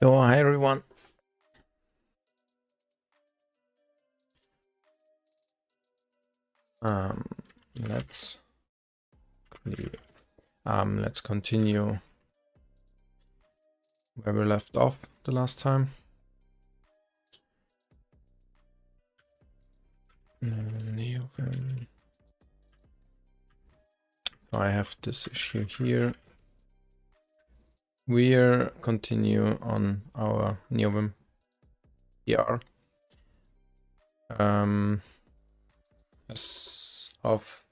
So, hi everyone. Um, let's let's continue where we left off the last time. NeoVim. So I have this issue here. We're continue on our NeoVim PR. As of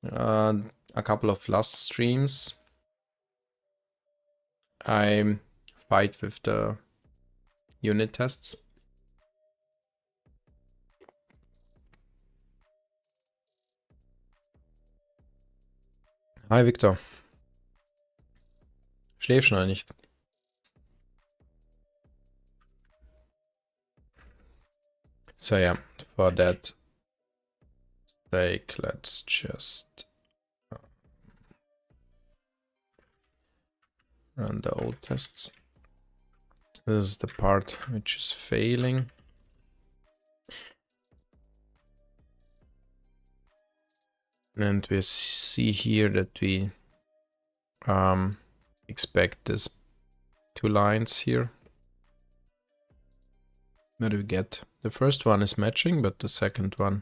a couple of last streams, I fight with the unit tests. Hi Victor. Schläfst du noch nicht? So yeah, for that sake, let's just run the old tests. This is the part which is failing. And we see here that we expect this 2 lines here. What do we get? The first one is matching, but the second one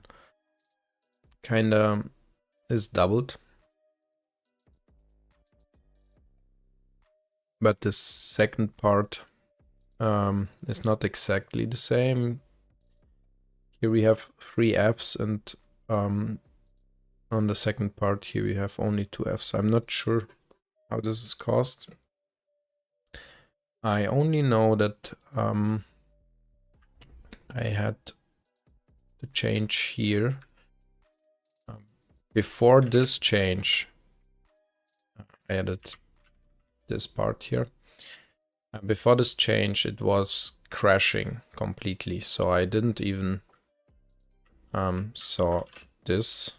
kinda is doubled. But the second part is not exactly the same. Here we have 3 Fs, and on the second part here we have only 2 Fs. I'm not sure how this is caused. I only know that I had the change here. Before this change, I added this part here. Before this change, it was crashing completely, so I didn't even saw this,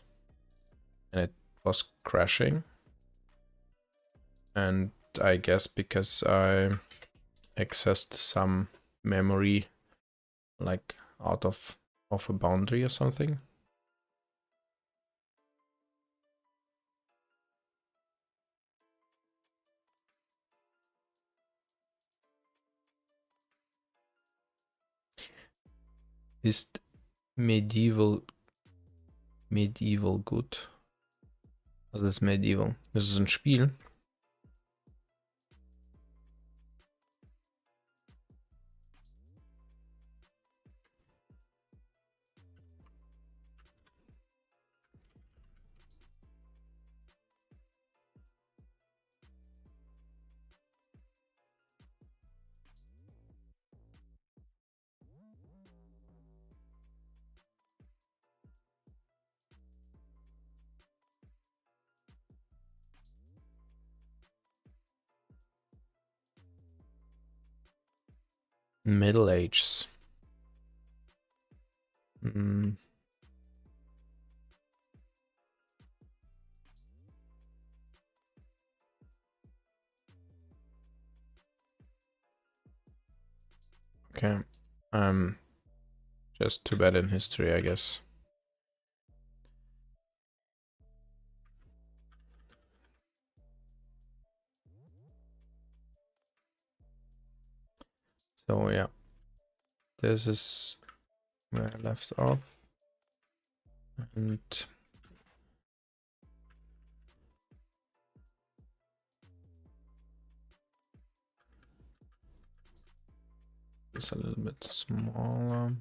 and it was crashing. And I guess because I accessed some memory like out of a boundary or something. Ist medieval gut? Was ist medieval? Das ist ein Spiel. Middle Ages. Okay. Just too bad in history, I guess. So yeah, this is where I left off, and it's a little bit smaller.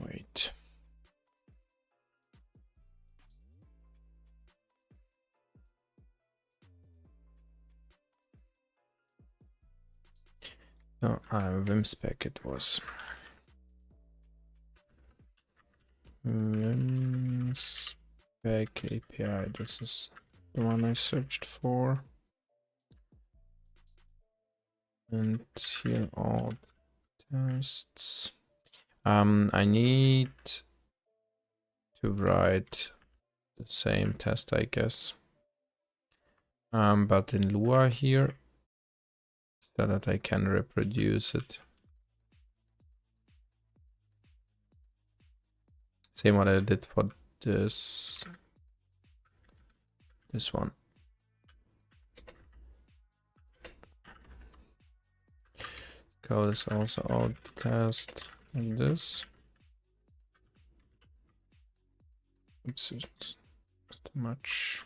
Wait. No, Vim spec it was. Vim. spec API. This is the one I searched for. And here all tests. I need to write the same test, I guess. But in Lua here, so that I can reproduce it. Same what I did for this one. Code is also out test like this. Oops, it's too much.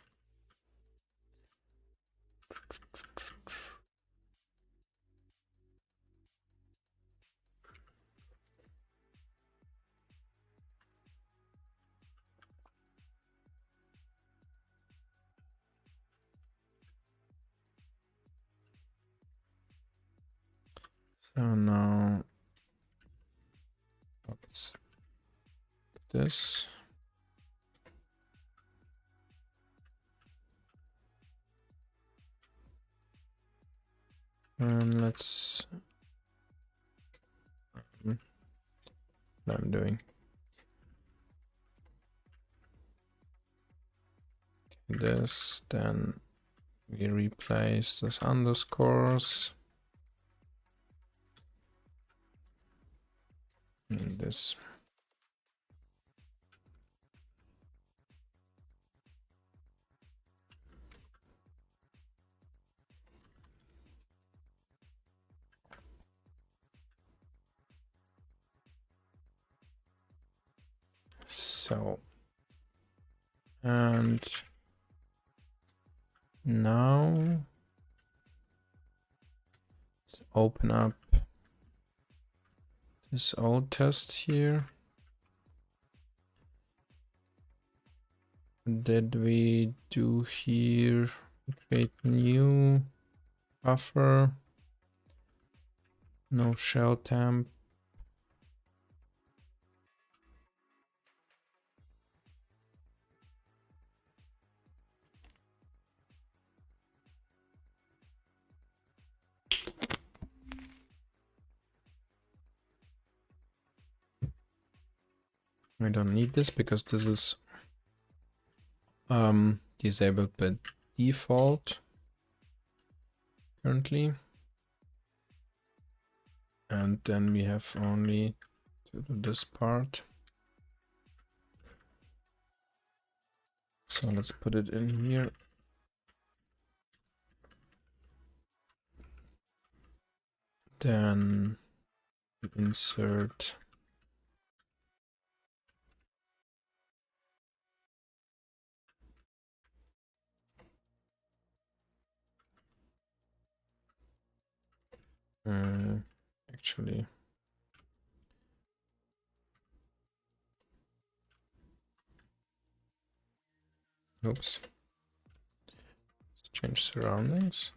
So now let's do this. And let's what I'm doing. This, then we replace those underscores. And this. So, and now let's open up this old test here. What did we do here? Create new buffer, no shell temp. I don't need this because this is disabled by default currently. And then we have only to do this part. So let's put it in here. Then insert actually oops, let's change surroundings.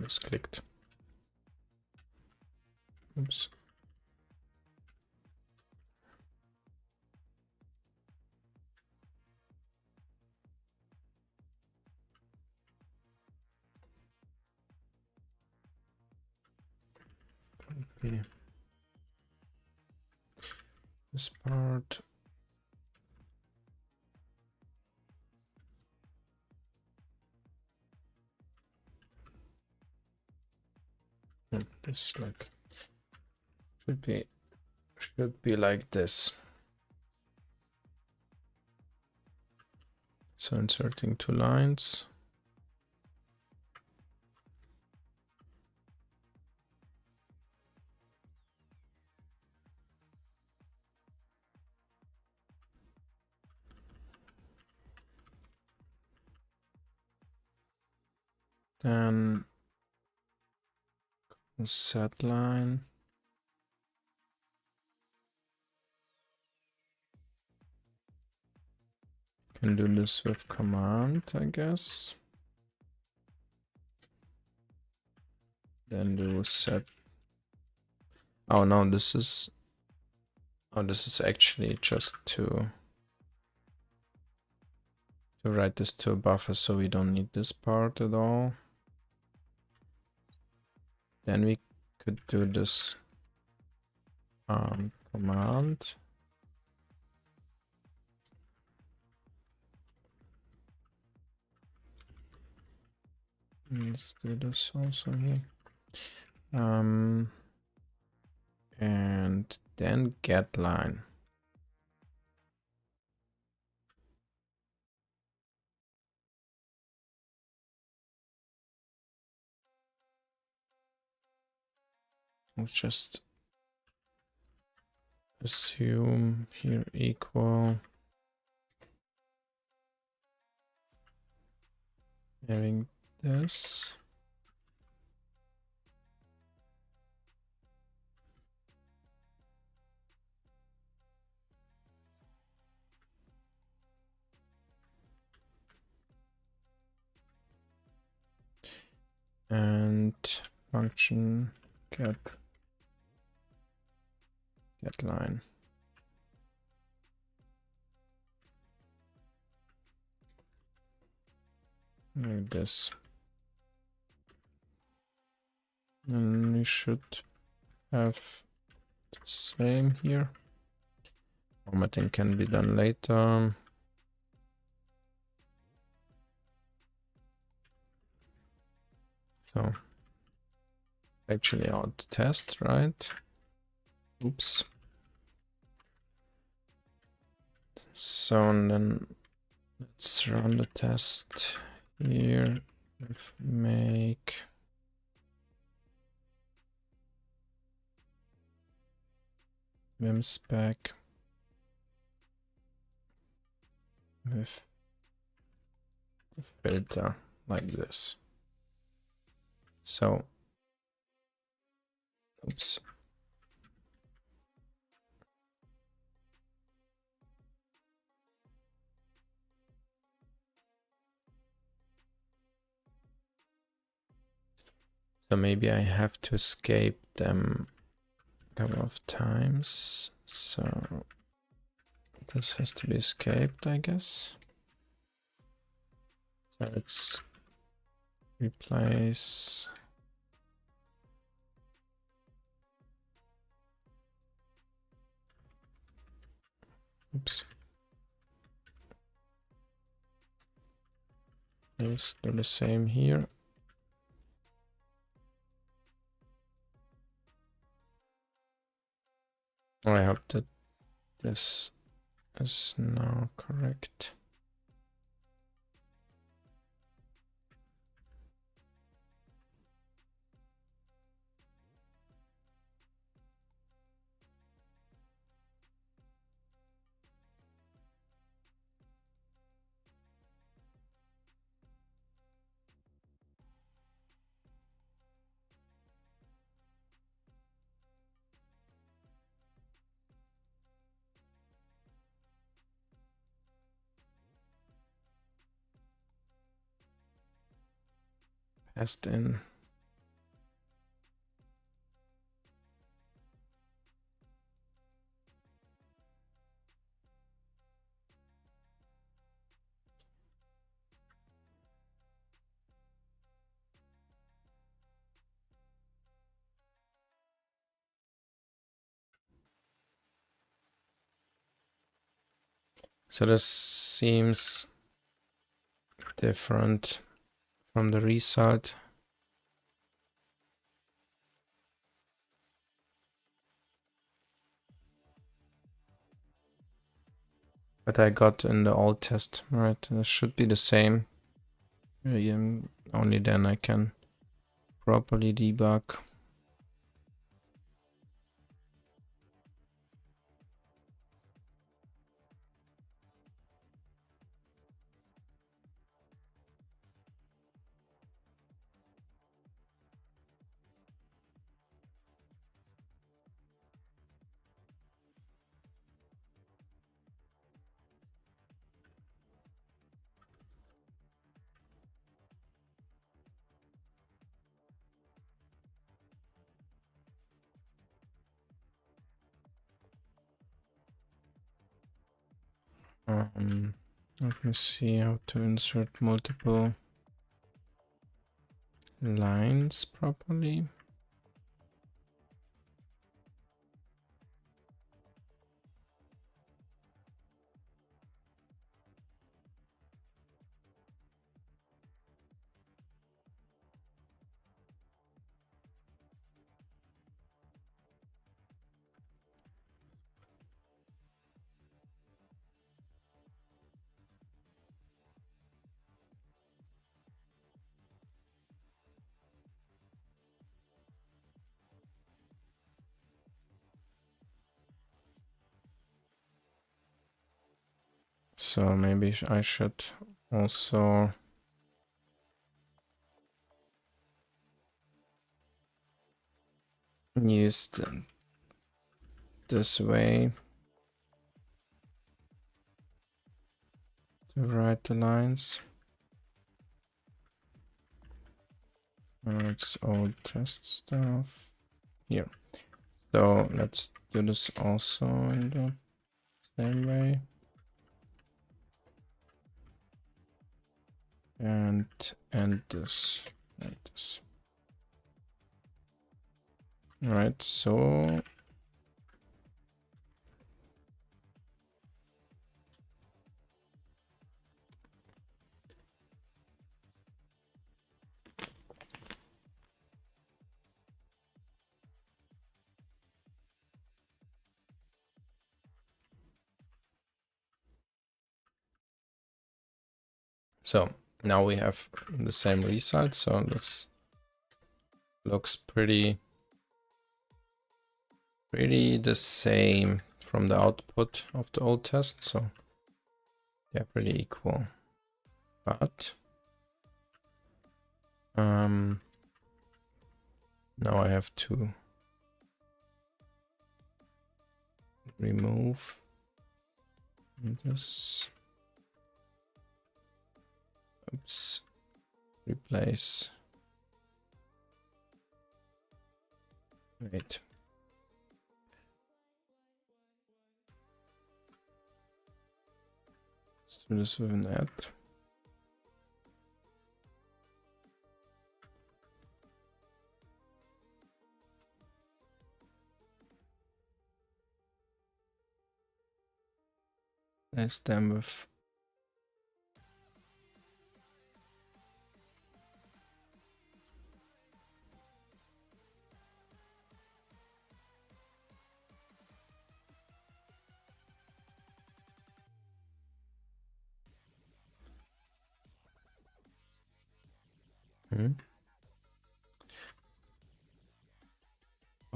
Misclicked. Oops. Copy this part. This is like should be like this. So inserting 2 lines. Then set line. Can do this with command, I guess. Then do set Oh no, this is actually just to write this to a buffer, so we don't need this part at all. Then we could do this command. Let's do this also here. And then get line. Let's just assume here equal having this. And function get line. Like this. And we should have the same here. Formatting can be done later. So actually out test, right? Oops. So and then let's run the test here. If make vim spec with the filter like this. So, oops. So maybe I have to escape them a couple of times. So this has to be escaped, I guess. So let's replace oops. Let's do the same here. I hope that this is now correct. Passed in. So this seems different from the result. But I got in the old test, right? This should be the same. Only then I can properly debug. Let me see how to insert multiple lines properly. So maybe I should also use this way to write the lines. It's all test stuff here. So let's do this also in the same way. And this like this. All right, so now we have the same result. So this looks pretty the same from the output of the old test. So they're pretty equal. But now I have to remove this. Oops. Replace. Wait. Let's do this with an add. Replace them with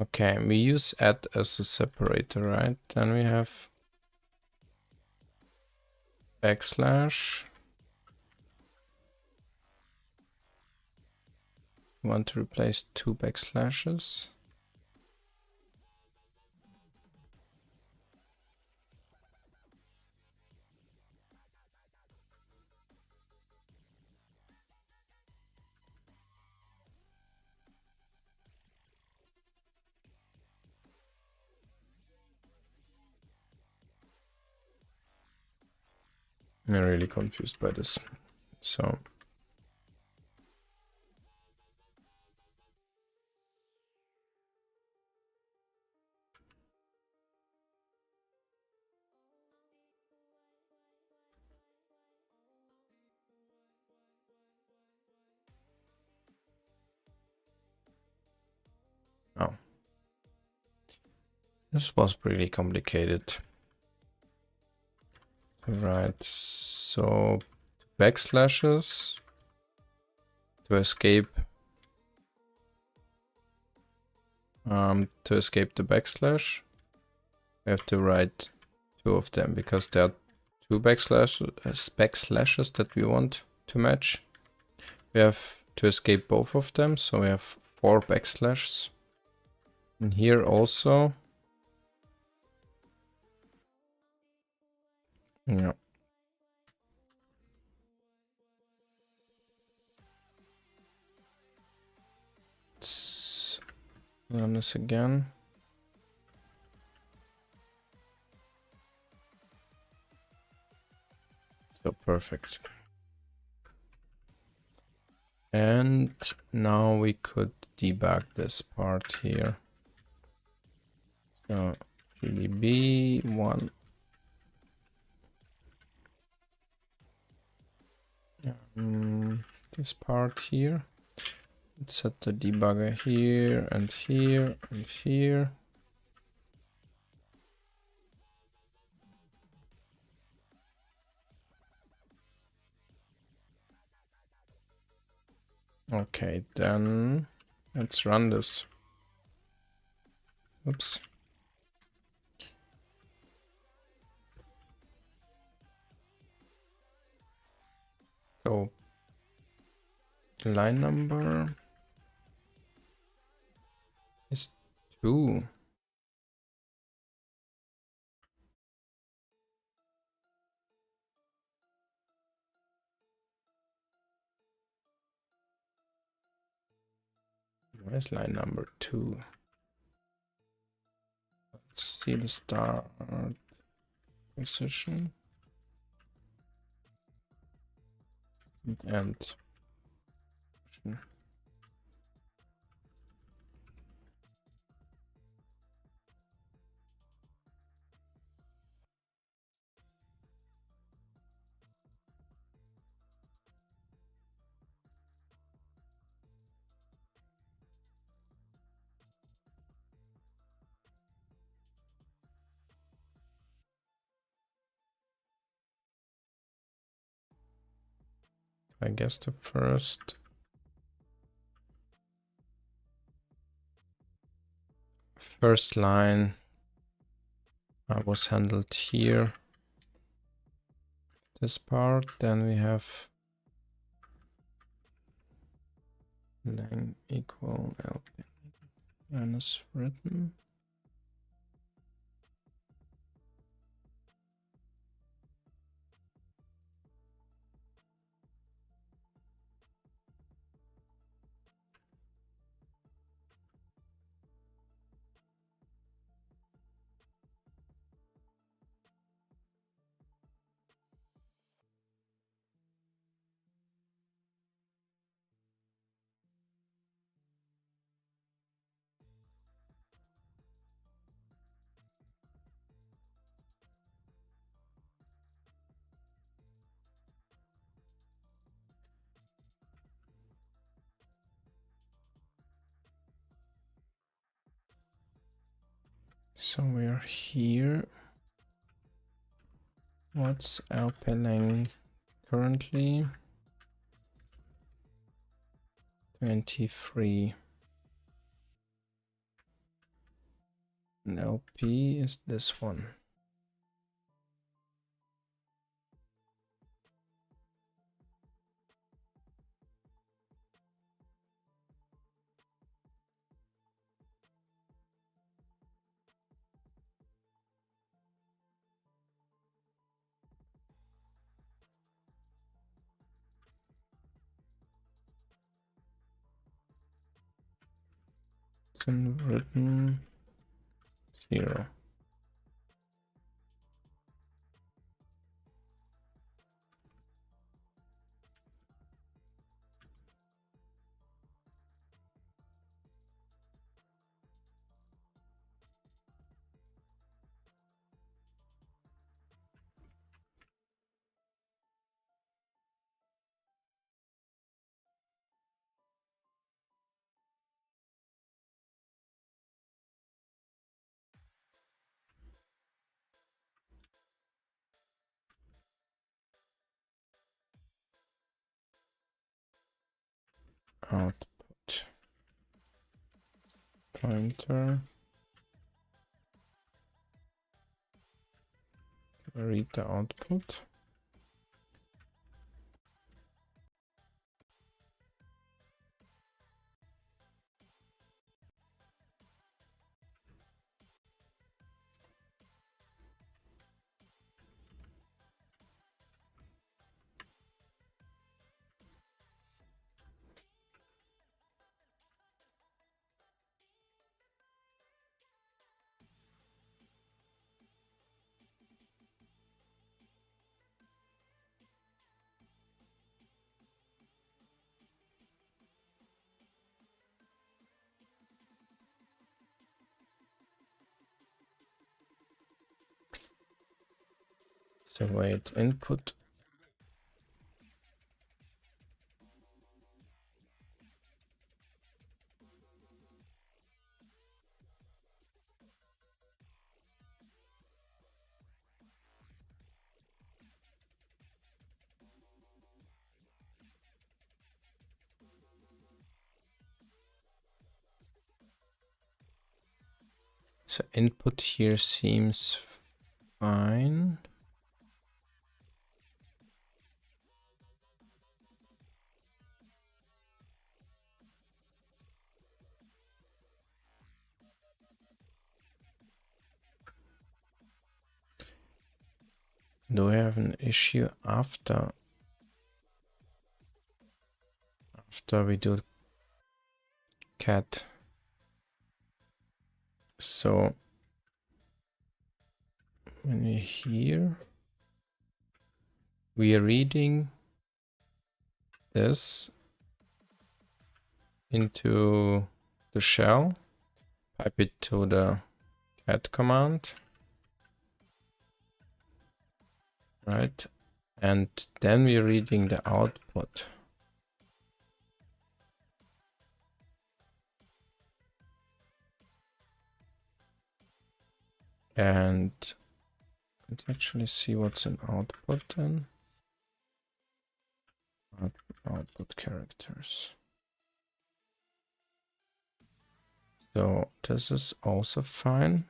Okay, we use add as a separator, right? Then we have backslash. We want to replace 2 backslashes. I'm really confused by this. So oh. This was pretty complicated. Right, so backslashes to escape the backslash. We have to write 2 of them because there are 2 backslashes that we want to match. We have to escape both of them, so we have 4 backslashes. And here also. Yeah. Let's run this again. So perfect. And now we could debug this part here. So GDB 1. This part here. Let's set the debugger here and here and here. Okay, then let's run this. Oops. So the line number is 2. Where's line number 2? Let's see the start position and end. I guess the first line was handled here. This part, then we have lang equal lp minus written. So we're here. What's lp currently? 23. And LP is this one. It's in written 0. Output pointer. Read the output. So wait, input. So input here seems fine. Do we have an issue after we do cat? So when we hear, we are reading this into the shell, pipe it to the cat command, right? And then we're reading the output. And let's actually see what's in output then. Output characters. So this is also fine.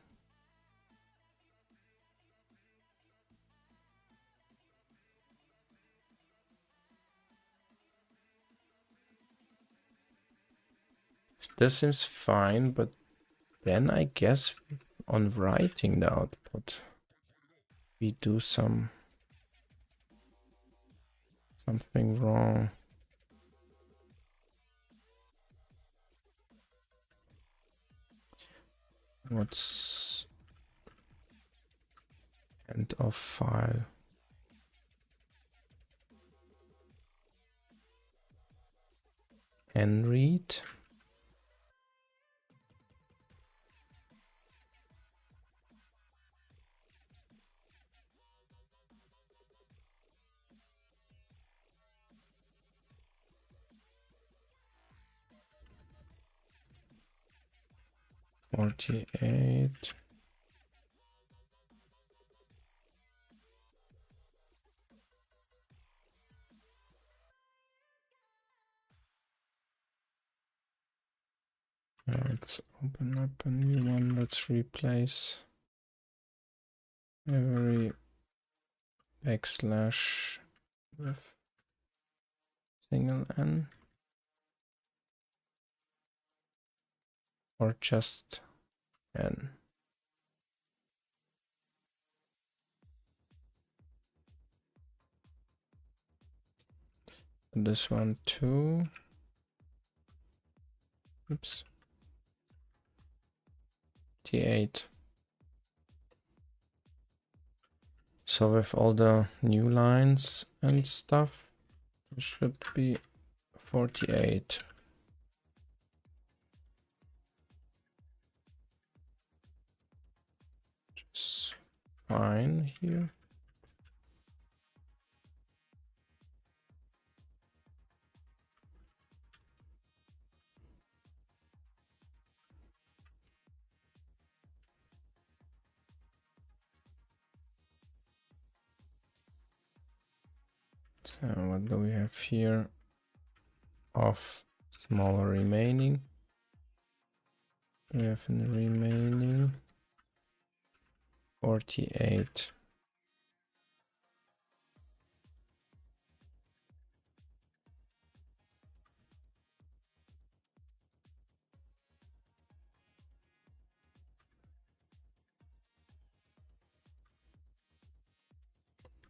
This seems fine, but then I guess on writing the output, we do something wrong. What's end of file? nread. .48. Let's open up a new one. Let's replace every backslash with single n, or just n. This one too. Oops. T8. So with all the new lines and stuff, it should be 48. Just fine here. So what do we have here? Of smaller remaining. We have in the remaining 48.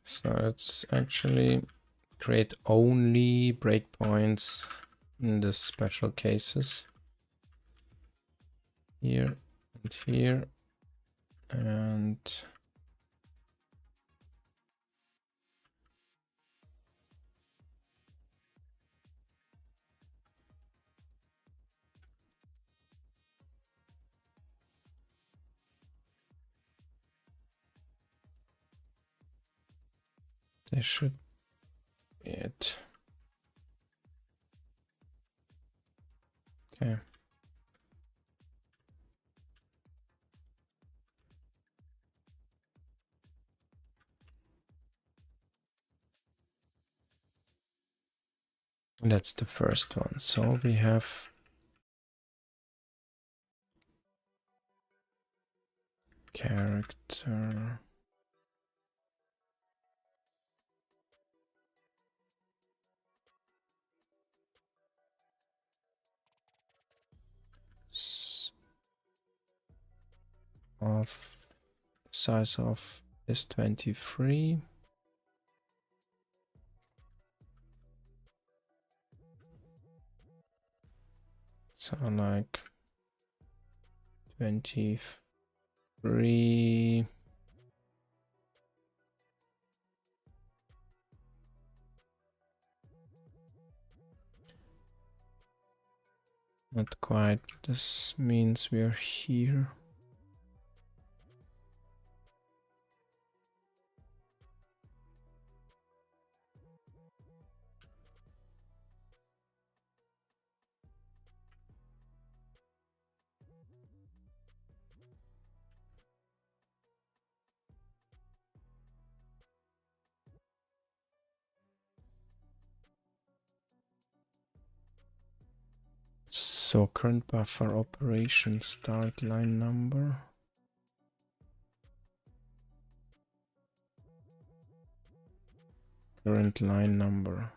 So let's actually create only breakpoints in the special cases. Here and here. And This should be it. Okay. That's the first one. So we have character. Of size of is 23. So like 23. Not quite. This means we are here. So current buffer operation start line number. Current line number.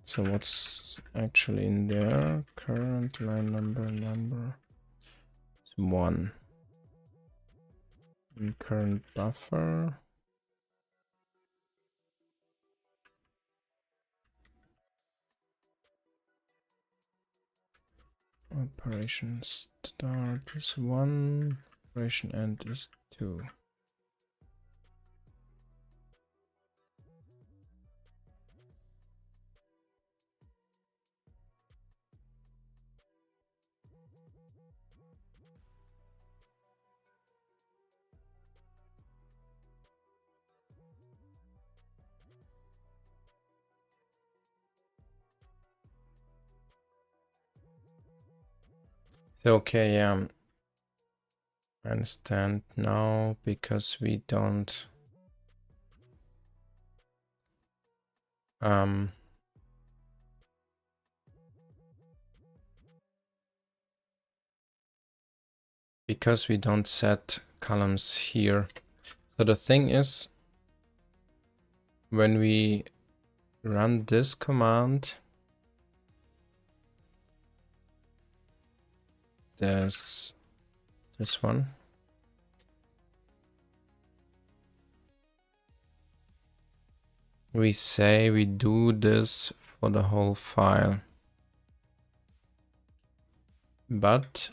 So what's actually in there? Current line number is 1. And current buffer. Operation start is 1. Operation end is 2. Okay, I understand now, because we don't because we don't set columns here. So the thing is, when we run this command, there's this one. We say we do this for the whole file. But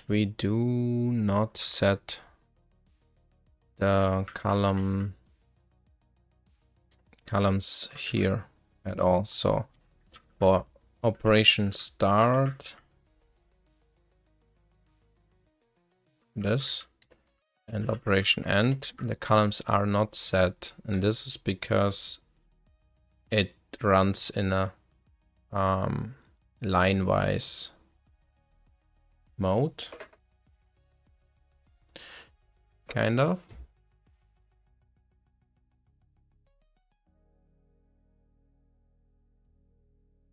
we do not set the columns here at all. So for operation start, this, and operation end, the columns are not set, and this is because it runs in a line-wise mode, kind of.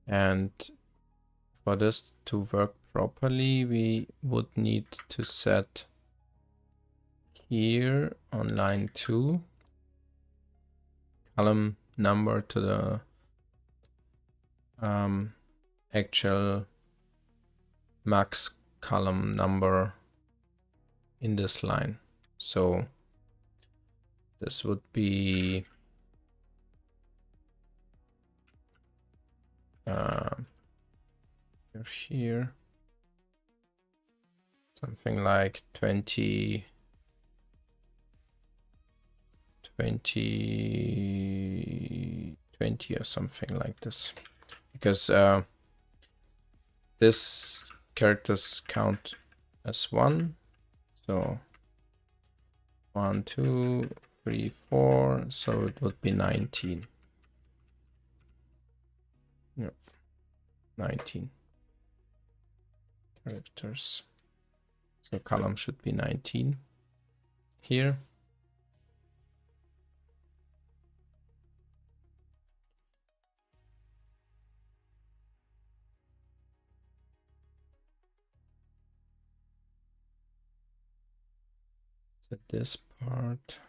And for this to work properly, we would need to set here on line 2 column number to the actual max column number in this line. So this would be here, something like 20, 20, 20 or something like this, because this characters count as 1, so 1, 2, 3, 4, so it would be 19. Yeah, 19 characters. So column should be 19 here. So this part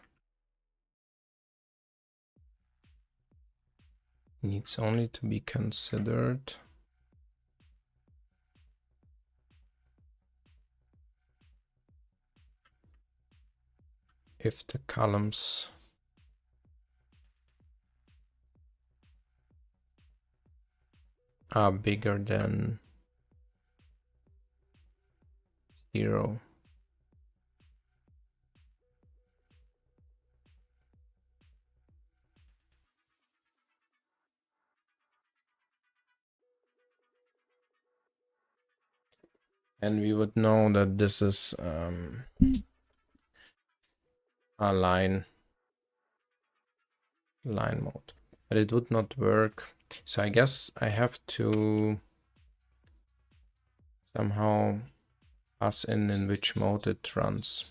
needs only to be considered if the columns are bigger than 0. And we would know that this is a line mode, but it would not work. So I guess I have to somehow pass in which mode it runs.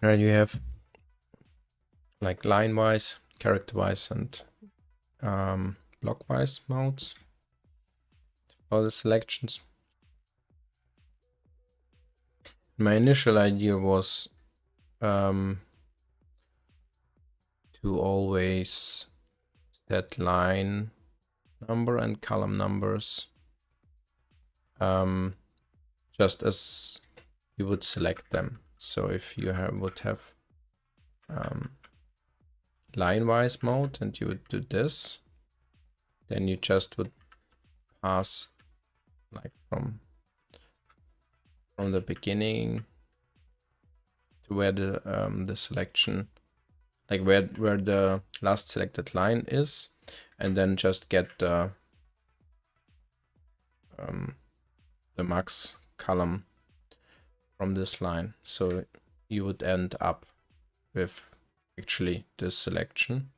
And you have like line-wise, character-wise, and block-wise modes for the selections. My initial idea was to always set line number and column numbers just as you would select them. So if you would have line-wise mode and you would do this, then you just would pass like from the beginning to where the selection, like where the last selected line is, and then just get the max column from this line. So you would end up with actually this selection.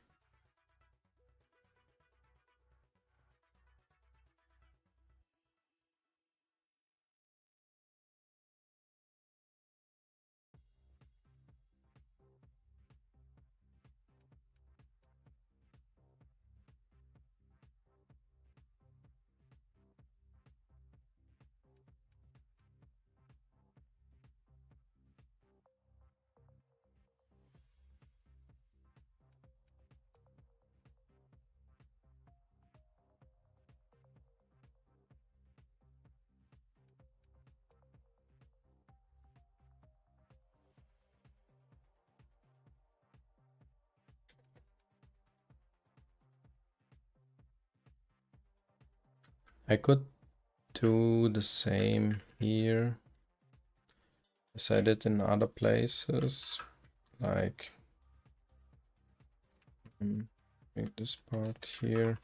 I could do the same here as I did in other places, like make this part here,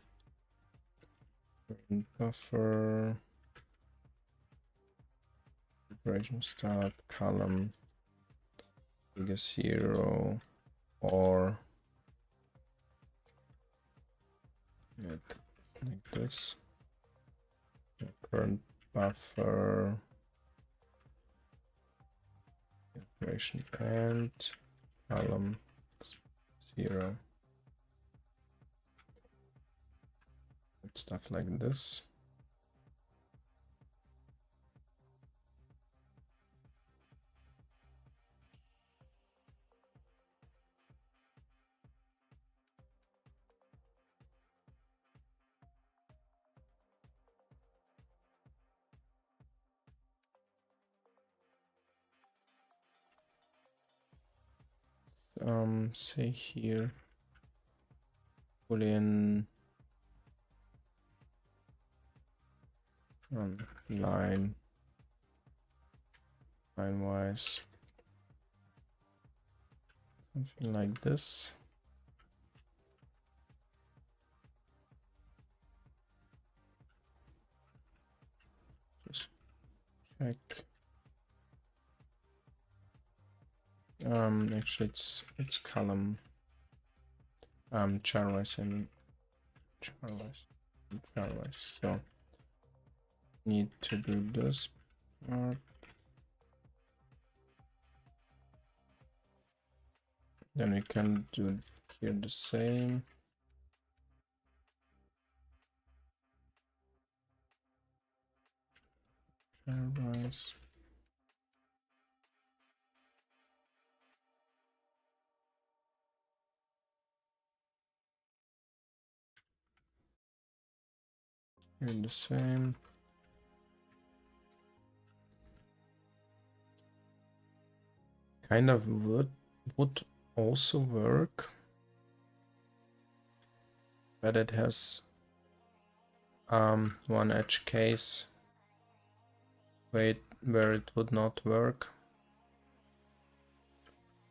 buffer, operation start, column, bigger 0, or like this, current buffer, operation and column 0, stuff like this. Say here, Boolean line-wise, something like this. Just check. Actually, it's column. Charwise. I mean, charwise. So need to do this part. Then we can do here the same. Charwise. Here the same. Kind of would also work, but it has one edge case where it would not work.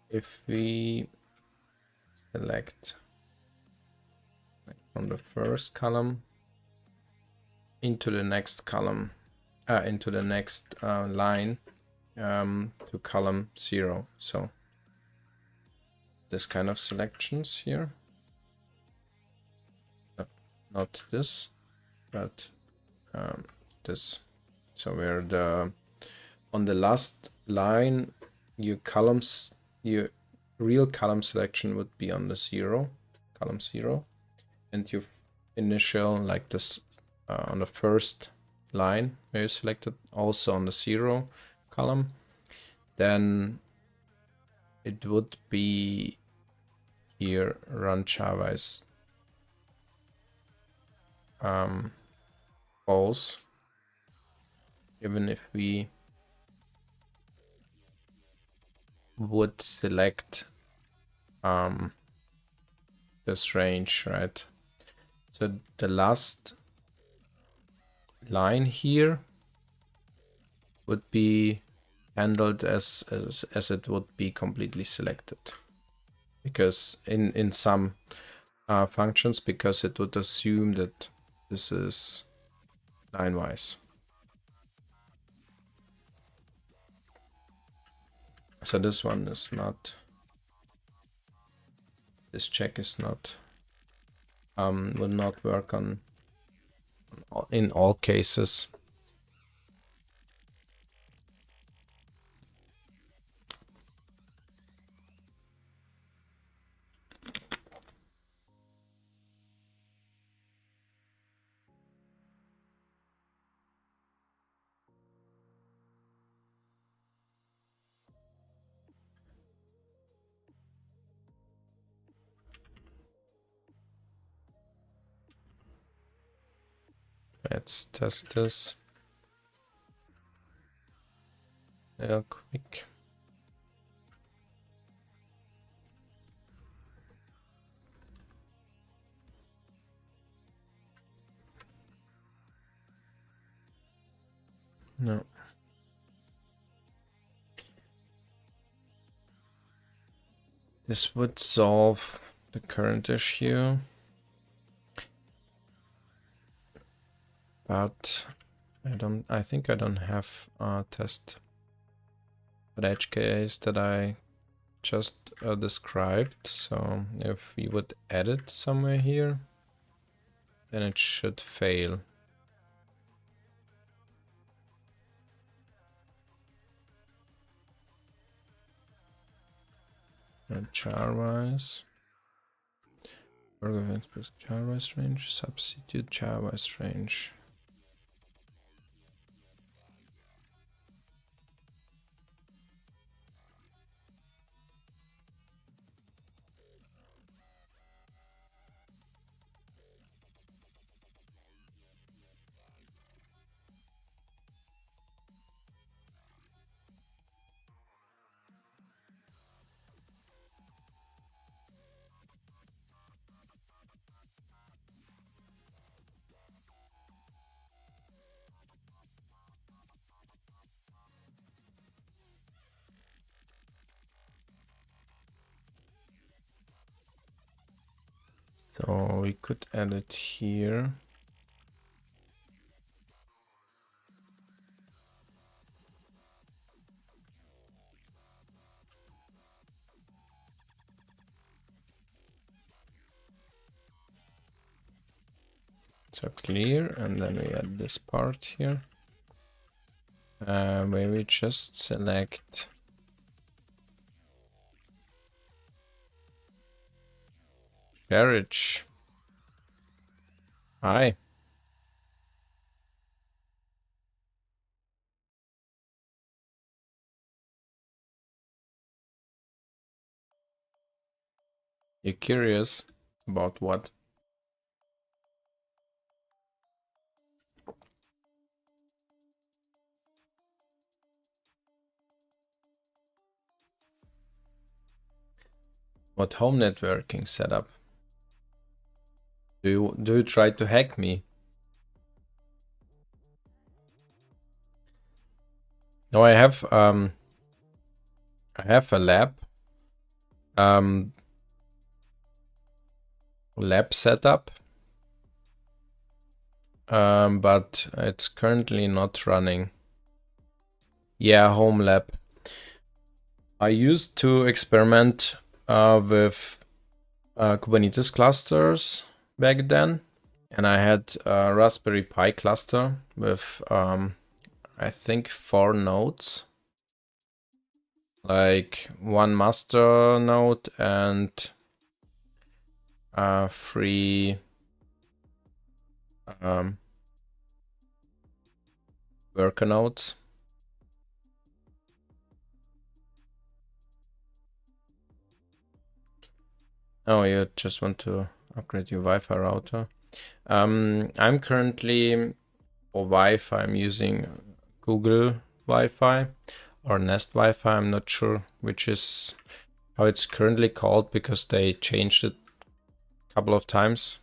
If we select from the first column into the next column, into the next line to column 0. So this kind of selections here. Not this, but this. So where on the last line, your real column selection would be on the column 0, and your initial, like this, on the first line where you selected, also on the 0 column, then it would be here run charwise false, even if we would select this range, right? So the last line here would be handled as it would be completely selected, because in some functions, because it would assume that this is line-wise. So this one is not, this check is not, will not work in all cases. Let's test this real quick. No. This would solve the current issue, but I think I don't have a test for the edge case that I just described. So if we would add it somewhere here, then it should fail. And charwise, events plus charwise range, substitute charwise range. So we could add it here. So clear, and then we add this part here. Where we just select carriage. Hi. You're curious about what? What home networking setup? Do you try to hack me? No, I have a lab setup, but it's currently not running. Yeah, home lab. I used to experiment with Kubernetes clusters back then, and I had a Raspberry Pi cluster with I think 4 nodes, like one master node and 3 worker nodes. Oh, you just want to upgrade your Wi-Fi router. I'm currently for Wi-Fi, I'm using Google Wi-Fi or Nest Wi-Fi. I'm not sure which is how it's currently called because they changed it a couple of times.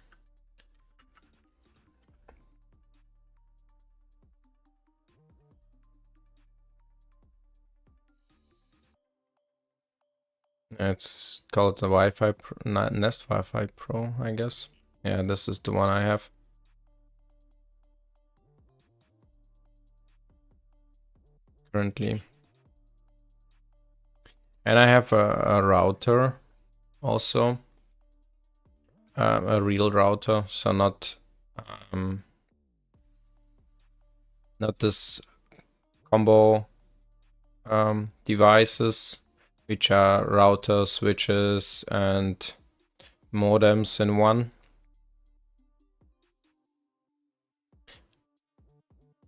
It's called the Wi-Fi Nest Wi-Fi Pro, I guess. Yeah, this is the one I have currently. And I have a router also, a real router, so not this combo devices, which are routers, switches, and modems in one.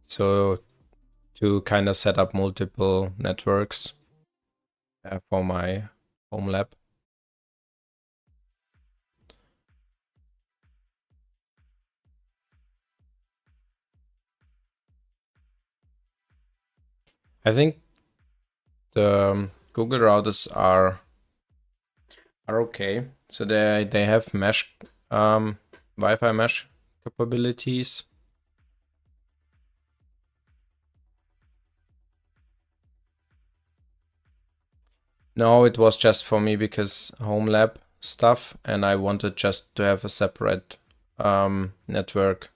So to kind of set up multiple networks for my home lab. I think the Google routers are okay. So they have mesh Wi-Fi mesh capabilities. No, it was just for me because home lab stuff, and I wanted just to have a separate network,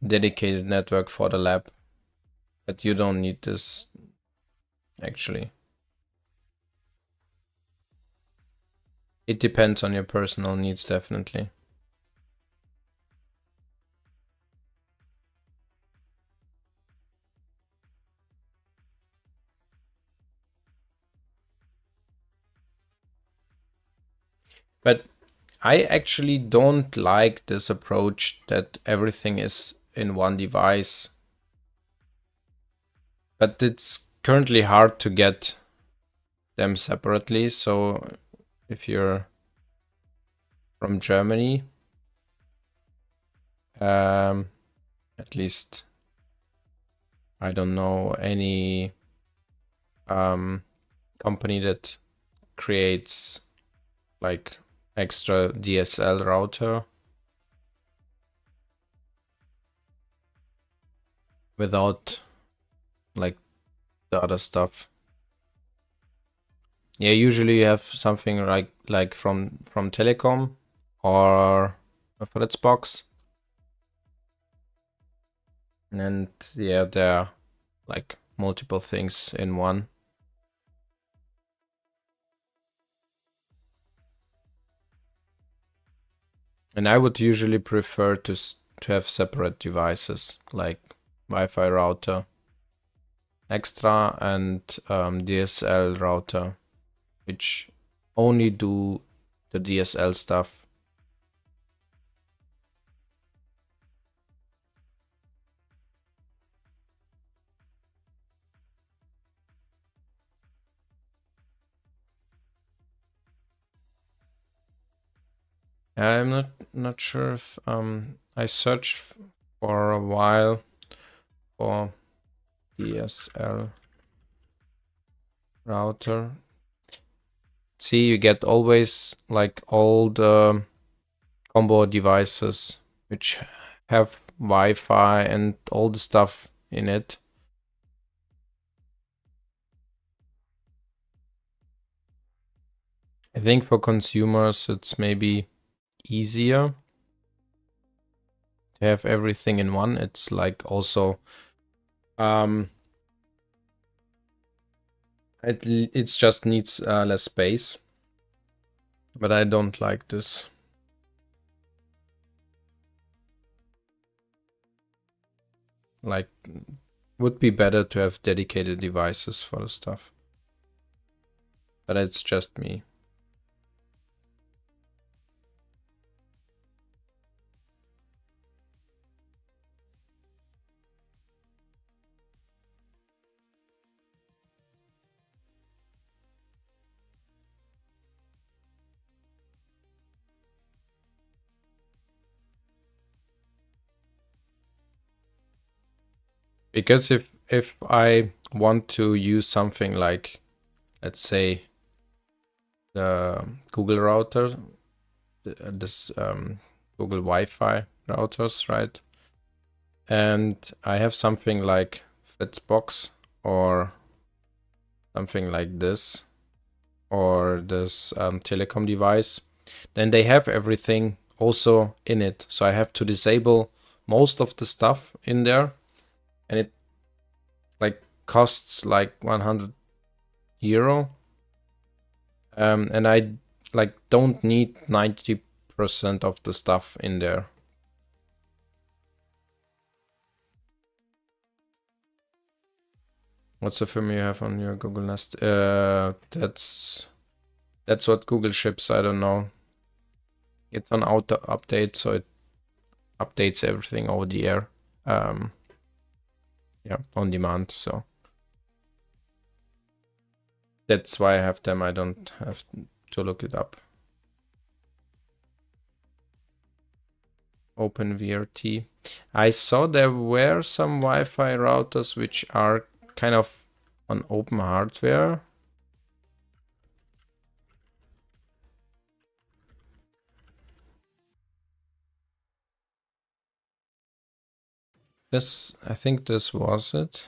dedicated network for the lab. But you don't need this actually. It depends on your personal needs, definitely. But I actually don't like this approach that everything is in one device. But it's currently hard to get them separately. So if you're from Germany, at least I don't know any company that creates like extra DSL router without like the other stuff. Yeah, usually you have something like from telecom or a Fritzbox. And yeah, there are like multiple things in one. And I would usually prefer to have separate devices like Wi-Fi router, extra, and DSL router, which only do the DSL stuff. I'm not sure if I searched for a while for DSL router. See, you get always like all the combo devices which have Wi-Fi and all the stuff in it. I think for consumers it's maybe easier to have everything in one. It's like also it's just needs less space. But I don't like this. Like, would be better to have dedicated devices for the stuff. But it's just me. Because if I want to use something like, let's say, the Google router, this Google Wi-Fi routers, right? And I have something like Fritzbox or something like this, or this telecom device, then they have everything also in it. So I have to disable most of the stuff in there, and it like costs like 100 euro. And I like don't need 90% of the stuff in there. What's the firmware you have on your Google Nest? That's what Google ships. I don't know. It's on auto update, so it updates everything over the air. Yeah, on demand. So that's why I have them. I don't have to look it up. OpenVRT. I saw there were some Wi-Fi routers which are kind of on open hardware. I think this was it.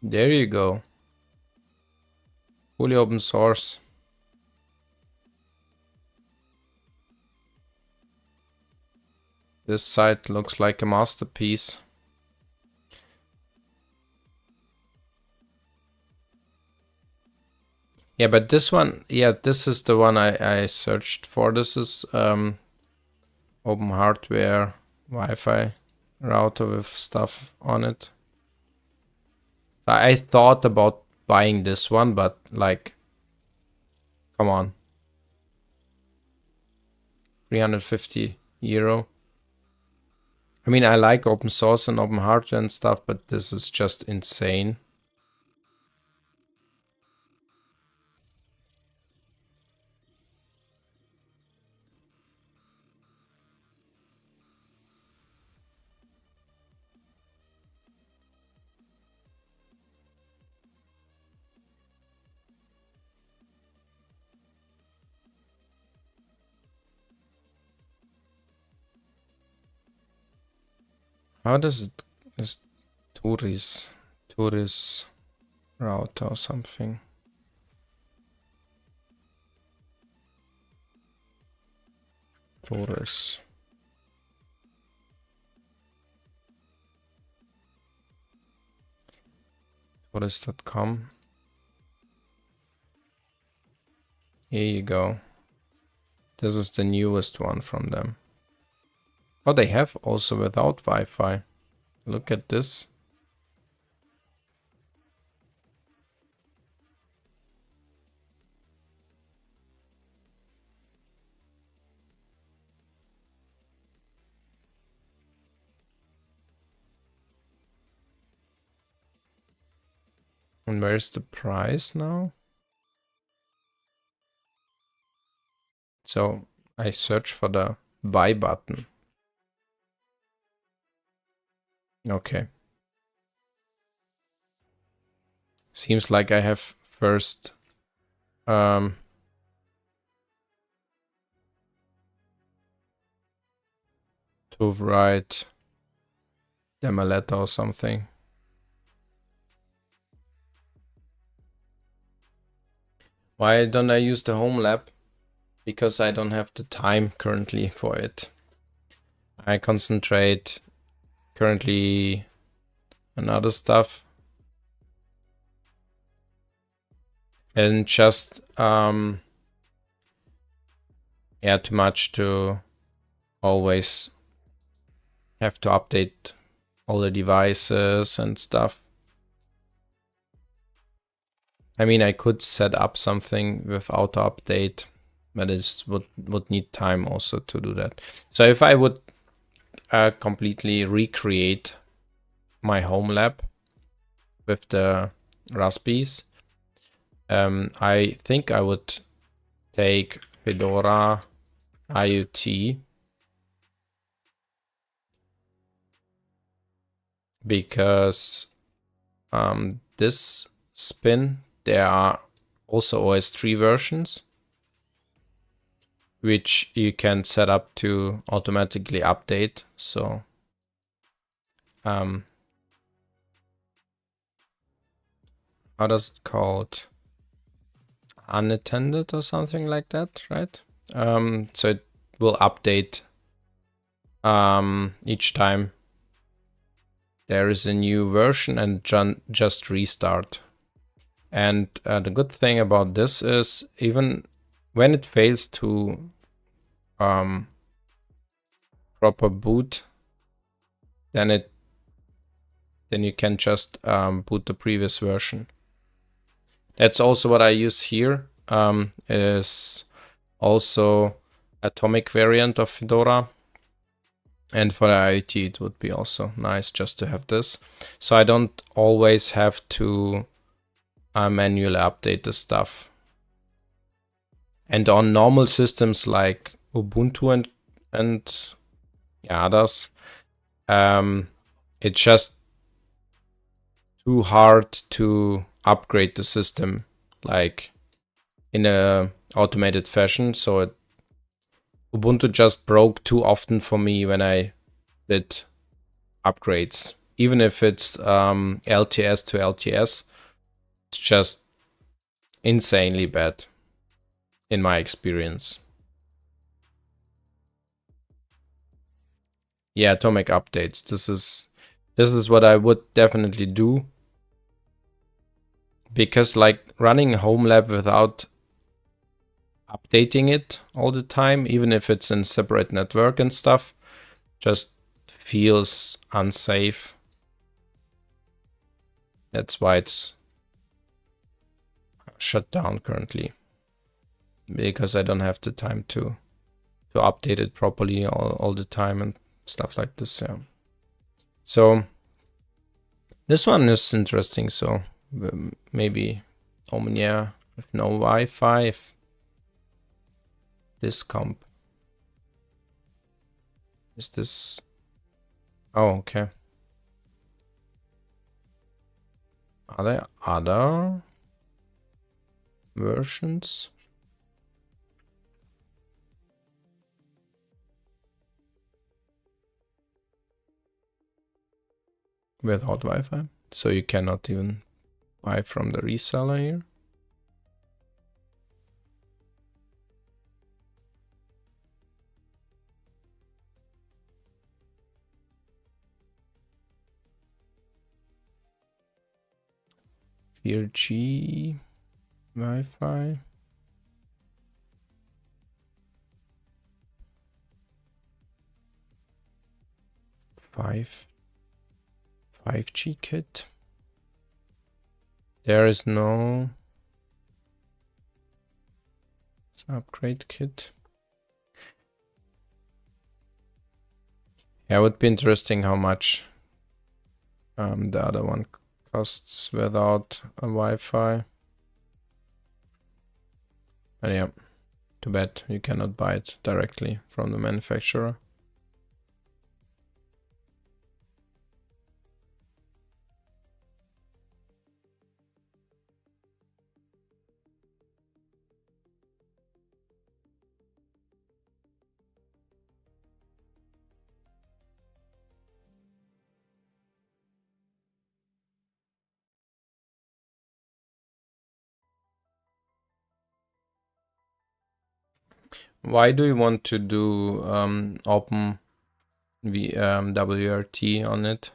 There you go. Fully open source. This site looks like a masterpiece. Yeah, but this one, yeah, this is the one I searched for. This is open hardware Wi-Fi router with stuff on it. I thought about buying this one, but like, come on. 350 euro. I mean, I like open source and open hardware and stuff, but this is just insane. How does it, is Turis router or something? Turis. Turis.com. Here you go. This is the newest one from them. Oh, they have also without Wi-Fi. Look at this. And where's the price now? So I search for the buy button. Okay. Seems like I have first to write them a letter or something. Why don't I use the home lab? Because I don't have the time currently for it. I concentrate currently on other stuff. And just, yeah, too much to always have to update all the devices and stuff. I mean, I could set up something with auto update, but it would need time also to do that. So if I would completely recreate my home lab with the Raspberries, I think I would take Fedora IoT because this spin, there are also OS3 versions which you can set up to automatically update. So how does it called? Unattended or something like that, right? So it will update each time there is a new version and just restart. And the good thing about this is even when it fails to proper boot, then you can just boot the previous version. That's also what I use here. Is also atomic variant of Fedora. And for the IoT, it would be also nice just to have this. So I don't always have to manually update the stuff. And on normal systems like Ubuntu and yeah, others, it's just too hard to upgrade the system like in a automated fashion. So Ubuntu just broke too often for me when I did upgrades. Even if it's LTS to LTS, it's just insanely bad in my experience. Yeah, atomic updates. This is what I would definitely do. Because like running a home lab without updating it all the time, even if it's in separate network and stuff, just feels unsafe. That's why it's shut down currently, because I don't have the time to update it properly all the time and stuff like this. Yeah. So this one is interesting. So maybe Omnia with no Wi-Fi. If this comp is this. Oh, okay. Are there other versions? without Wi-Fi. So you cannot even buy from the reseller here. G Wi-Fi. 5G kit. There is no upgrade kit. Yeah, it would be interesting how much the other one costs without a Wi-Fi. But yeah, too bad you cannot buy it directly from the manufacturer. Why do you want to do open WRT on it?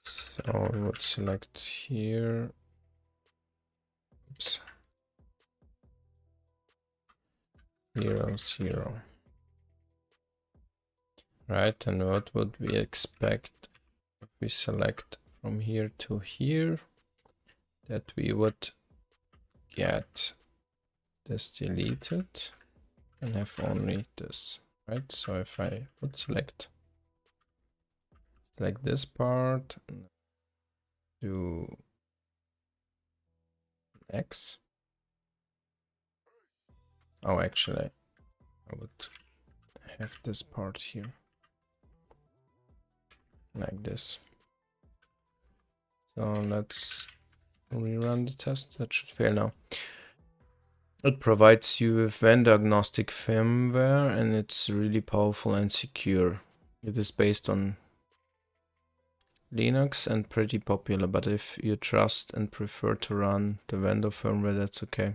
So let's select here. Oops. 0, 0. Right, and what would we expect if we select from here to here? That we would get this deleted and have only this, right? So if I would select this part and do X. Oh, actually, I would have this part here like this. So let's rerun the test. That should fail now. It provides you with vendor agnostic firmware and it's really powerful and secure. It is based on Linux and pretty popular, but if you trust and prefer to run the vendor firmware, that's okay.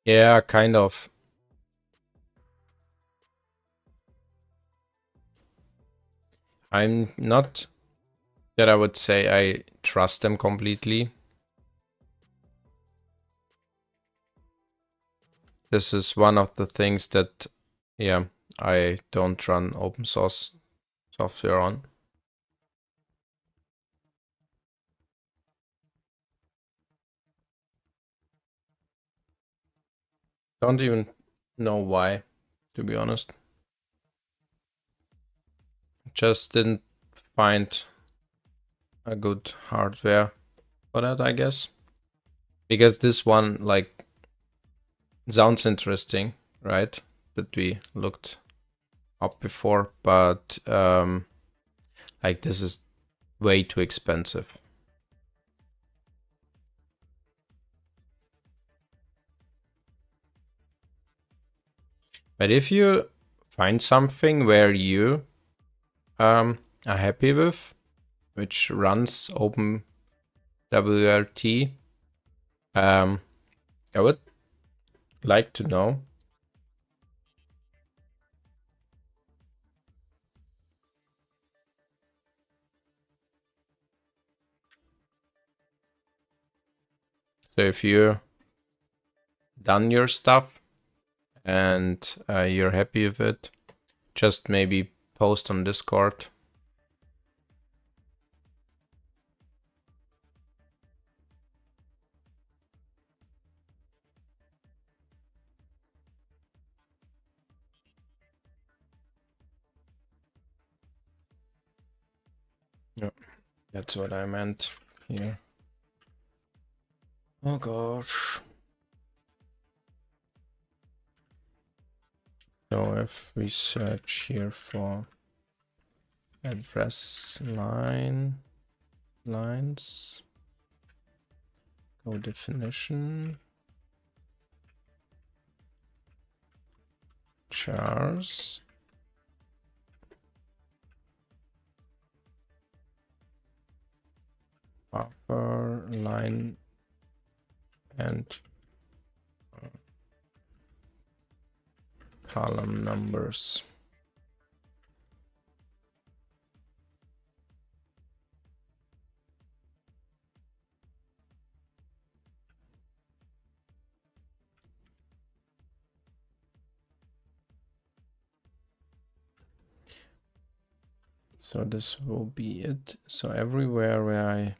Yeah, kind of. I'm not that I would say I trust them completely. This is one of the things that, yeah, I don't run open source software on. Don't even know why, to be honest. Just didn't find a good hardware for that, I guess. Because this one, like, sounds interesting, right? That we looked up before, but like this is way too expensive. But if you find something where you are happy with, which runs OpenWRT, I would like to know. So if you're done your stuff and you're happy with it, just maybe post on Discord. Yeah, that's what I meant here. Oh gosh. So if we search here for address lines, go definition, chars, buffer line, and column numbers. So this will be it. So everywhere where I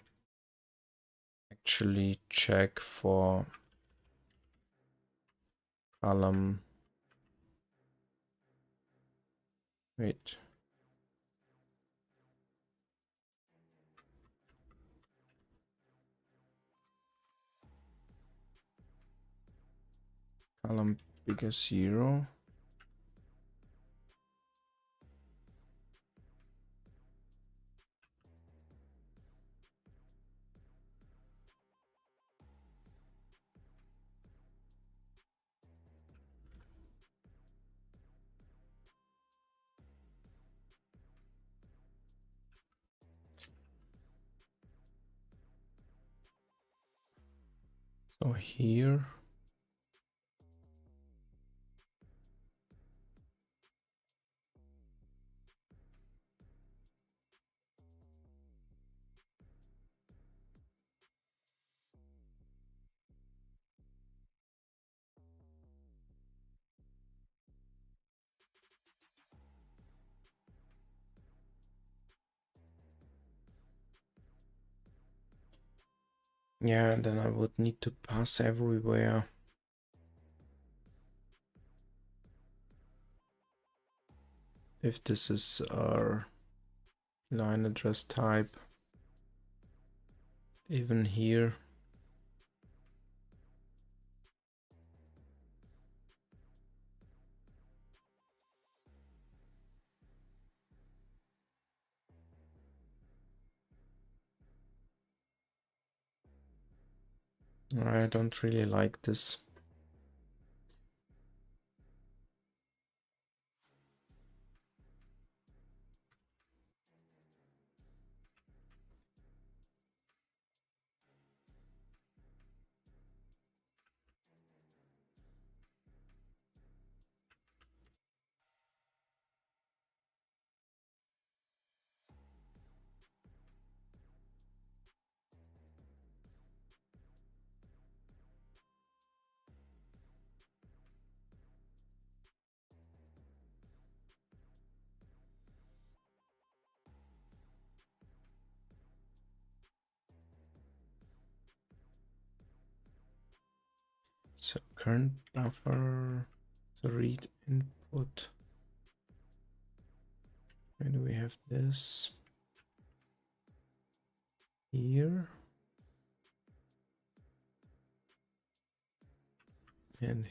actually check for column, wait, column bigger 0. So here, yeah, then I would need to pass everywhere. If this is our line address type, even here. I don't really like this. So current buffer, the read input. Where do we have this? Here. And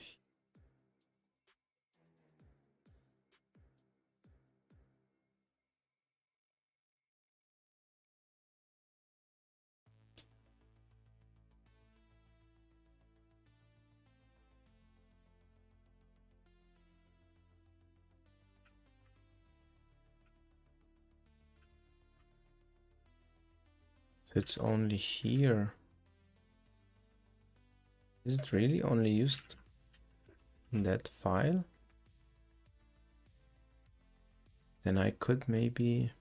so it's only here. Is it really only used in that file? Then I could maybe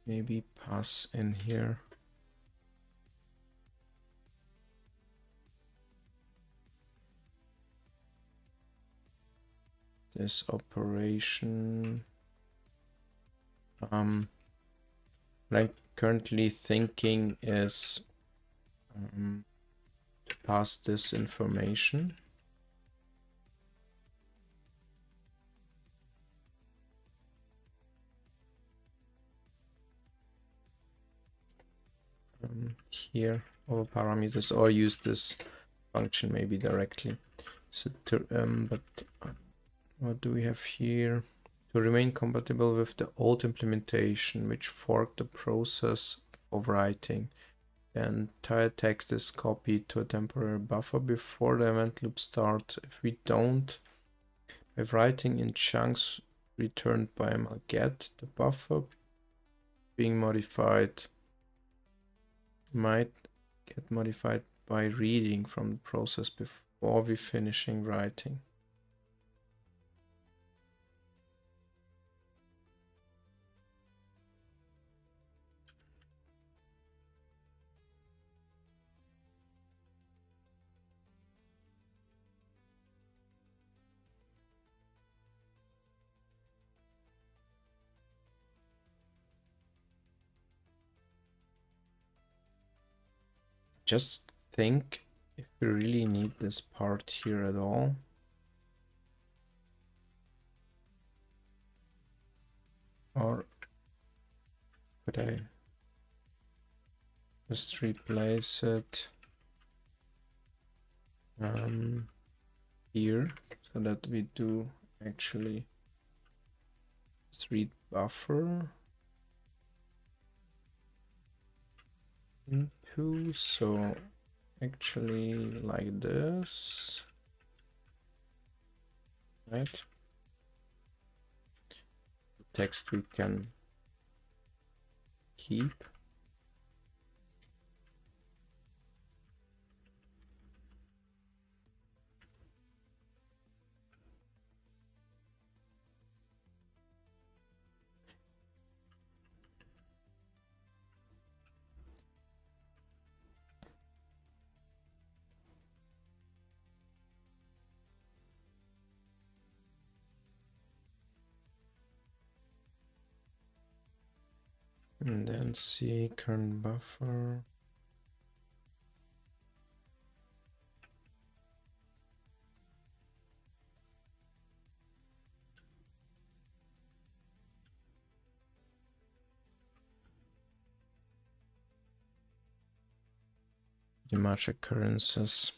maybe pass in here. This operation. What I'm currently thinking is to pass this information. Here over parameters, or use this function maybe directly. So but what do we have here? To remain compatible with the old implementation, which forked the process of writing, the entire text is copied to a temporary buffer before the event loop starts. If we don't have writing in chunks returned by get, the buffer being modified might get modified by reading from the process before we finishing writing. Just think if we really need this part here at all. Or could I just replace it here so that we do actually read buffer into, so actually like this, right? The text we can keep. And then see current buffer. Pretty much occurrences.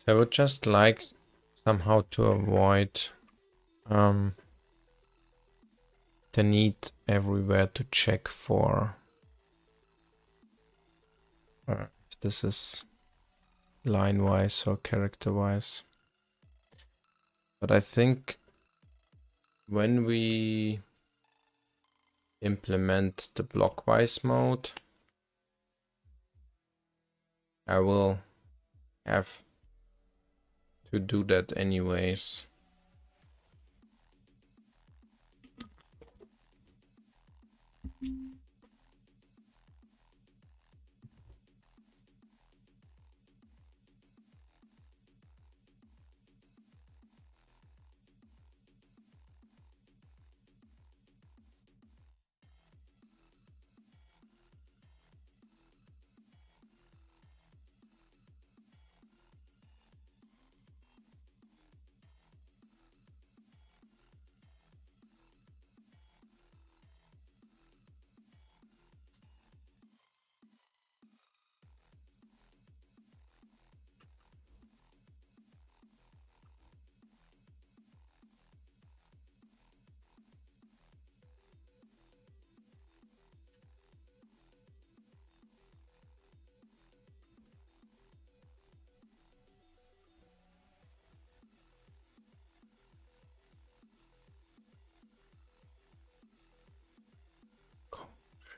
I would just like somehow to avoid the need everywhere to check for if this is line-wise or character-wise. But I think when we implement the blockwise mode, I will have to do that anyways.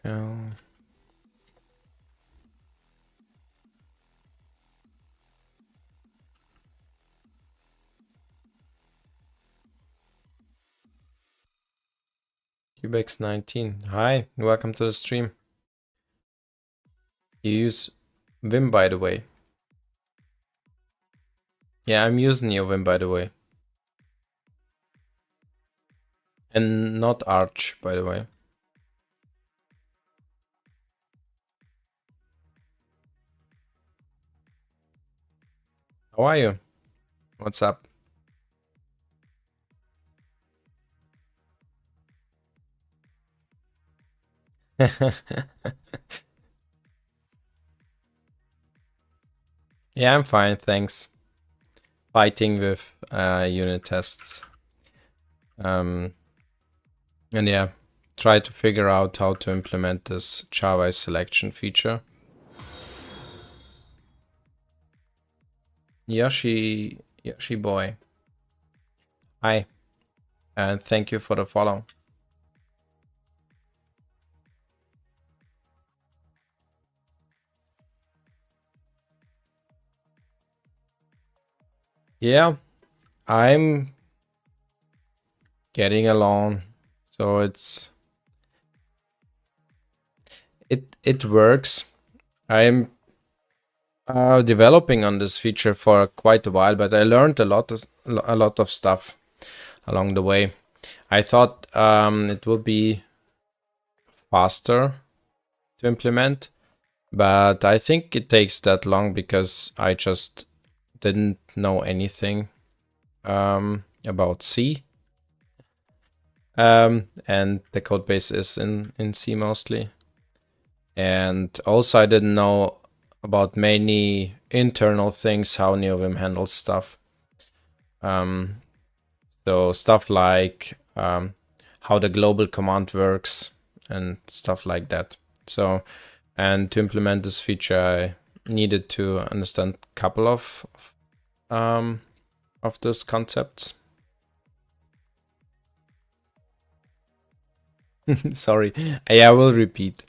Shell. Cubex19. Hi, welcome to the stream. You use Vim, by the way. Yeah, I'm using NeoVim, by the way. And not Arch, by the way. How are you? What's up? Yeah, I'm fine, thanks. Fighting with unit tests. And yeah, try to figure out how to implement this charwise selection feature. Yoshi boy. Hi, and thank you for the follow. Yeah, I'm getting along, so it works. I'm developing on this feature for quite a while, but I learned a lot of stuff along the way. I thought it would be faster to implement, but I think it takes that long because I just didn't know anything about C. And the code base is in C mostly. And also I didn't know about many internal things, how NeoVim handles stuff. So stuff like how the global command works and stuff like that. So, and to implement this feature, I needed to understand a couple of those concepts. Sorry, I will repeat.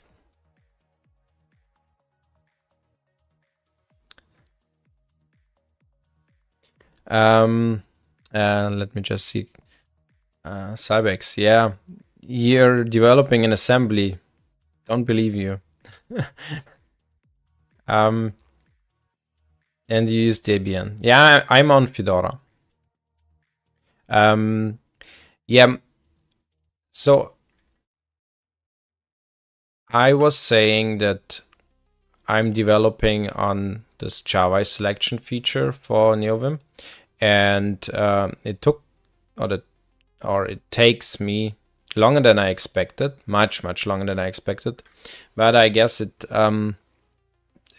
Let me just see. Cybex, yeah, you're developing an assembly. Don't believe you. And you use Debian. Yeah, I'm on Fedora. Yeah. So I was saying that I'm developing on this charwise selection feature for NeoVim, and it took or it takes me longer than I expected, much longer than I expected. But I guess it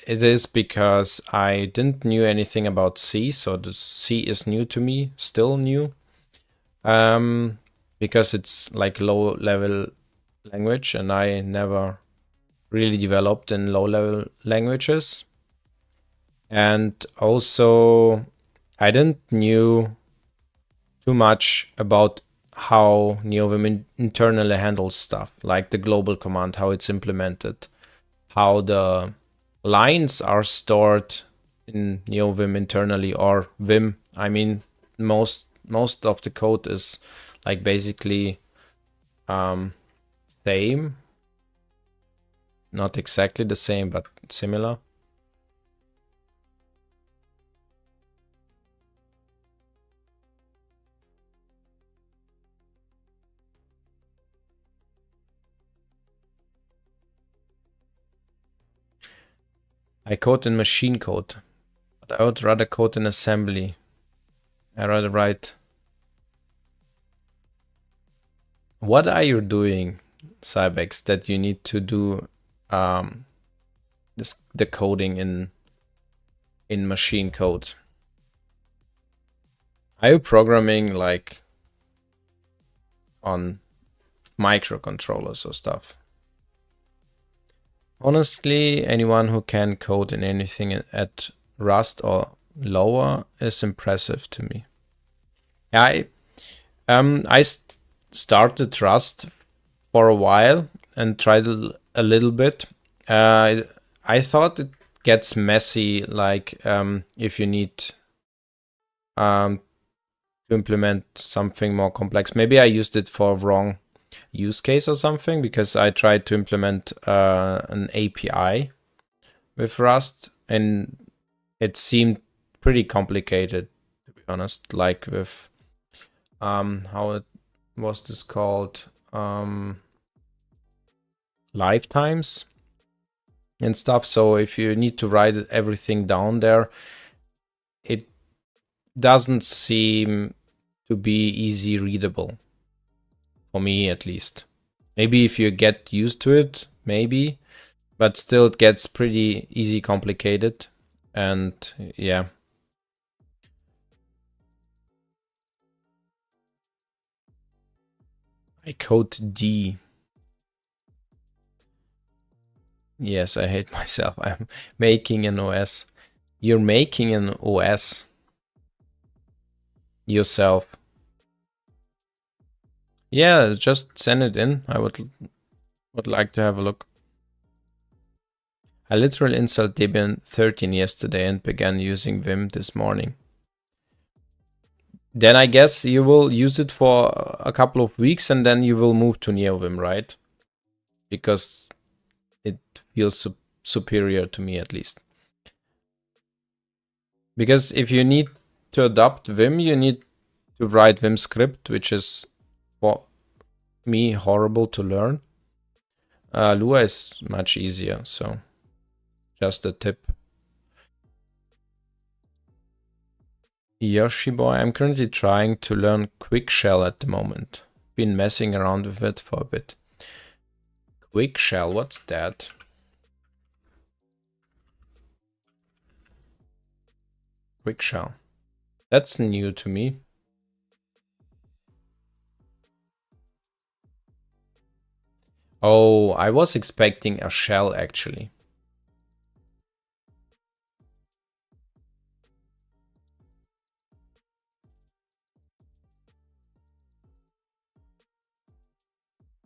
is because I didn't knew anything about C, so the C is new to me, still new, because it's like low level language, and I never really developed in low level languages. And also I didn't knew too much about how NeoVim internally handles stuff, like the global command, how it's implemented, how the lines are stored in NeoVim internally, or Vim. I mean, most of the code is like basically same, not exactly the same, but similar. I code in machine code, but I would rather code in assembly. I rather write. What are you doing, Cybex, that you need to do the coding in machine code? Are you programming like on microcontrollers or stuff? Honestly, anyone who can code in anything at Rust or lower is impressive to me. I started Rust for a while and tried a little bit. I thought it gets messy, like if you need to implement something more complex. Maybe I used it for wrong use case or something, because I tried to implement an API with Rust and it seemed pretty complicated, to be honest, like with how it was this called, lifetimes and stuff. So if you need to write everything down there, it doesn't seem to be easy readable, for me at least. Maybe if you get used to it, maybe, but still it gets pretty easy complicated. And yeah. I code D. Yes, I hate myself. I'm making an OS. You're making an OS yourself. Yeah, just send it in. I would like to have a look. I literally installed Debian 13 yesterday and began using Vim this morning. Then I guess you will use it for a couple of weeks and then you will move to NeoVim, right? Because it feels superior to me, at least. Because if you need to adopt Vim, you need to write Vim script, which is for me horrible to learn. Lua is much easier, so just a tip. Yoshi boy, I'm currently trying to learn Quick Shell at the moment. Been messing around with it for a bit. Quick Shell, what's that? Quick Shell. That's new to me. Oh, I was expecting a shell actually.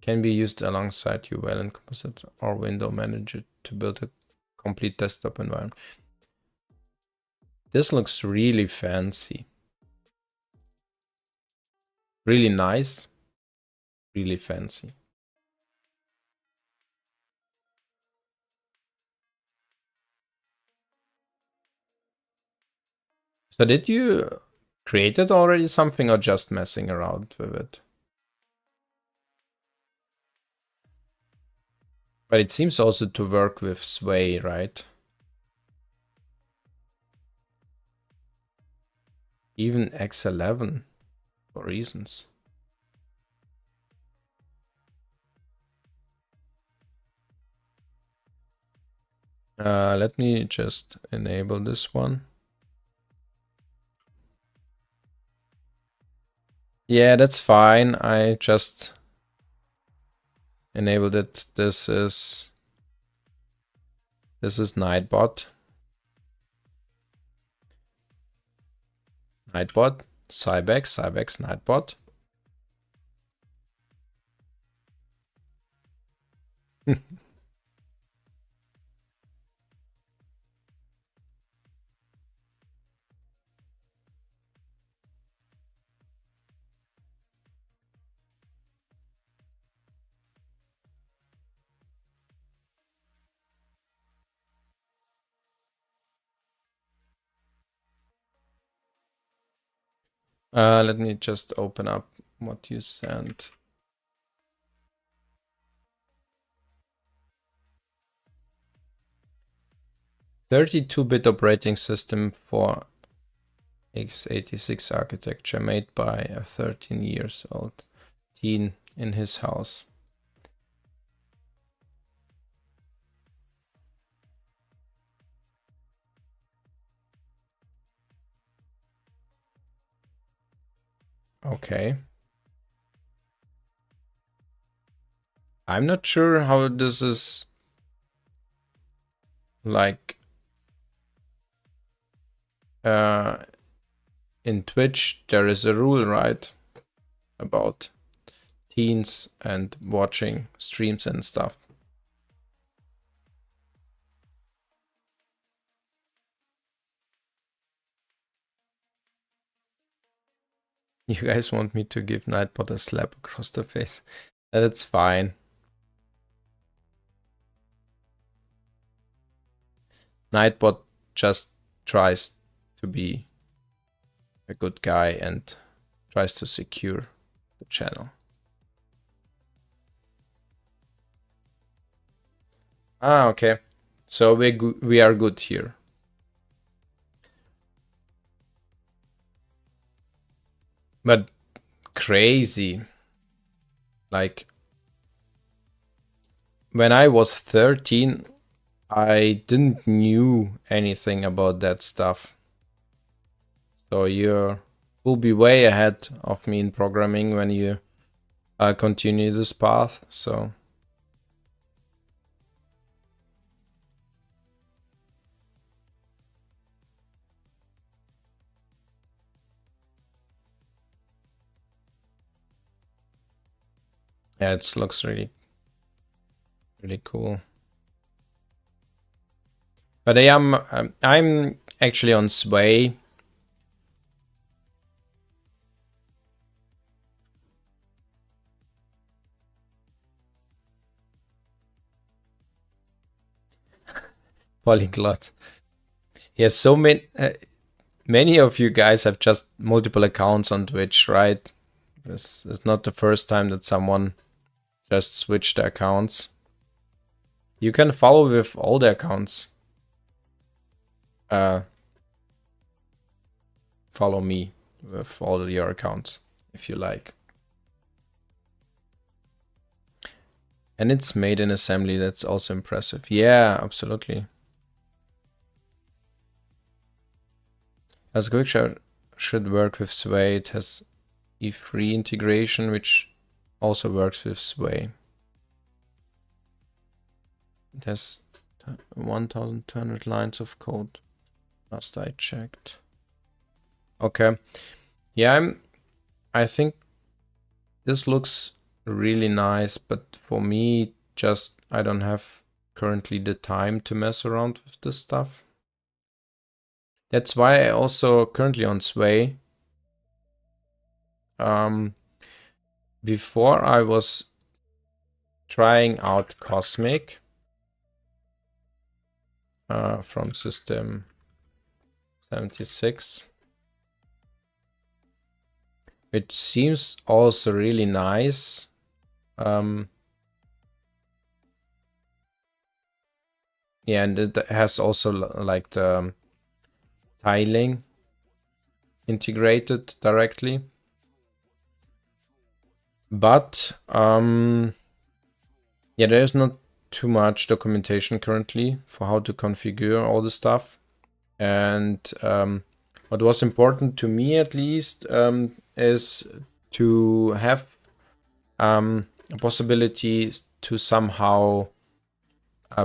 Can be used alongside UL and Composite or Window Manager to build a complete desktop environment. This looks really fancy. Really nice. Really fancy. So did you create it already something or just messing around with it? But it seems also to work with Sway, right? Even X11 for reasons. Let me just enable this one. Yeah, that's fine. I just enabled it. This is Nightbot. Nightbot, Cybex, Nightbot. Let me just open up what you sent. "32-bit operating system for x86 architecture made by a 13 years old teen in his house." Okay. I'm not sure how this is like in Twitch. There is a rule, right, about teens and watching streams and stuff. You guys want me to give Nightbot a slap across the face? That's fine. Nightbot just tries to be a good guy and tries to secure the channel. Ah, okay. So we are good here. But crazy. Like, when I was 13, I didn't knew anything about that stuff. So you will be way ahead of me in programming when you continue this path. So yeah, it looks really cool. But I'm actually on Sway. Polyglot. Yes, so many of you guys have just multiple accounts on Twitch, right? This is not the first time that someone just switched their accounts. You can follow with all the accounts. Follow me with all your accounts if you like. And it's made in assembly. That's also impressive. Yeah, absolutely. As Quickshare should work with Sway. It has E3 integration, which also works with Sway. It has 1,200 lines of code. Last I checked. Okay. Yeah, I think this looks really nice, but for me, just I don't have currently the time to mess around with this stuff. That's why I also currently on Sway. Before I was trying out Cosmic from System 76. It seems also really nice. Yeah, and it has also like the tiling integrated directly. But yeah, there's not too much documentation currently for how to configure all the stuff. And what was important to me at least is to have a possibility to somehow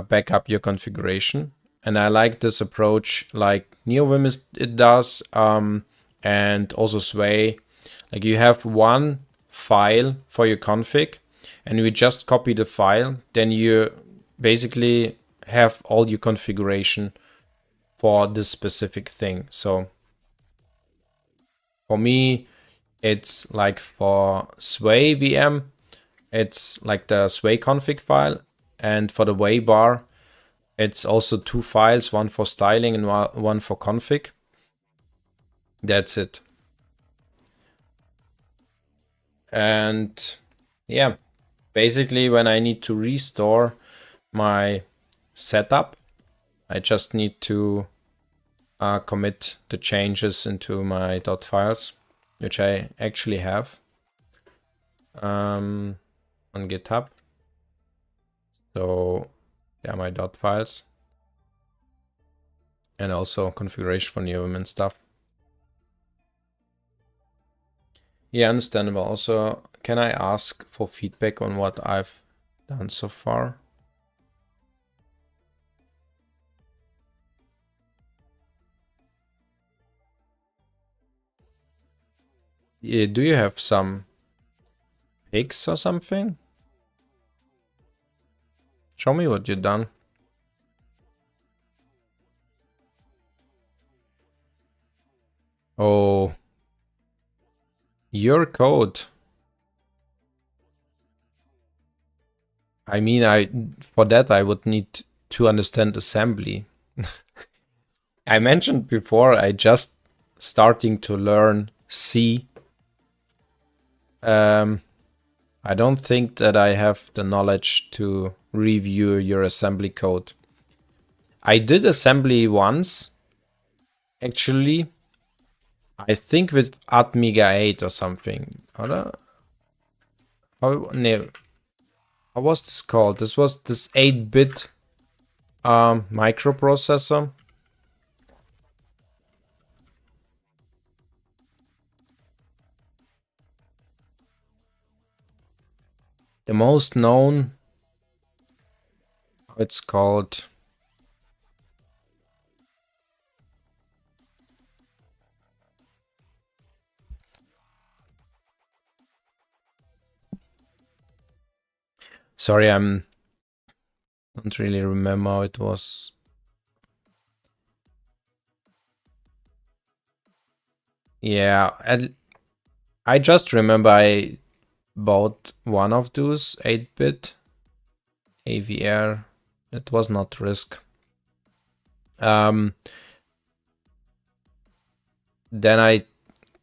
back up your configuration. And I like this approach like NeoVim it does, and also Sway. Like you have one file for your config and you just copy the file, then you basically have all your configuration for this specific thing. So for me, it's like for Sway VM, it's like the Sway config file, and for the Way bar, it's also two files, one for styling and one for config. That's it. And yeah, basically when I need to restore my setup, I just need to commit the changes into my dot files, which I actually have on GitHub. So yeah, my dot files and also configuration for NeoVim and stuff. Yeah, understandable. Also, can I ask for feedback on what I've done so far? Yeah, do you have some pics or something? Show me what you've done. Oh, Your code. I mean, for that I would need to understand assembly. I mentioned before I just starting to learn C. I don't think that I have the knowledge to review your assembly code. I did assembly once, actually. I think with Atmega 8 or something. Oder? No. How was this called? This was this 8-bit microprocessor. The most known, it's called. Sorry, don't really remember how it was. Yeah, and I just remember I bought one of those 8-bit AVR. It was not Risk. Then I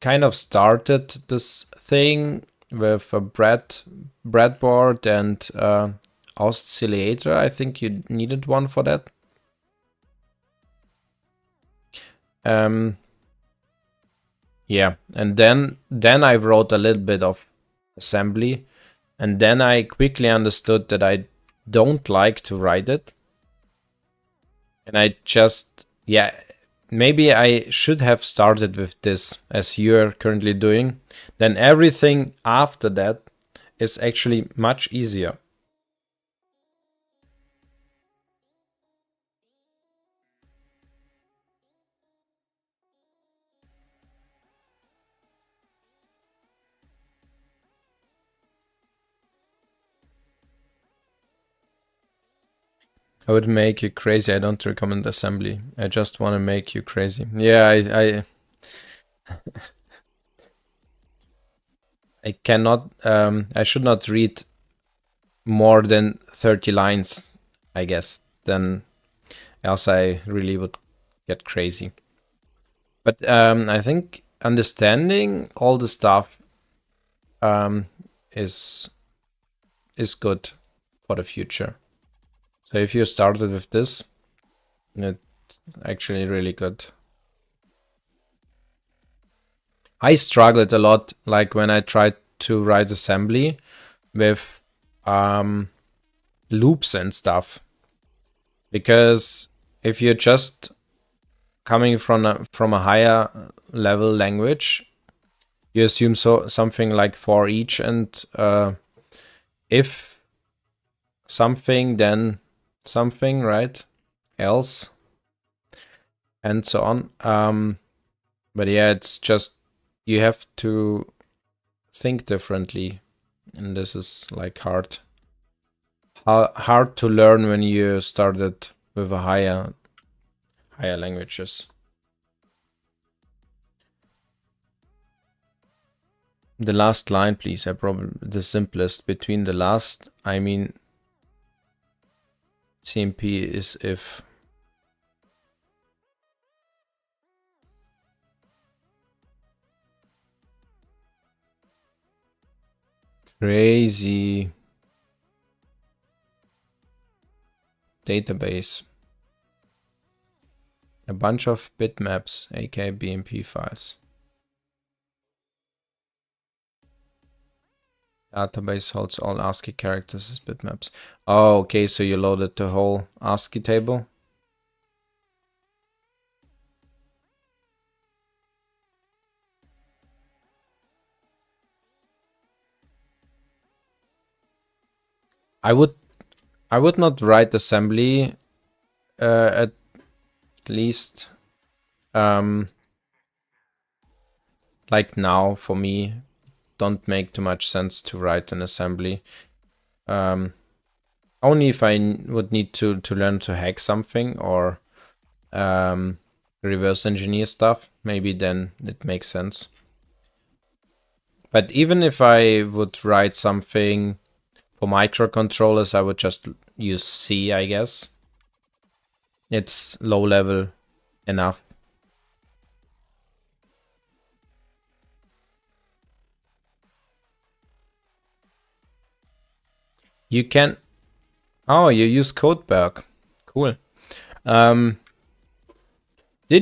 kind of started this thing with a breadboard and oscillator. I think you needed one for that. Yeah, and then I wrote a little bit of assembly, and then I quickly understood that I don't like to write it. And I just, yeah, maybe I should have started with this as you're currently doing. Then everything after that is actually much easier. I would make you crazy. I don't recommend assembly. I just want to make you crazy. Yeah, I cannot, I should not read more than 30 lines, I guess. Then else I really would get crazy. But I think understanding all the stuff is good for the future. So if you started with this, it's actually really good. I struggled a lot, like when I tried to write assembly with loops and stuff. Because if you're just coming from a higher level language, you assume something like for each, and if something, then something, right? Else, and so on. But yeah, it's just you have to think differently, and this is like hard to learn when you started with a higher languages. The last line, please. I probably the simplest. Between the last, I mean, CMP is if. Crazy. Database. A bunch of bitmaps, aka BMP files. Database holds all ASCII characters as bitmaps. Oh, okay, so you loaded the whole ASCII table? I would not write assembly at least like now. For me, don't make too much sense to write an assembly. Only if I would need to learn to hack something or reverse engineer stuff, maybe then it makes sense. But even if I would write something for microcontrollers, I would just use C, I guess. It's low level enough. You can... Oh, you use Codeberg. Cool. Did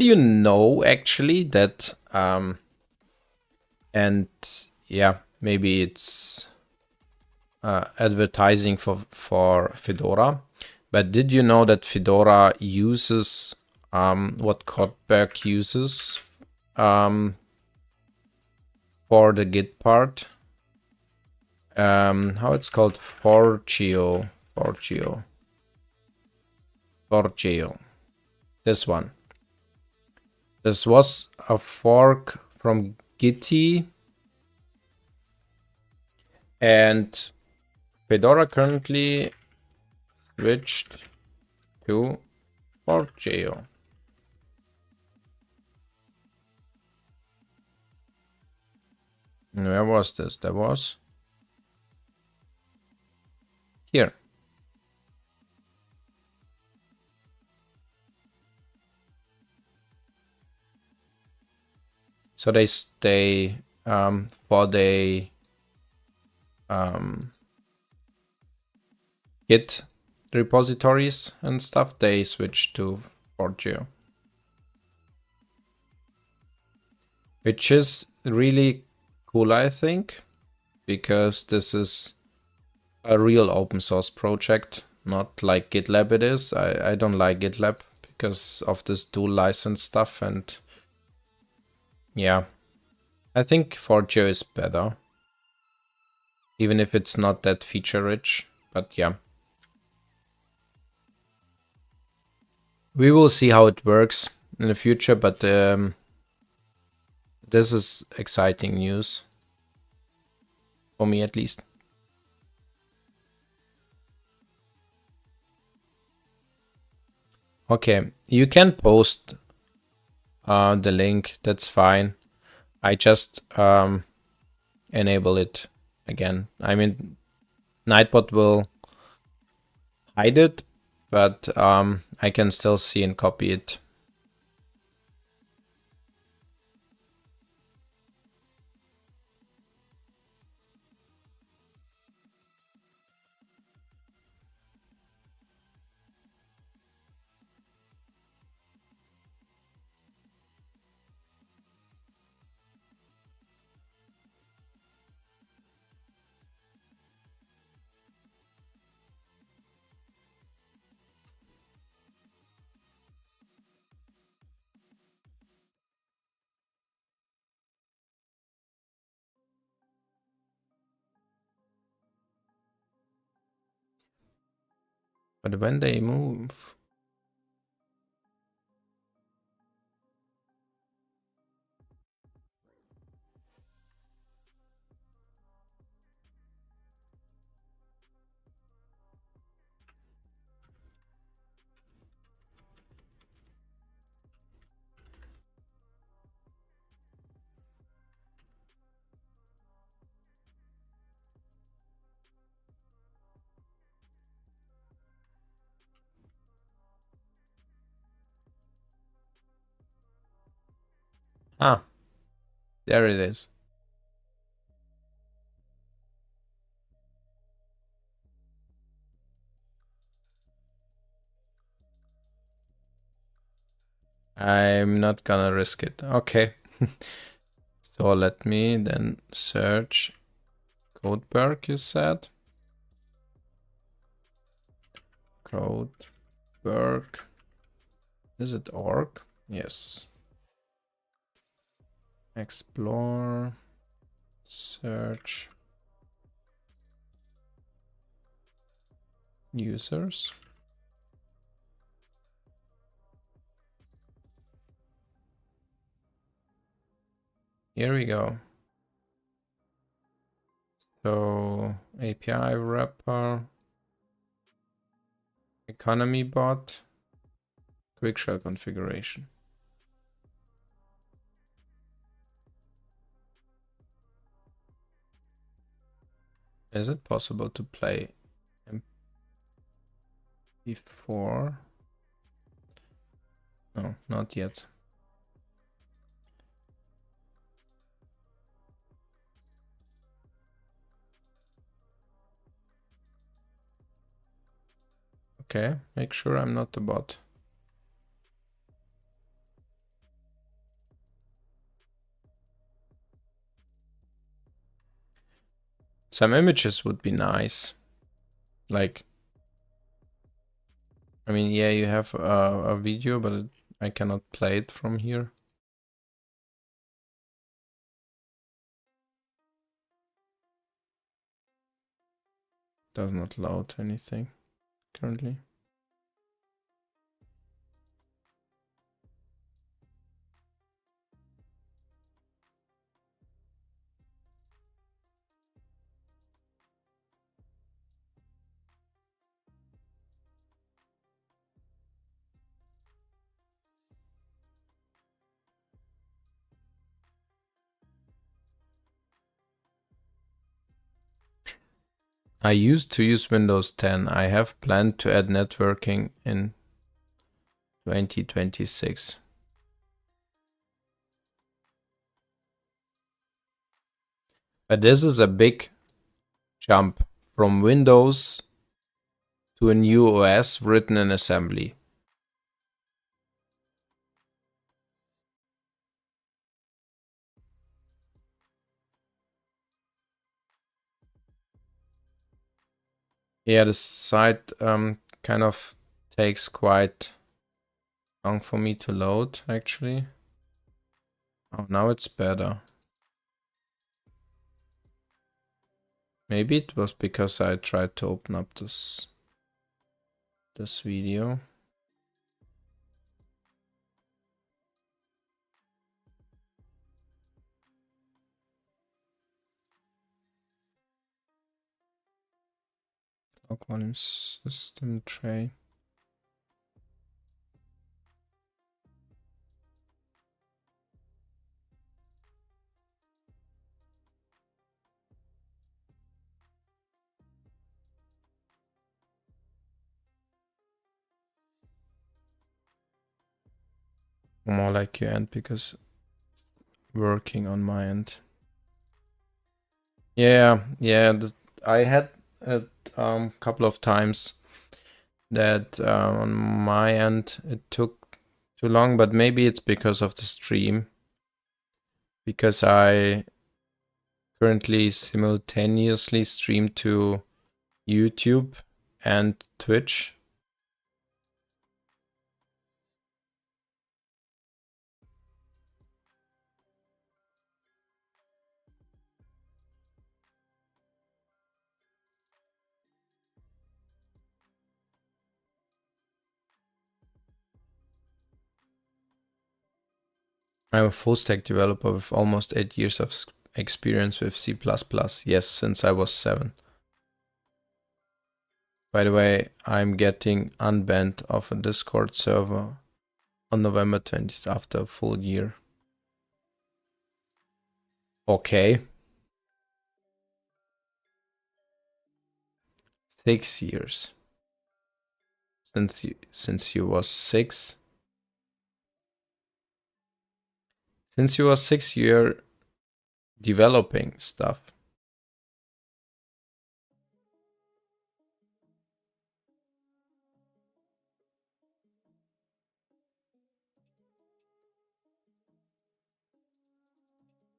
you know actually that... and yeah, maybe it's advertising for Fedora. But did you know that Fedora uses what Codeberg uses for the Git part? How it's called? Forgeo. This one. This was a fork from Gitty, and Fedora currently switched to Forgeo. Where was this? That was here. So they stay for the Git repositories and stuff. They switch to Forgeo, which is really cool, I think, because this is a real open source project, not like GitLab it is. I don't like GitLab because of this dual license stuff, and yeah, I think Forgeo is better, even if it's not that feature rich, but yeah. We will see how it works in the future, but this is exciting news, for me at least. Okay, you can post the link, that's fine. I just enable it again. I mean, Nightbot will hide it, but I can still see and copy it. But when they move... Ah, there it is. I'm not gonna risk it. Okay. So let me then search Codeberg, you said. Codeberg. Is it org? Yes. Explore. Search. Users. Here we go. So API wrapper, economy bot, quick shell configuration. Is it possible to play MP4? No, not yet. Okay, make sure I'm not the bot. Some images would be nice. Like, I mean, yeah, you have a video, but I cannot play it from here. Does not load anything currently. I used to use Windows 10. I have planned to add networking in 2026. But this is a big jump from Windows to a new OS written in assembly. Yeah, the site kind of takes quite long for me to load, actually. Oh, now it's better. Maybe it was because I tried to open up this video. Log volume system tray. More like your end because working on my end. Yeah, I had a couple of times that on my end it took too long, but maybe it's because of the stream. Because I currently simultaneously stream to YouTube and Twitch. I'm a full stack developer with almost 8 years of experience with C++. Yes, since I was 7. By the way, I'm getting unbanned off a Discord server on November 20th after a full year. Okay. 6 years. Since you was 6. Since you was 6, you're developing stuff.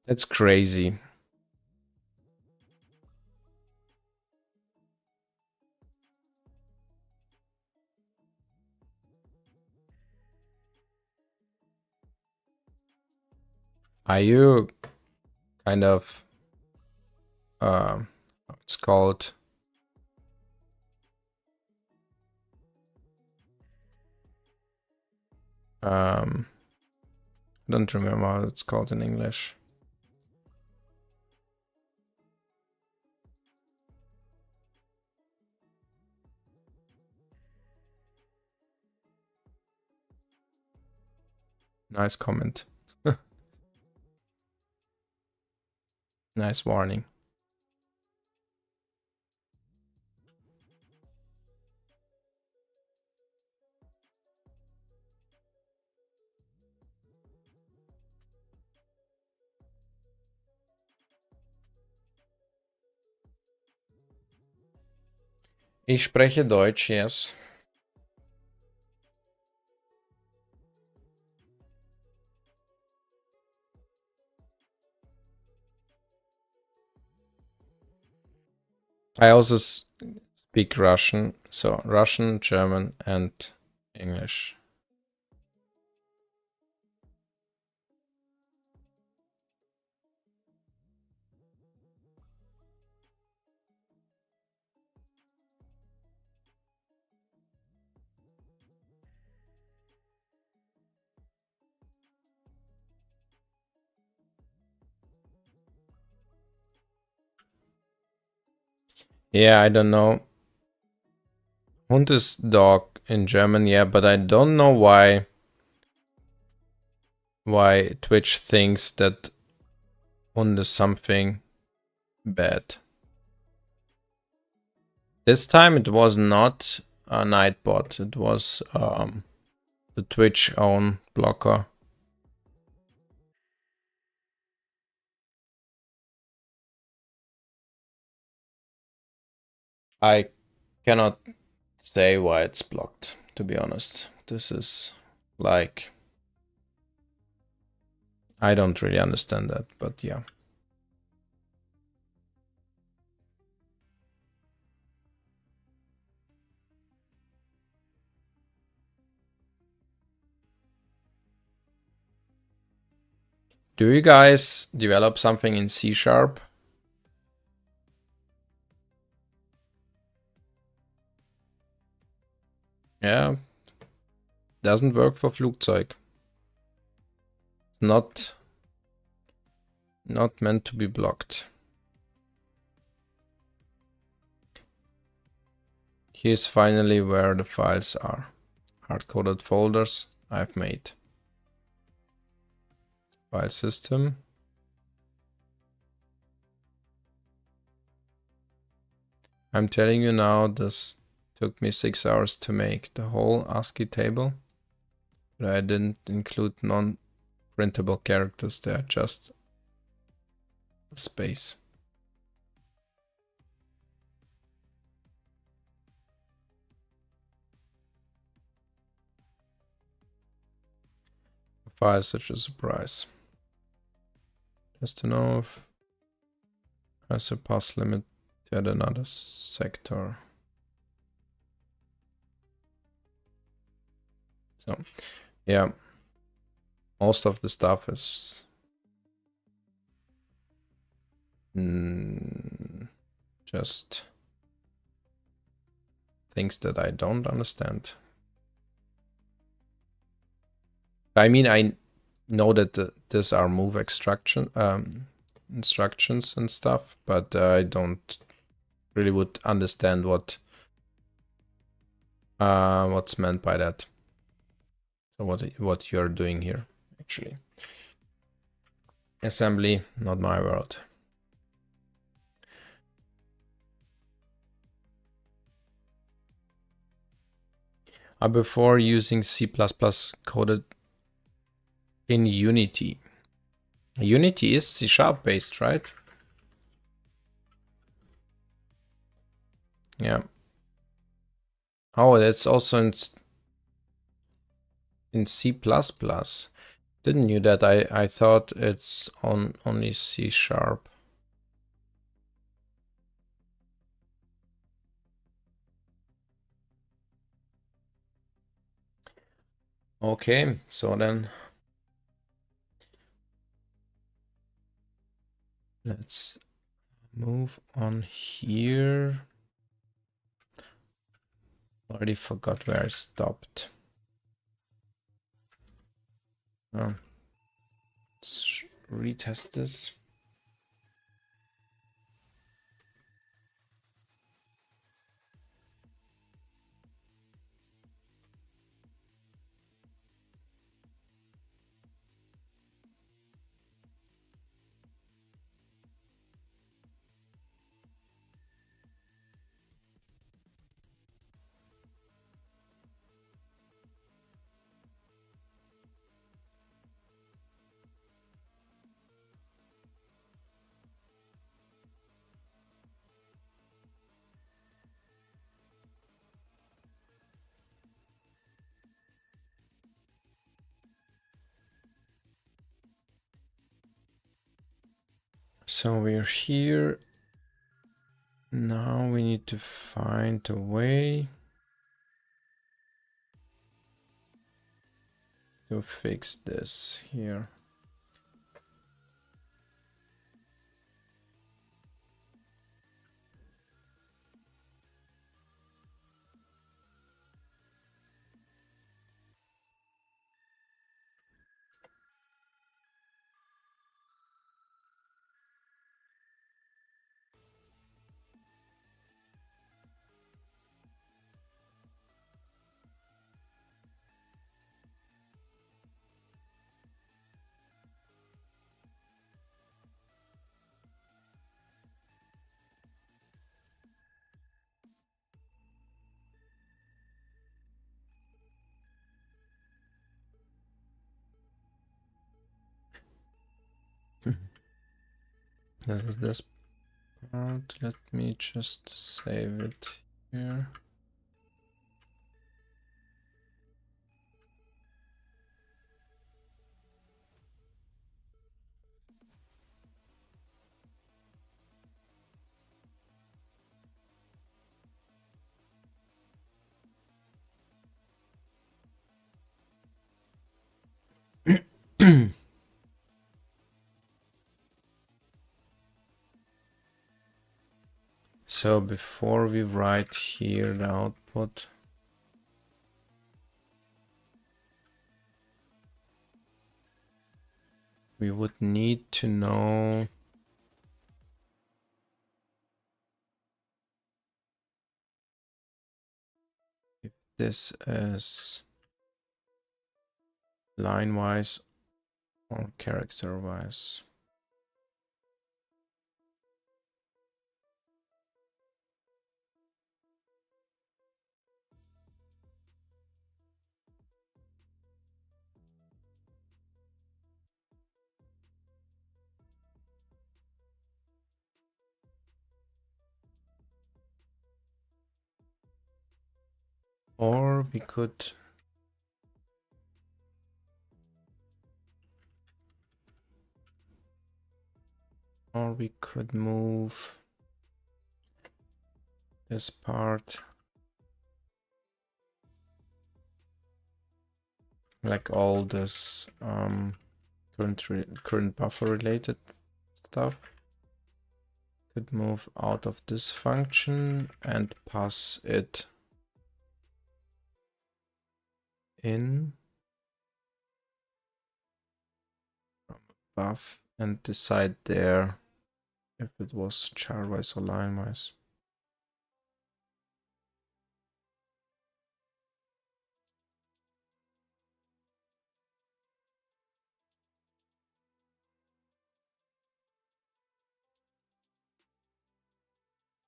That's crazy. Are you kind of it's called I don't remember how it's called in English. Nice comment. Nice warning. Ich spreche Deutsch, yes. I also speak Russian, so Russian, German, and English. Yeah, I don't know. Hund is dog in German, yeah, but I don't know why Twitch thinks that Hund is something bad. This time it was not a Nightbot, it was the Twitch own blocker. I cannot say why it's blocked, to be honest. This is like, I don't really understand that, but yeah. Do you guys develop something in C#? Yeah, doesn't work for Flugzeug. It's not meant to be blocked. Here's finally where the files are. Hard-coded folders I've made. File system. I'm telling you now, this took me 6 hours to make the whole ASCII table. But I didn't include non-printable characters, they're just space. A file such as a price. Just to know if I surpass limit to add another sector. So, yeah, most of the stuff is just things that I don't understand. I mean, I know that these are move instructions and stuff, but I don't really would understand what's meant by that. So what you're doing here, actually. Assembly, not my world. Before using C++ coded in Unity. Unity is C# based, right? Yeah. Oh, that's also in C++. Didn't knew that. I thought it's on only C#. Okay, so then let's move on here. Already forgot where I stopped. Let's retest this. So we're here. Now we need to find a way to fix this here. This is this part. Let me just save it here. So before we write here the output, we would need to know if this is line-wise or character-wise. Or we could move this part, like all this current buffer related stuff, could move out of this function and pass it in from above and decide there if it was charwise or line-wise.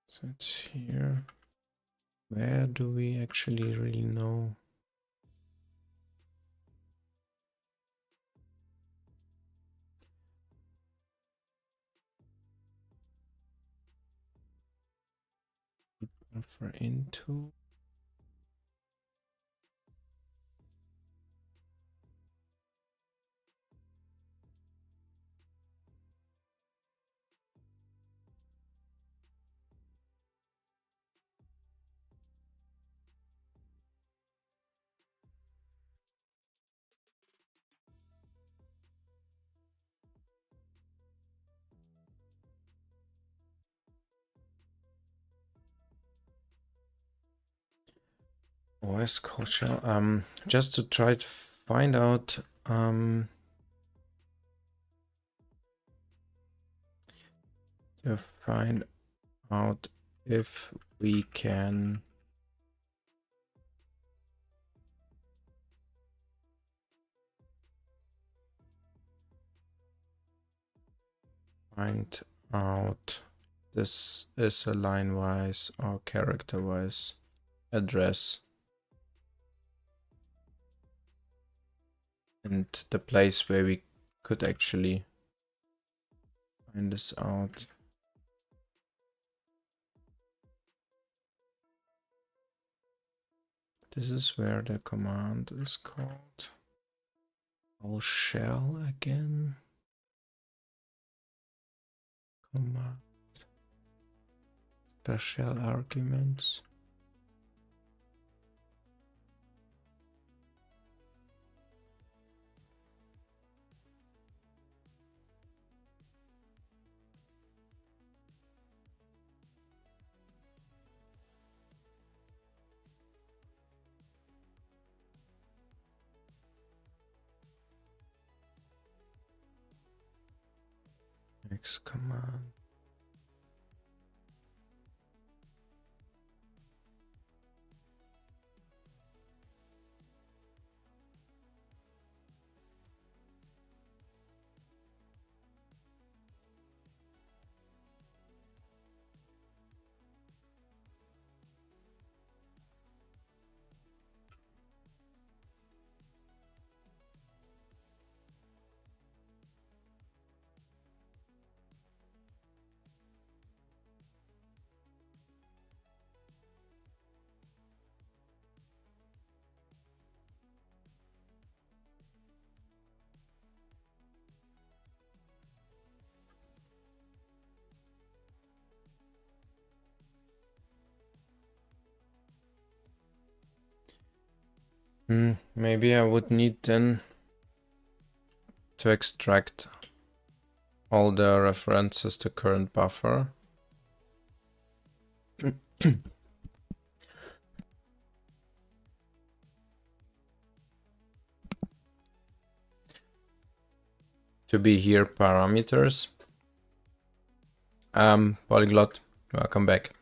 So it's here. Where do we actually really know? Buffer into. OS code shell. Just to try to find out if we can find out this is a line-wise or character-wise address. And the place where we could actually find this out. This is where the command is called. All shell again. command special arguments. Next command. Maybe I would need then to extract all the references to current buffer. To be here parameters. Polyglot, welcome back.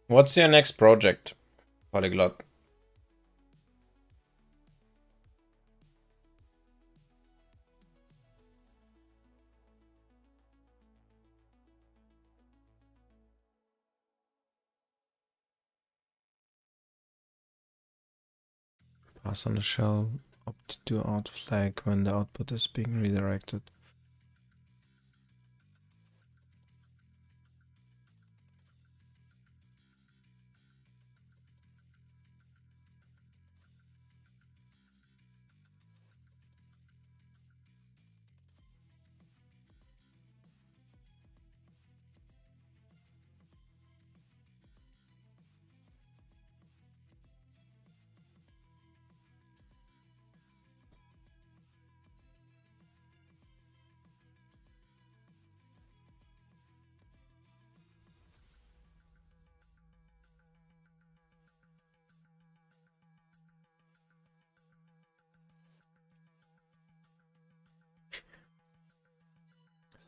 What's your next project, Polyglot? Pass on the shell, opt to out flag when the output is being redirected.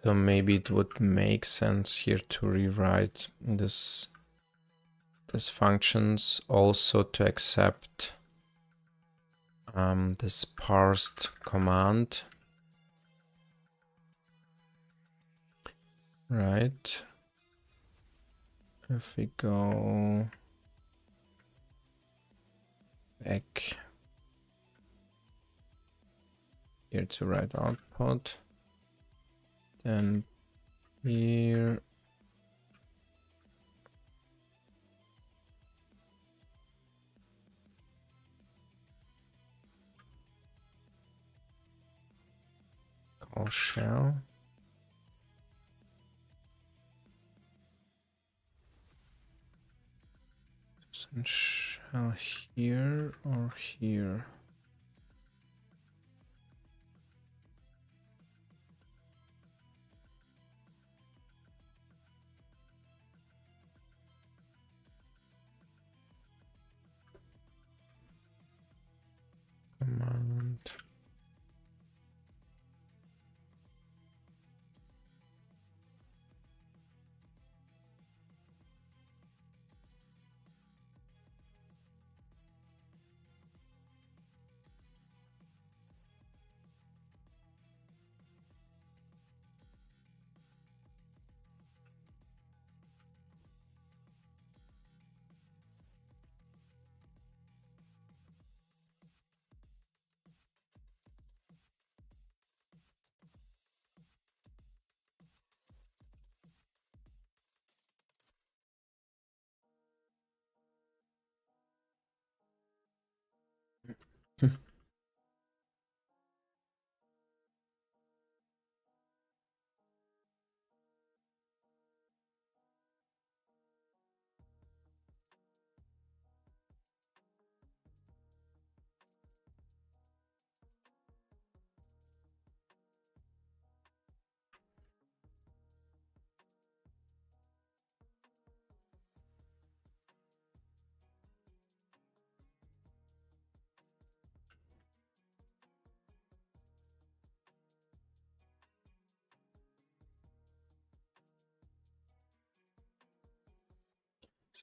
So maybe it would make sense here to rewrite this functions also to accept this parsed command, right? If we go back here to write output, then here call shell. And shell here or here. Command.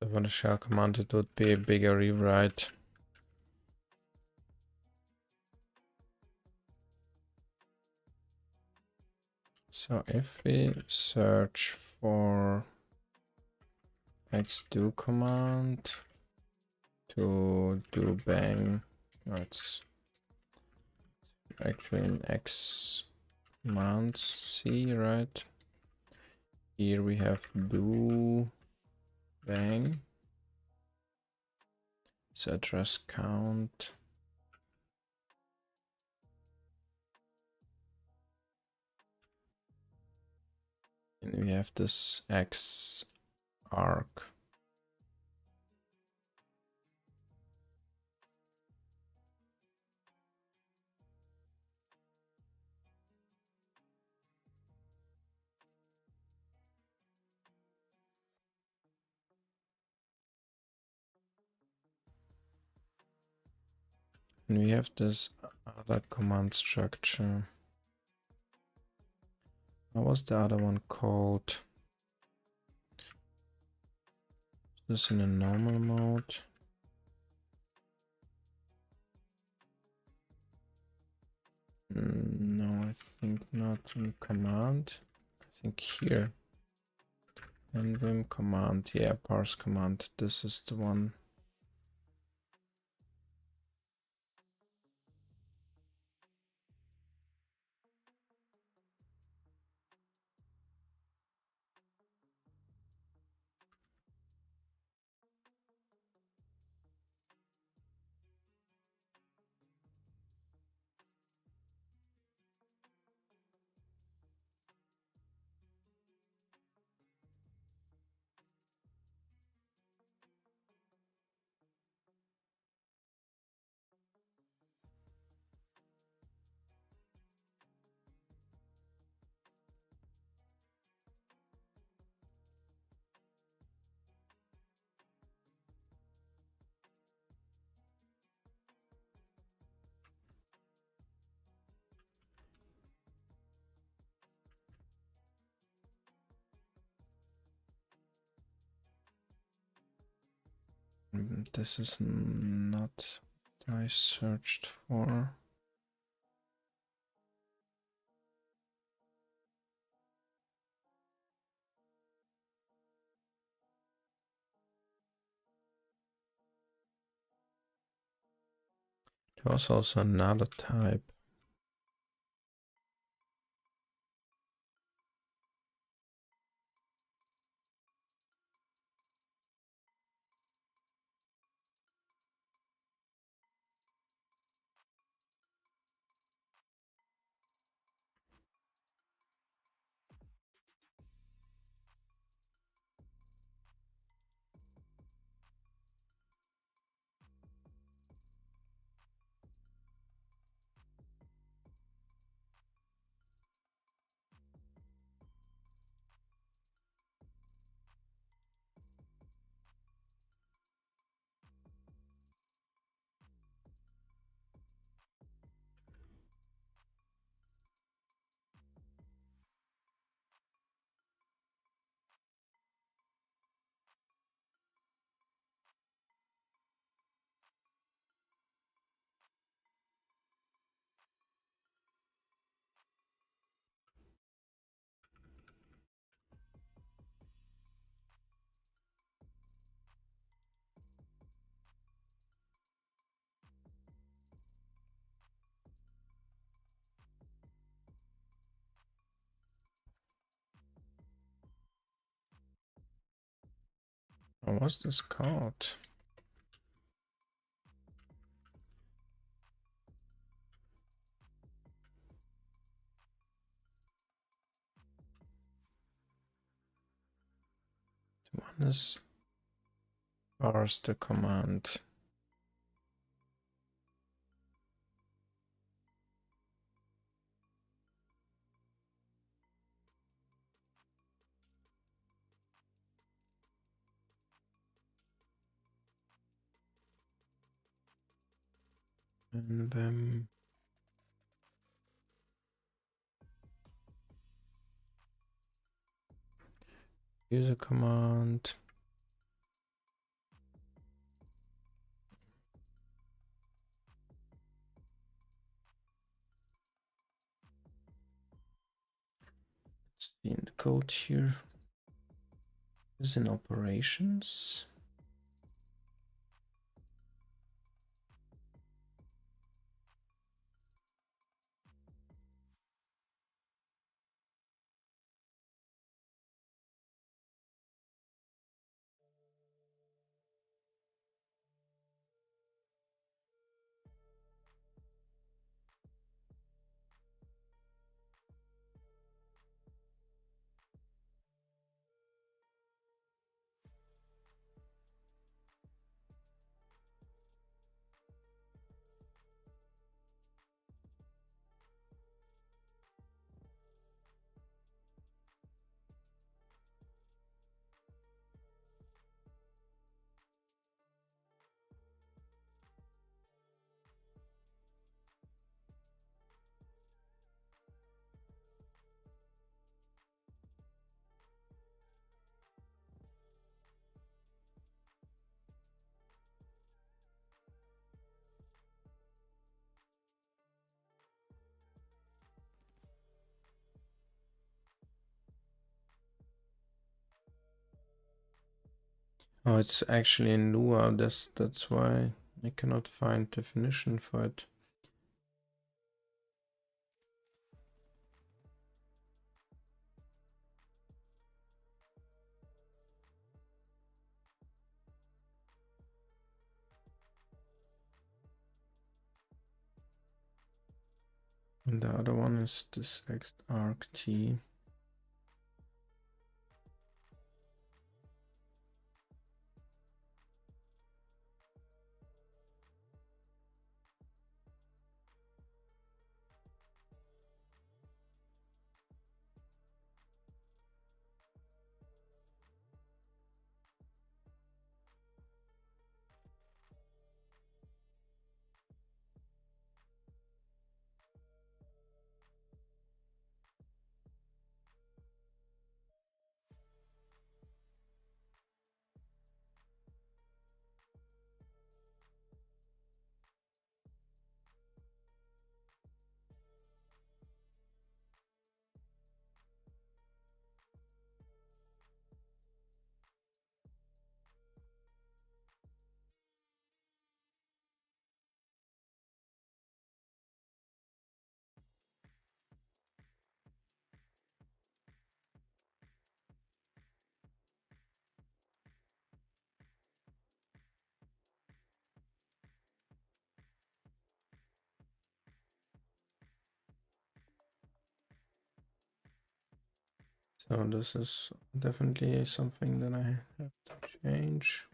So for the shell command, it would be a bigger rewrite. So if we search for xdo command to do bang, it's actually an x command C, right? Here we have do bang. So address count. And we have this X arc. And we have this other command structure. What was the other one called? Is this in a normal mode? No, I think not in command. I think here. NeoVim command, yeah, parse command. This is the one. This is not what I searched for. There was also another type. What was this called? Let's parse the command. NeoVim. User command. Let's see in the code here. This is in operations. Oh, it's actually in Lua. That's why I cannot find definition for it. And the other one is this argt. So this is definitely something that I have to change.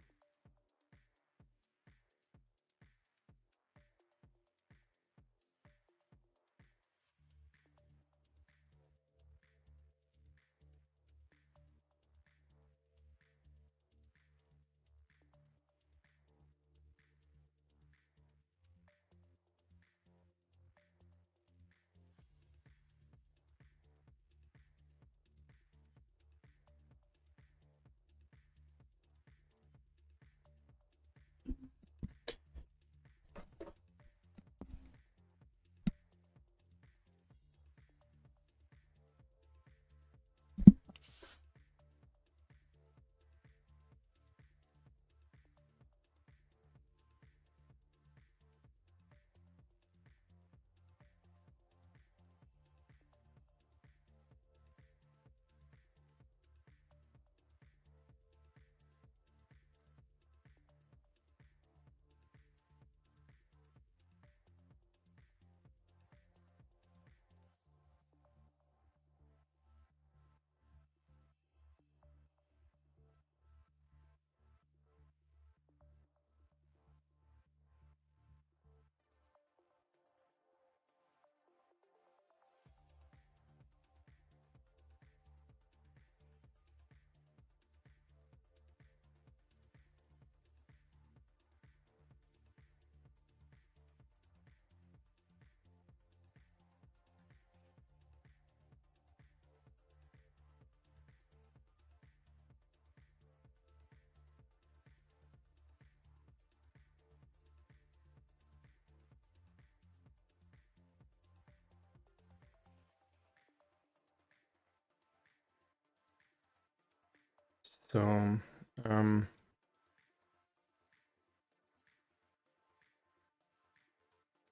So,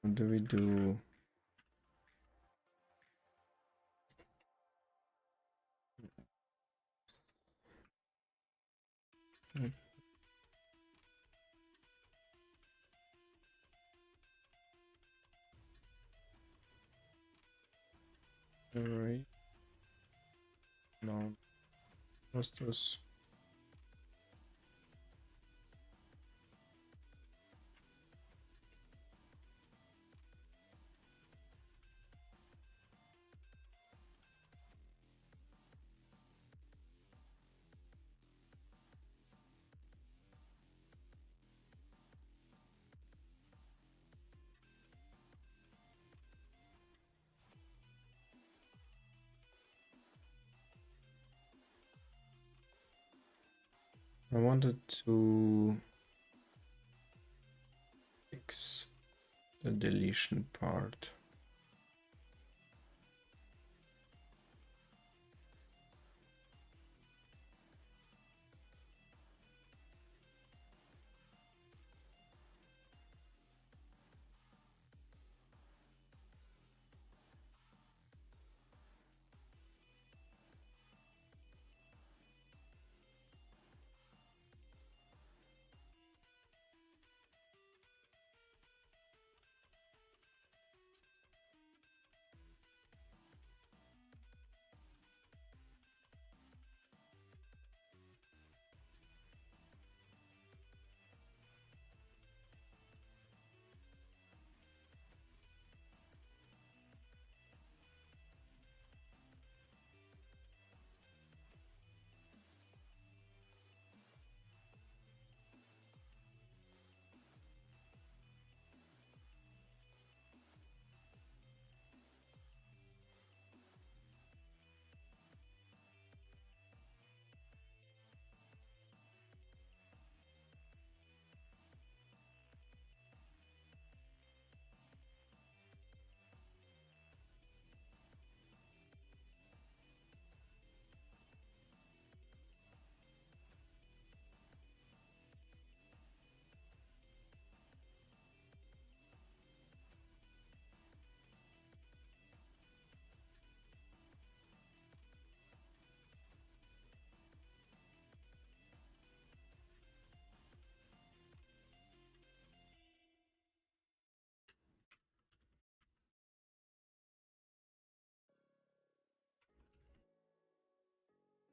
what do we do? Array. No. What's this? I wanted to fix the deletion part.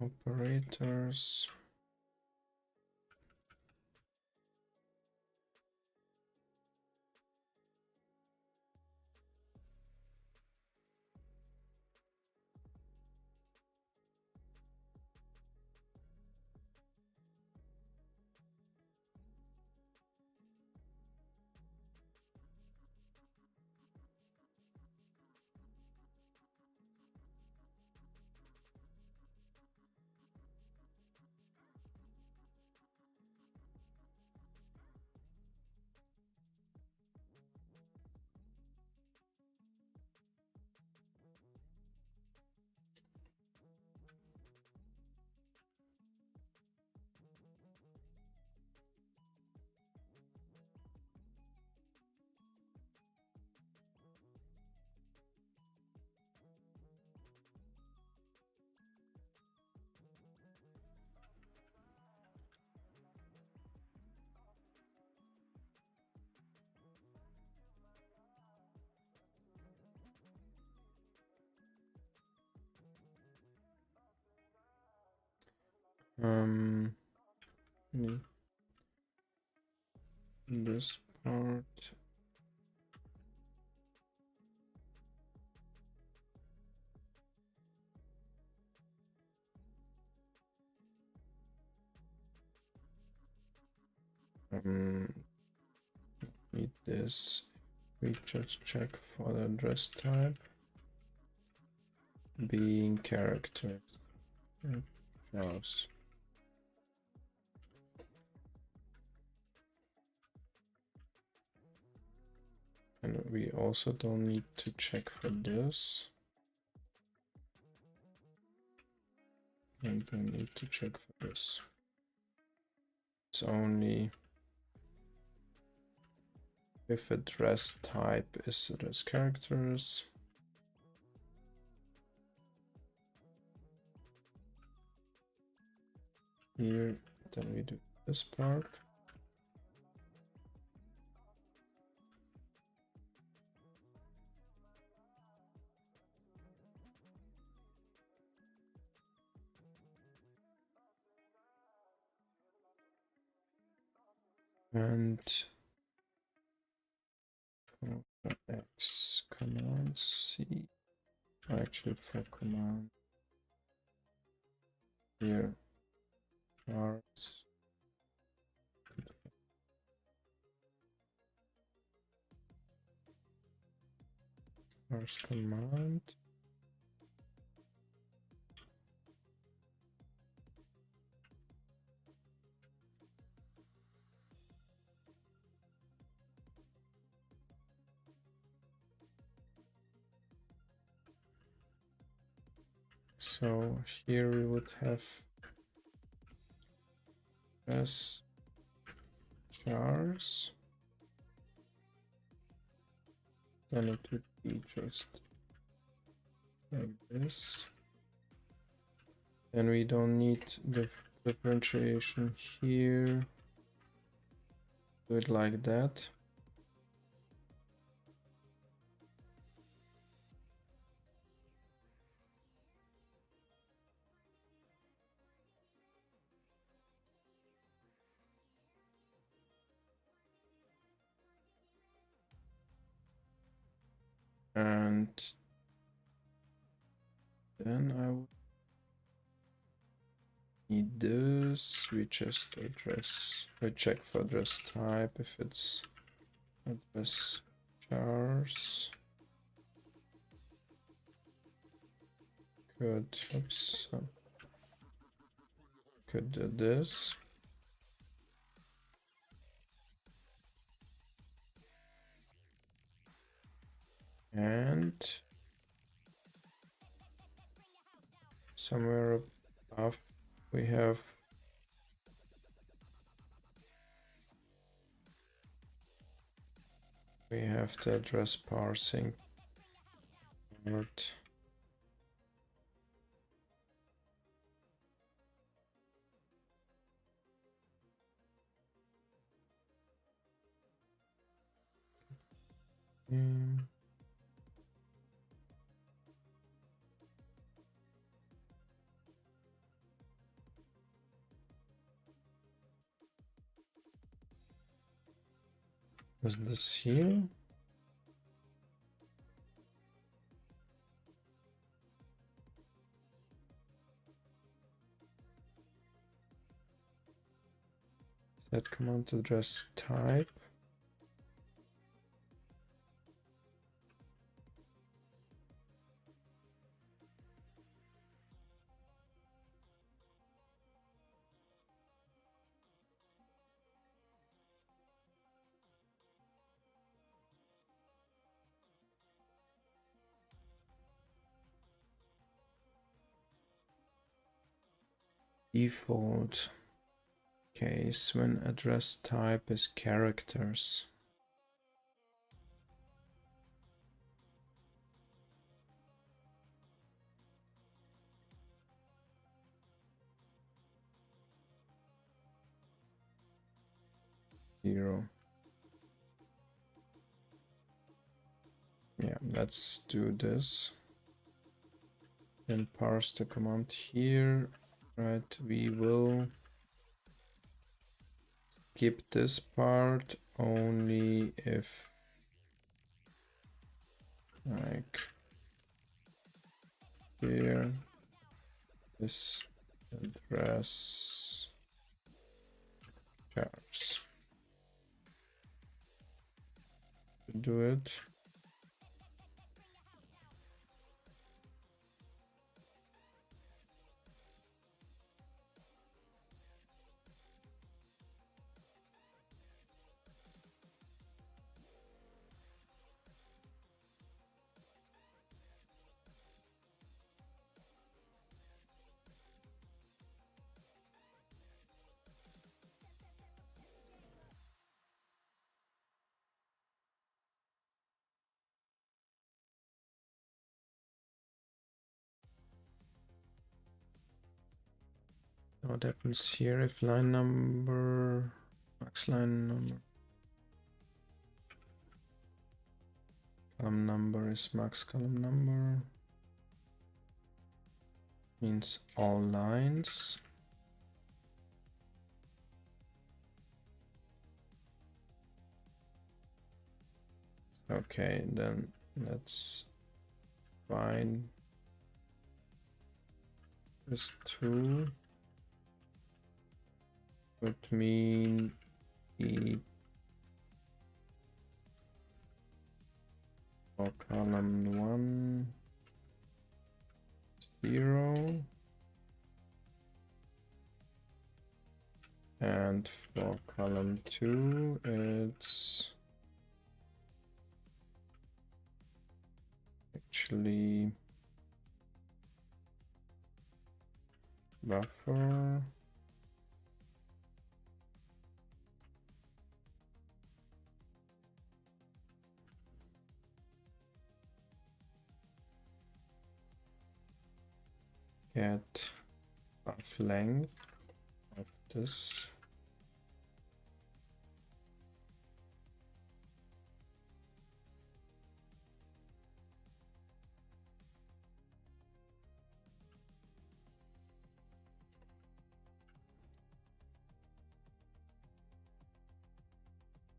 Operators. Um, this part. Need this. We just check for the address type being character. Browse. And we also don't need to check for this. And don't need to check for this. It's only if address type is address characters. Here, then we do this part. And for X, Command C, actually for Command here, charts. First command. So here we would have s chars. Then it would be just like this. And we don't need the differentiation here. Do it like that. And then I would need this. We just address, we check for address type if it's address chars. Oops, could do this. And somewhere above we have the address parsing part. Was this here? Set command to address type. Default case when address type is characters. Zero. Yeah, let's do this. Then parse the command here. Right, we will skip this part only if like here this address chars. Do it. What happens here if line number, max line number, column number is max column number? Means all lines. Okay, then let's find this 2 would mean the for column 1 0 and for column 2 it's actually buffer get buff length of this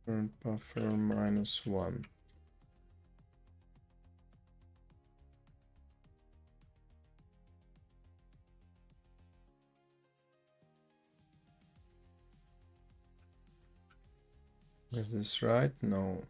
current buffer -1. Is this right? No.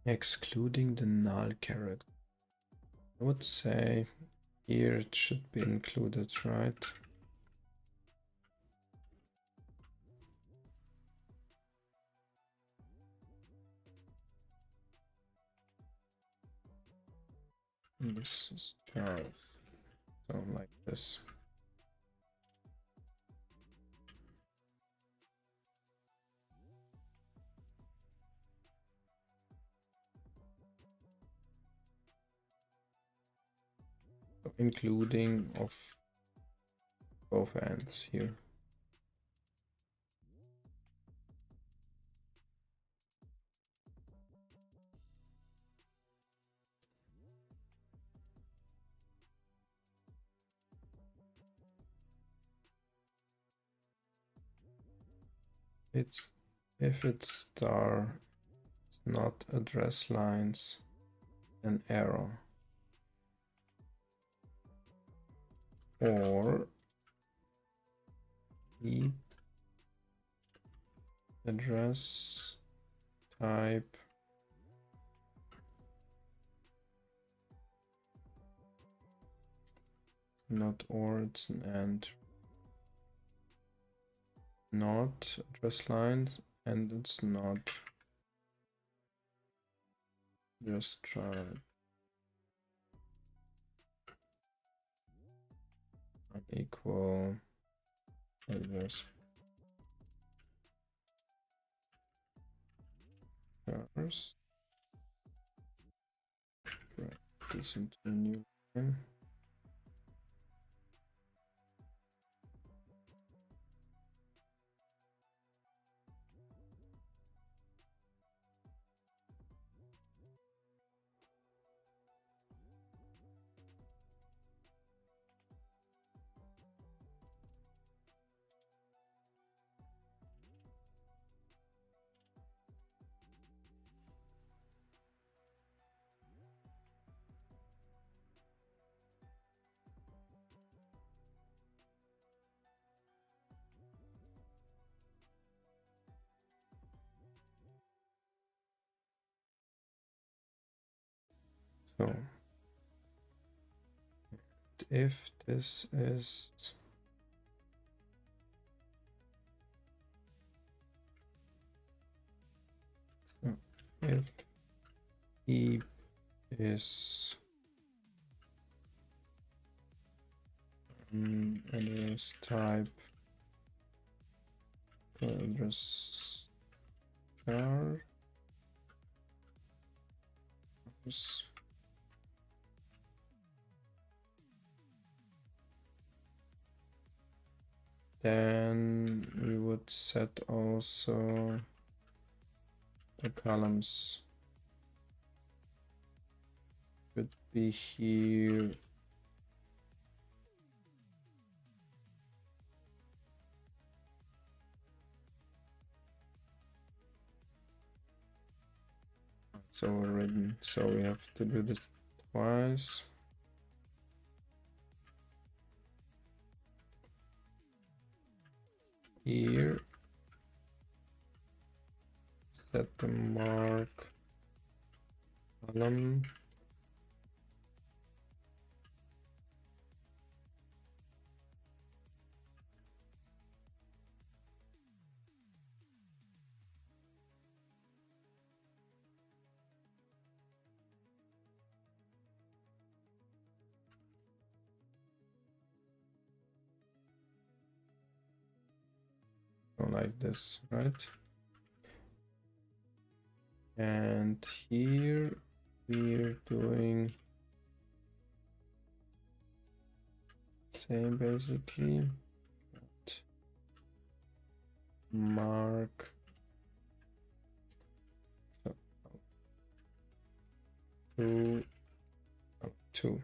Excluding the null character. I would say here it should be included, right? This is 12. So like this. So including of both ends here. It's if it's star, it's not address lines, an error. Or the address type not or, it's an and. Not address lines and it's not just try unequal address pairs. Drag this into a new line. So if this is so if E is address type address char then we would set also the columns should be here. It's overridden, so we have to do this twice. Here, set the mark column. Like this, right? And here we're doing same basically, but mark two.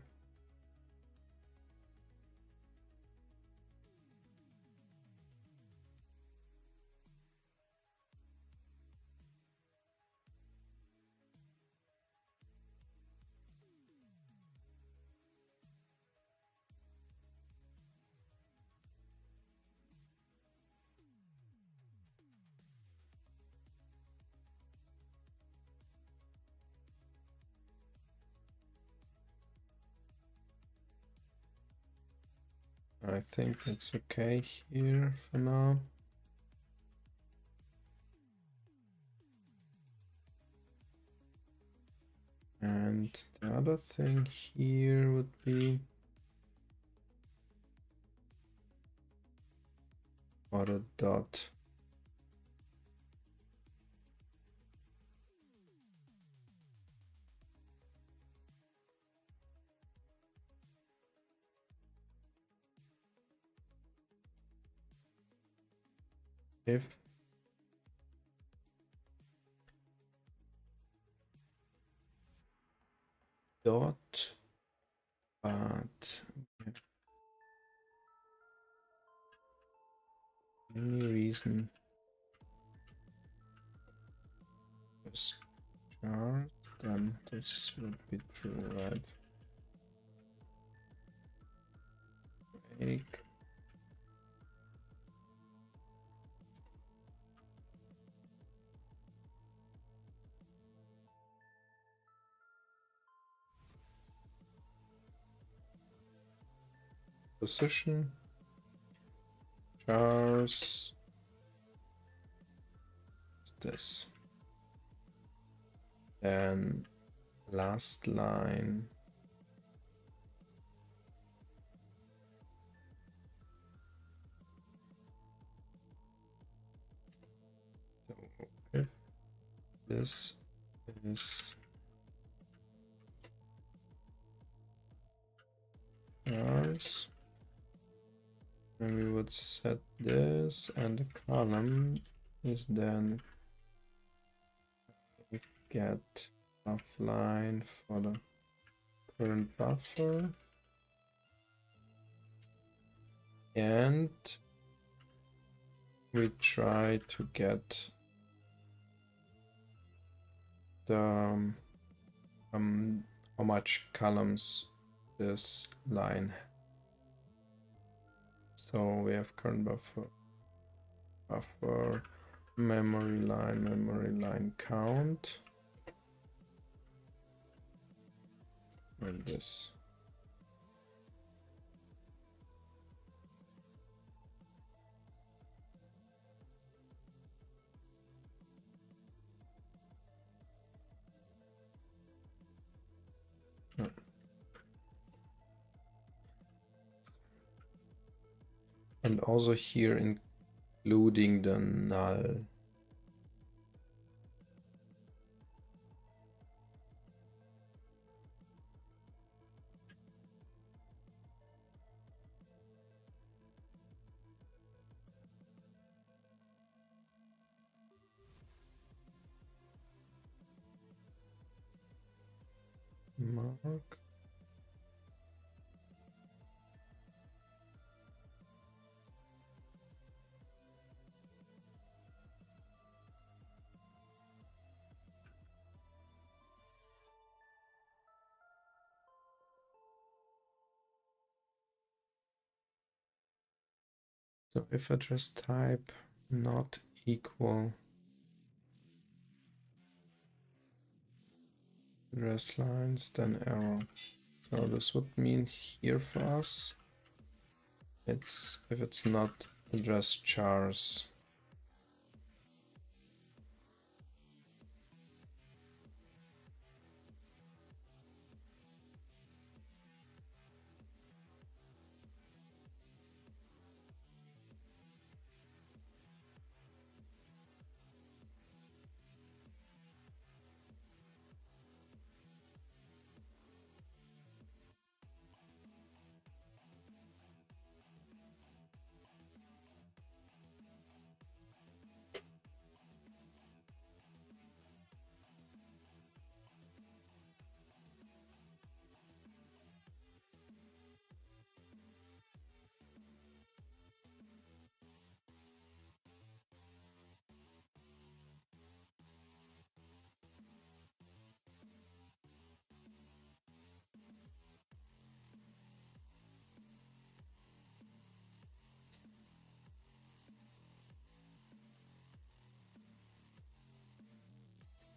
I think it's okay here for now. And the other thing here would be auto dot. If dot, but any reason this chart, then this would be true, right? Make position chars this, and last line so if this is chars, and we would set this, and the column is then get offline for the current buffer, and we try to get the how much columns this line. So we have current buffer, memory line count. and this. And also here including the null. Mark. So if address type not equal address lines, then error. So this would mean here for us, it's if it's not address chars.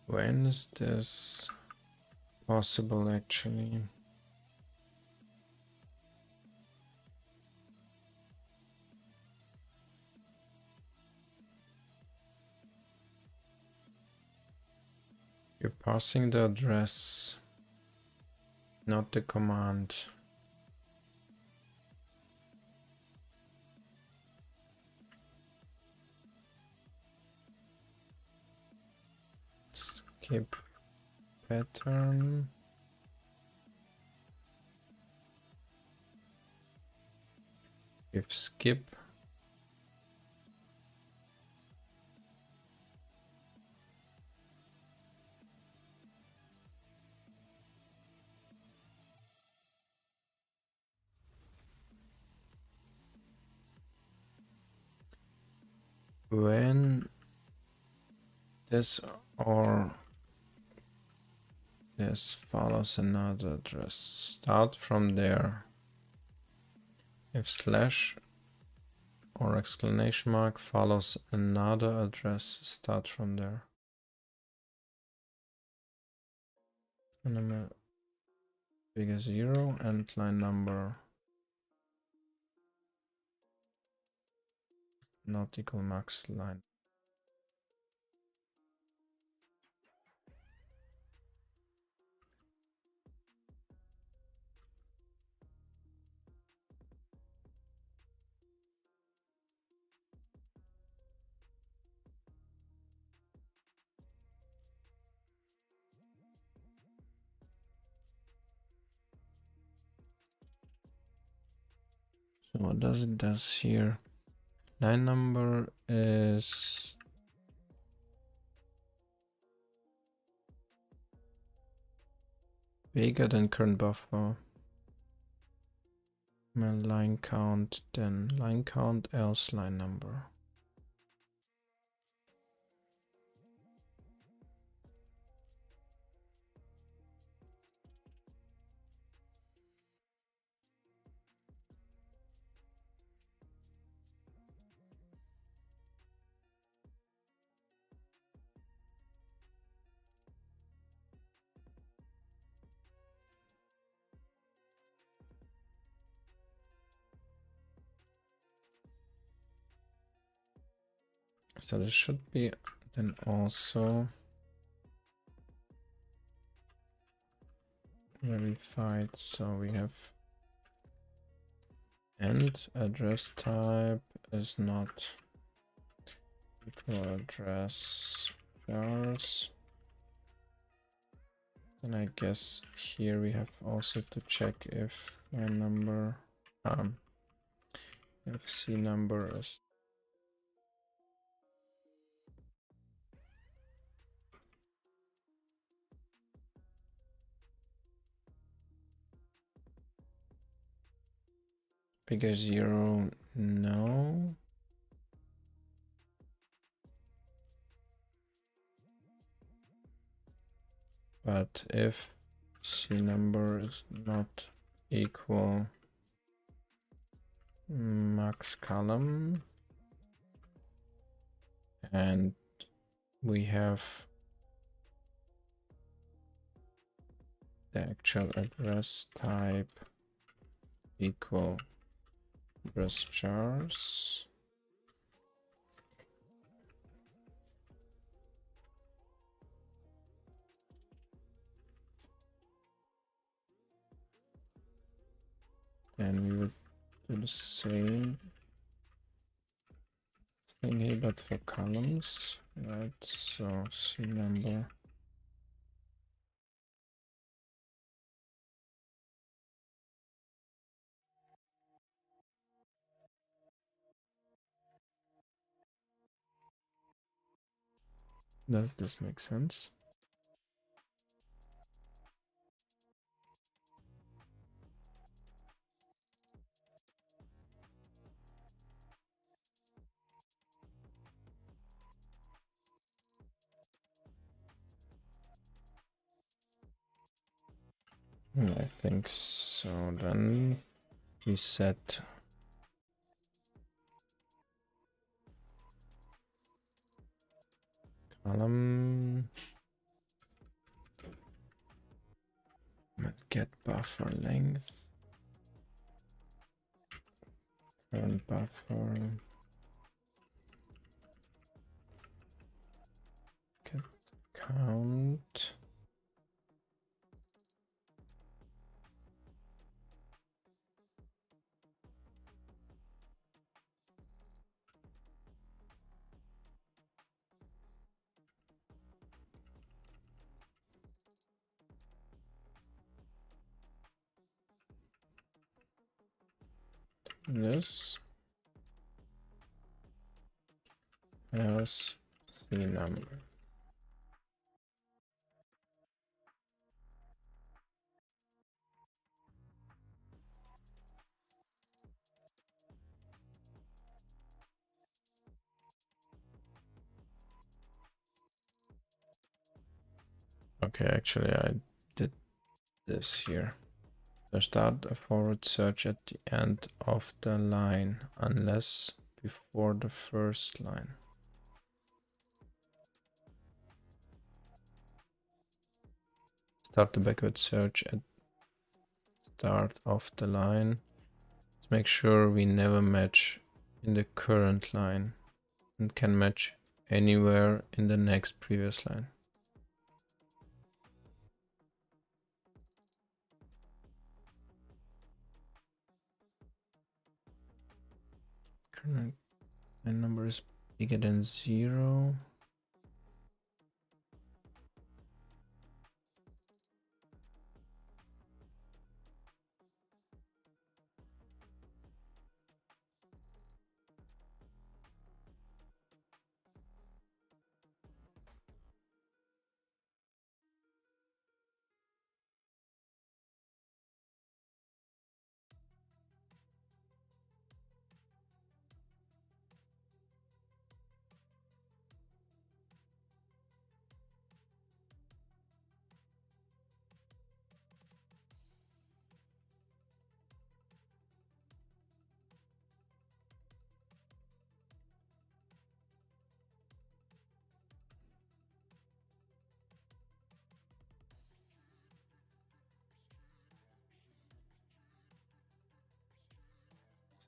When is this possible actually? You're passing the address, not the command. Skip pattern. If skip. When this or this follows another address, start from there. If slash or exclamation mark follows another address, start from there. And I'm a bigger 0 and line number not equal max line. So what does it does here? Line number is bigger than current buffer. My line count, then line count else line number. So this should be then also verified. So we have and address type is not equal address chars. And I guess here we have also to check if my number, if C number is bigger 0, no. But if C number is not equal max column and we have the actual address type equal address chars, then we would do the same thing here but for columns, right? So C number does this make sense? I think so. Then we set column get buffer length, current buffer, get count. This as C number. Okay, actually I did this here. So start a forward search at the end of the line unless before the first line. Start the backward search at start of the line. Let's make sure we never match in the current line and can match anywhere in the next previous line. Current line number is bigger than 0.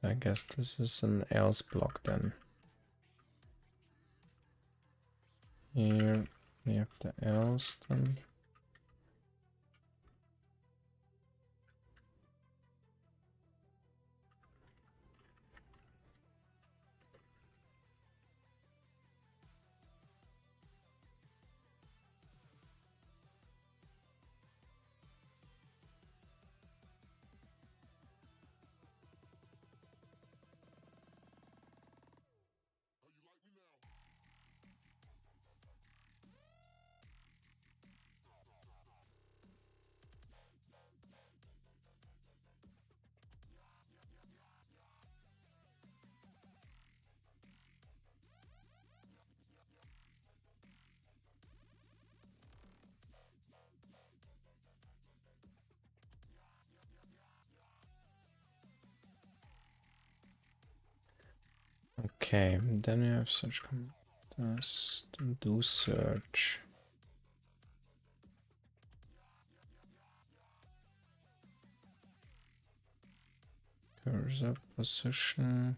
So I guess this is an else block then. Here we have the else then. Okay, then we have search command do search. Cursor position.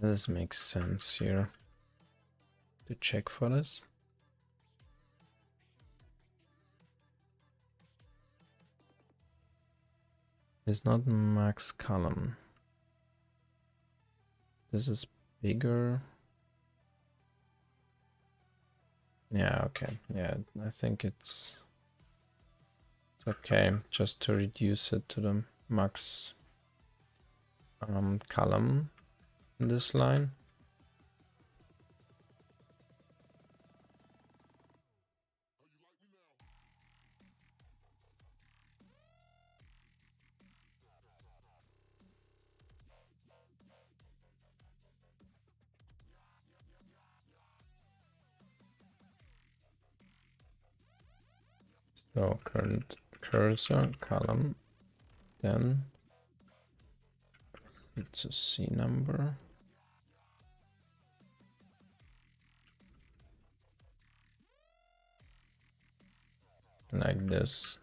This makes sense here. To check for this. It's not max column. This is bigger. Yeah, okay. Yeah, I think it's okay just to reduce it to the max column in this line. So current cursor column, then it's a C number. Like this.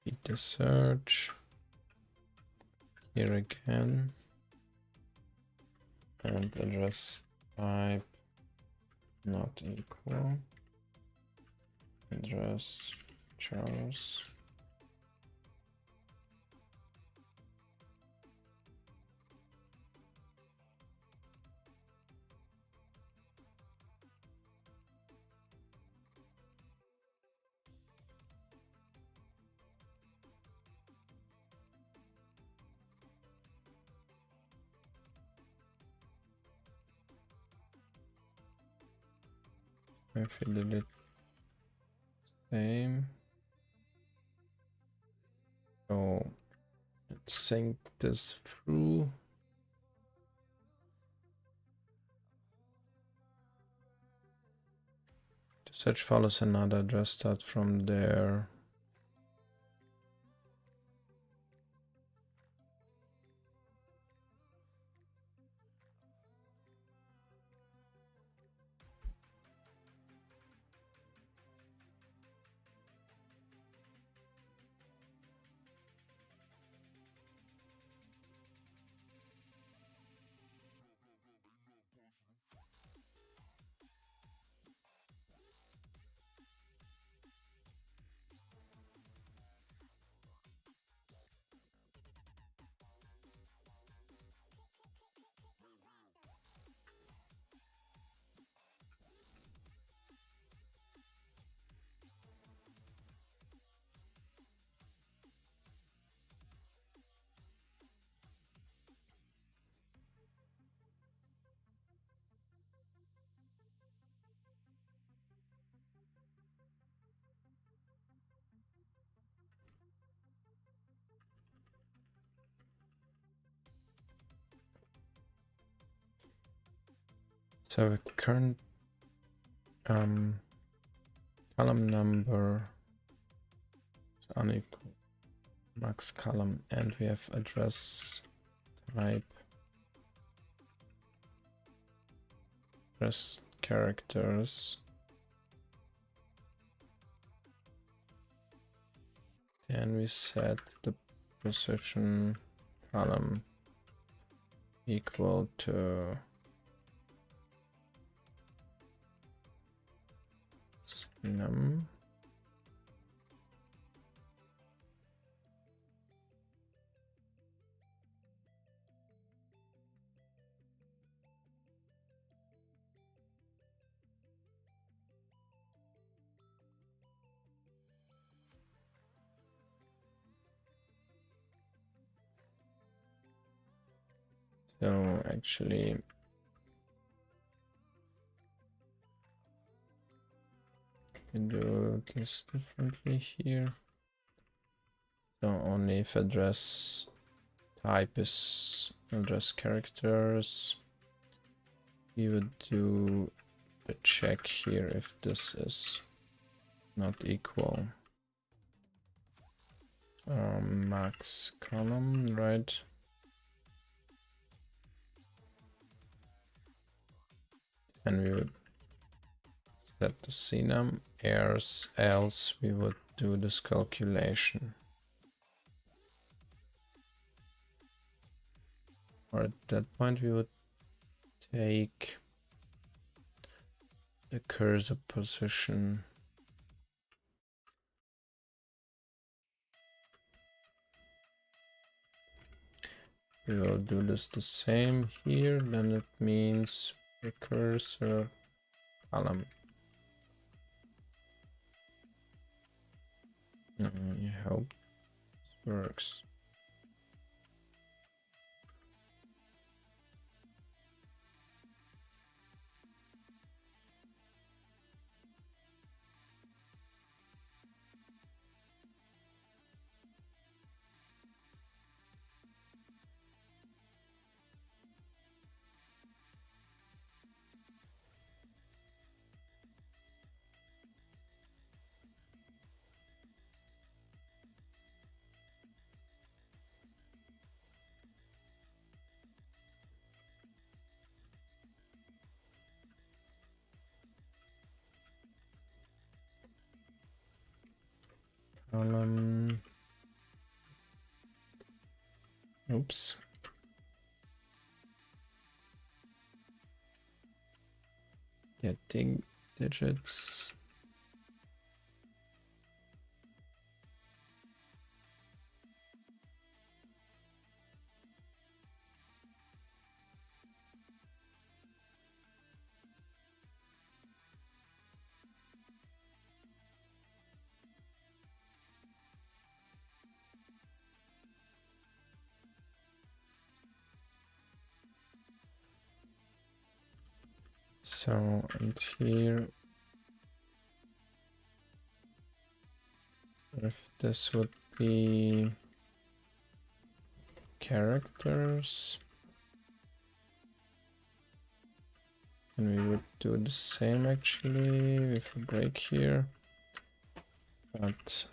Repeat the search. Here again. And address type not equal. Address chars. If we did it same. So let's sync this through. The search follows another address start from there. So the current column number is unequal max column, and we have address type address characters. And we set the position column equal to num. So actually we can do this differently here. So only if address type is address characters, we would do the check here if this is not equal max column, right? And we would set the CNUM, else we would do this calculation. Or at that point we would take the cursor position. We will do this the same here, then it means the cursor column. I hope this works. Oops. Getting digits. So, and here, if this would be characters, and we would do the same actually with a break here, but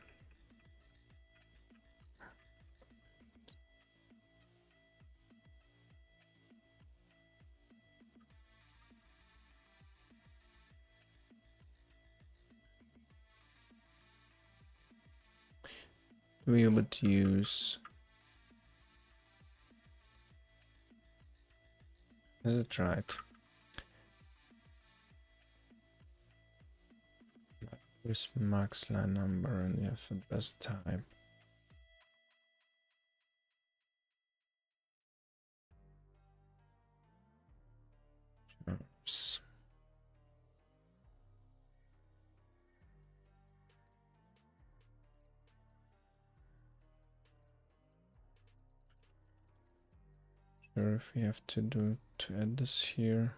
we would use, is it right? With max line number and you have address type. Oops. Sure, if we have to add this here.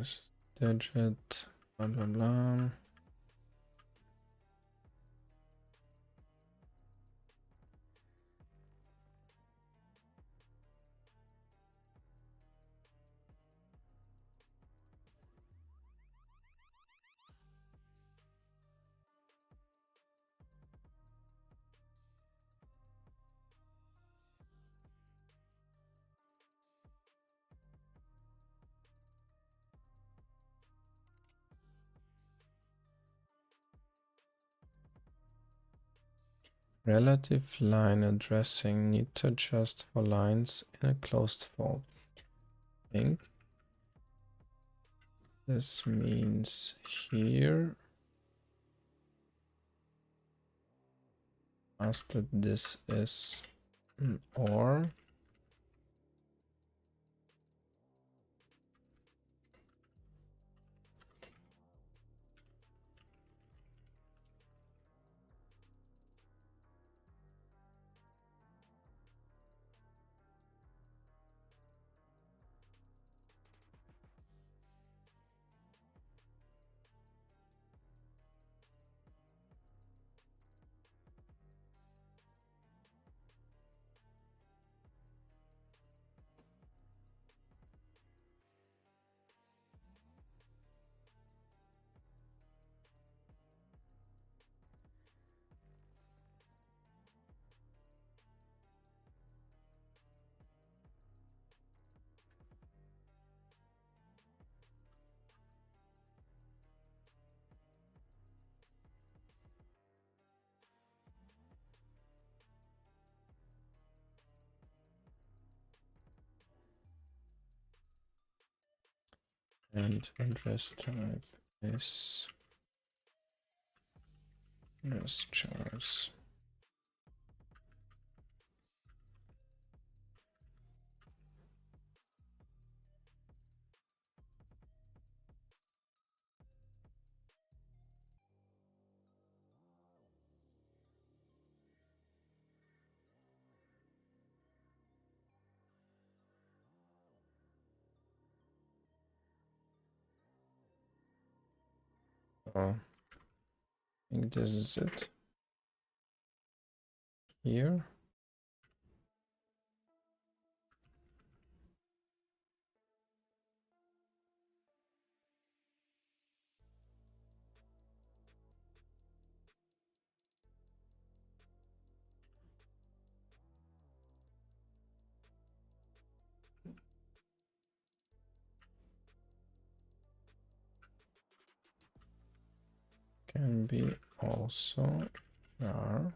is digit, blah blah blah. Relative line addressing need to adjust for lines in a closed form. I think this means here that this is an OR. And address type is address chars. I think this is it. Here. Can be also char.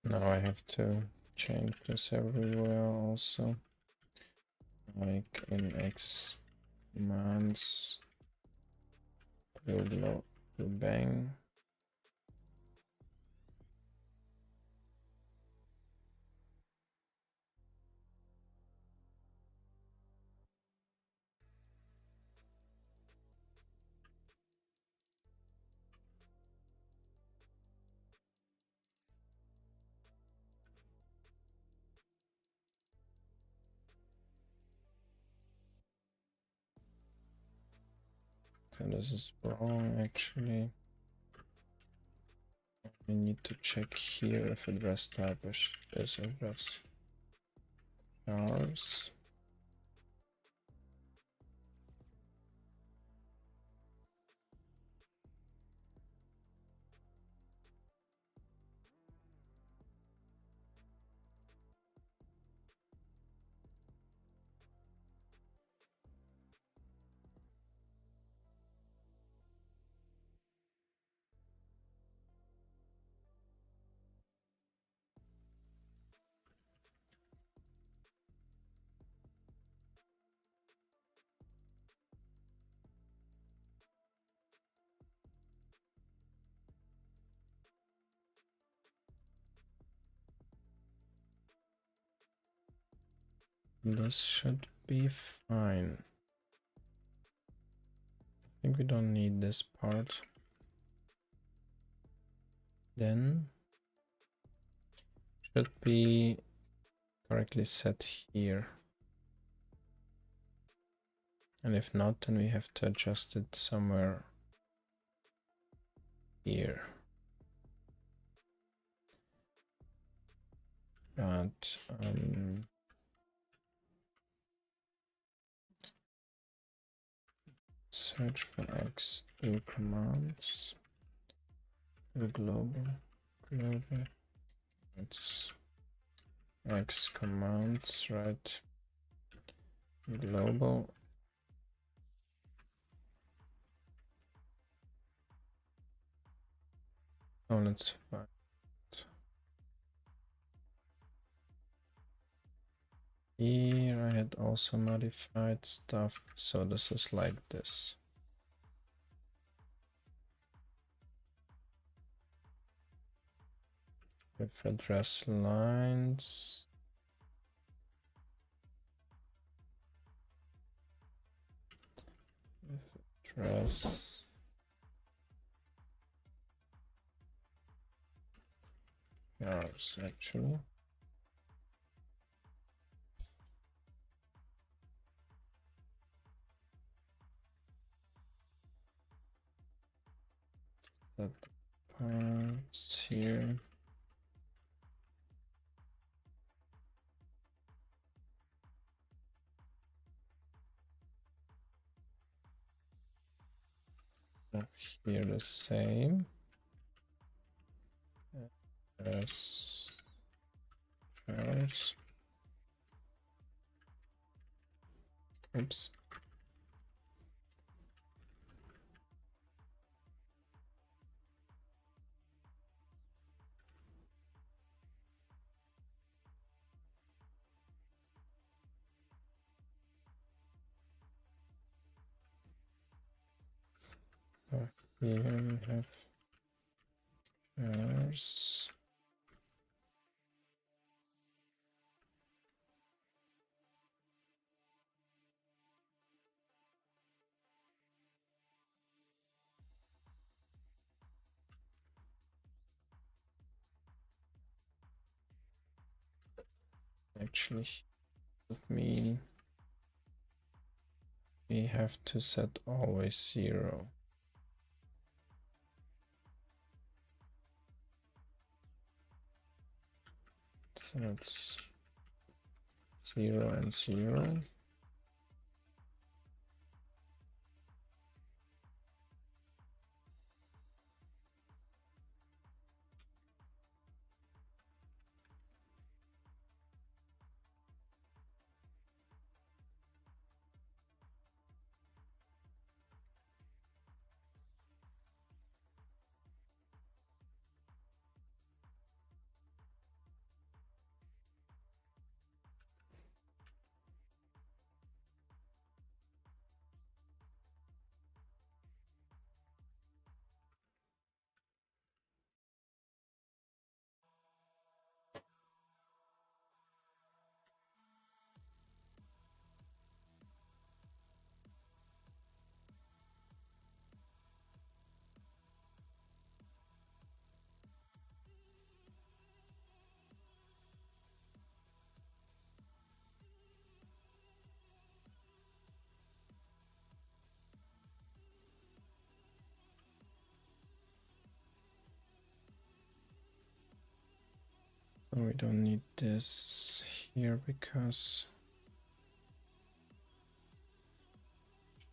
Now I have to change this everywhere also. Like in X commands, blue bang. So this is wrong actually. We need to check here if address type is address chars. This should be fine. I think we don't need this part. Then should be correctly set here. And if not, then we have to adjust it somewhere here. But search for X, do commands, do global, it's X commands, right? Global. Oh, let's find. Here I had also modified stuff, so this is like this. With address lines. With address. Yes, actually. That parts here. Up here the same. As charwise. Oops. So here we have chars. Actually, would mean we have to set always 0. So it's 0 and 0. So we don't need this here because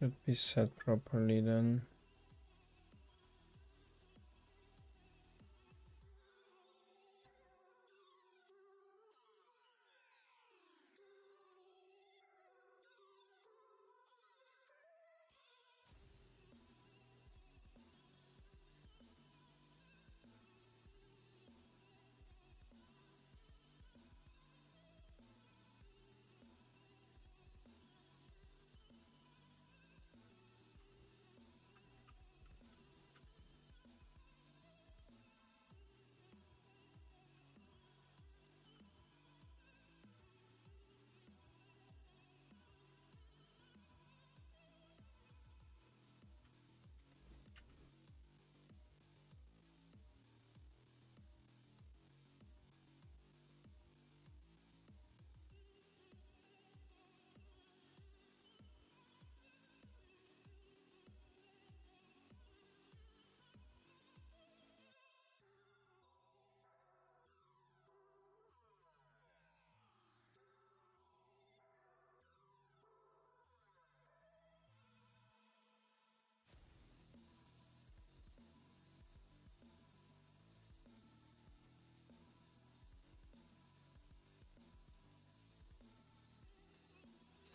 it should be set properly then.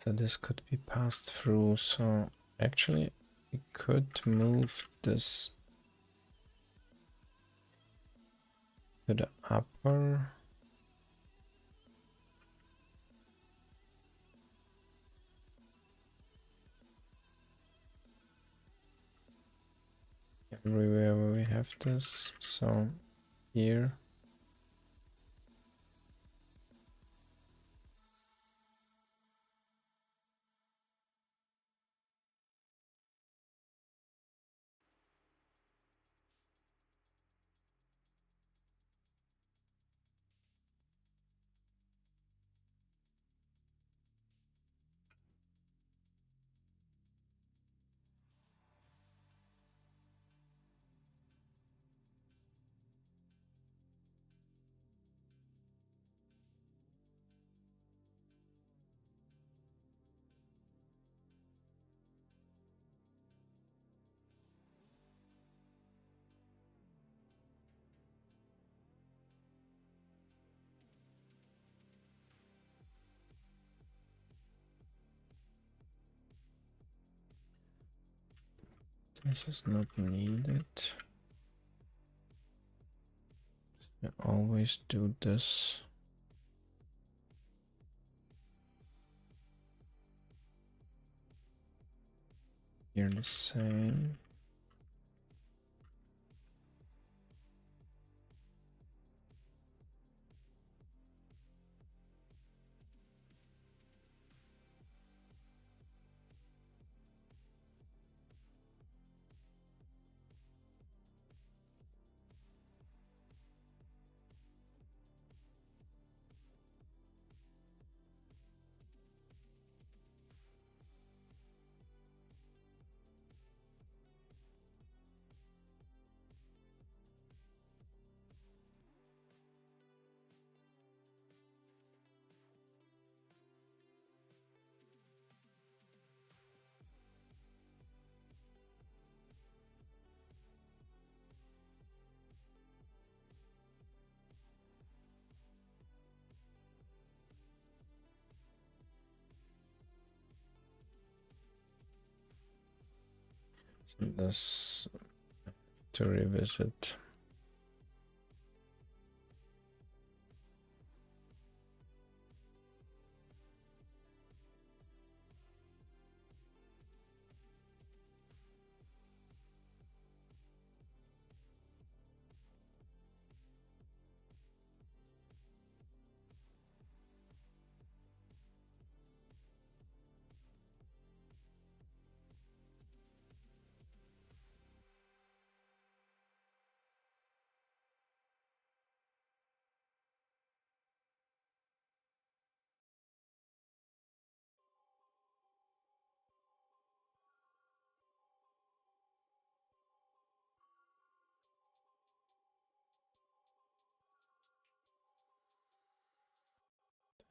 So this could be passed through. So actually we could move this to the upper. Everywhere where we have this. So here. This is not needed. I always do this. Here the same. So this to revisit.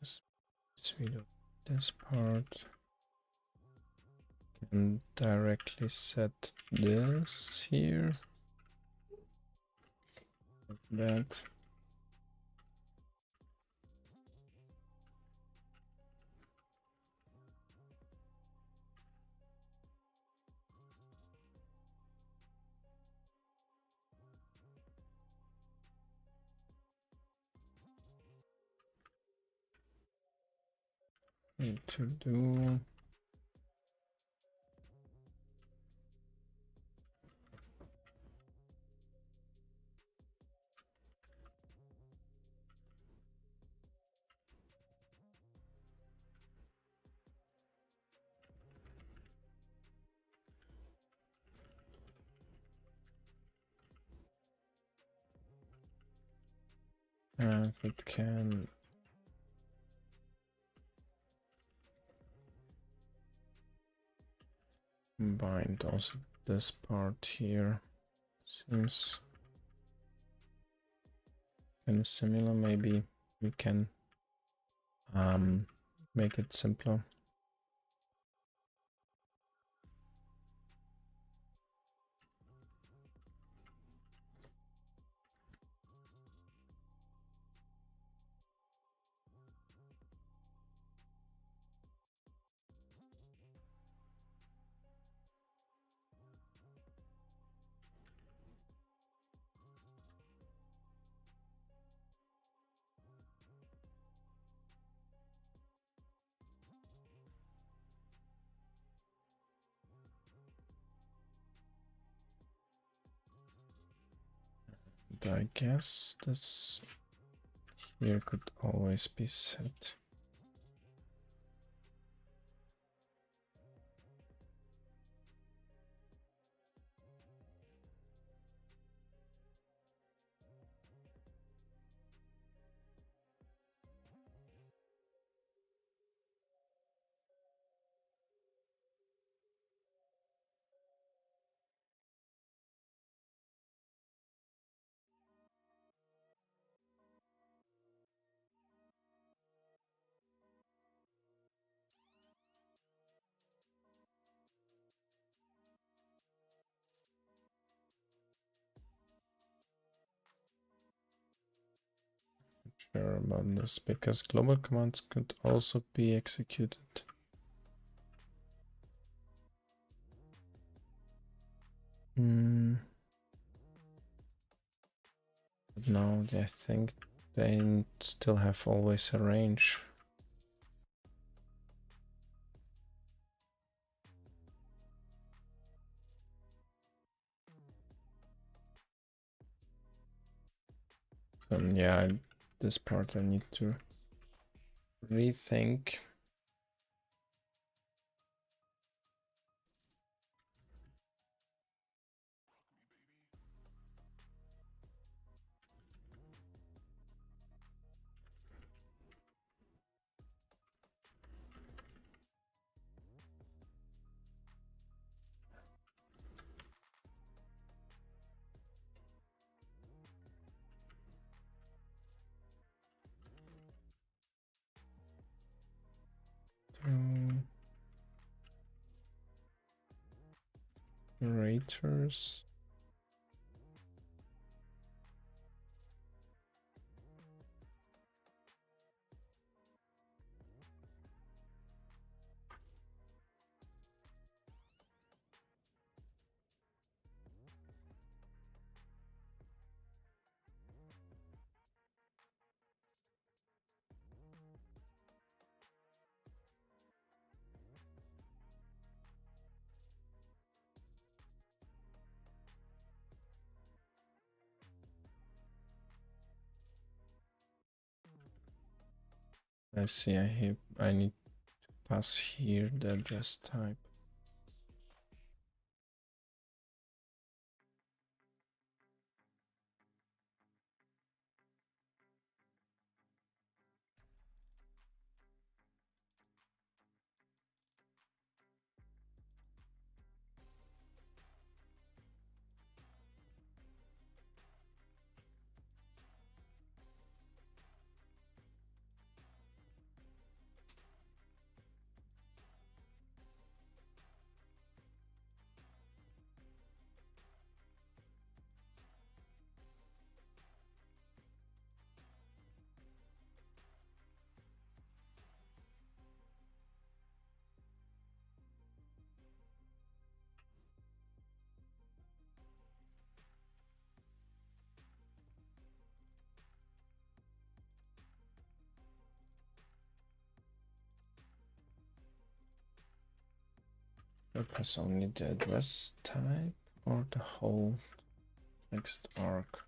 This video, this part. Can directly set this here. Like that. Need to do if it can bind also this part here. Seems kind of similar. Maybe we can make it simpler. And I guess this here could always be set. Sure about this because global commands could also be executed. But no, I think they still have always a range. So yeah, this part I need to rethink. Raters. I see. I need to pass here the address type. I pass only the address type or the whole next arc.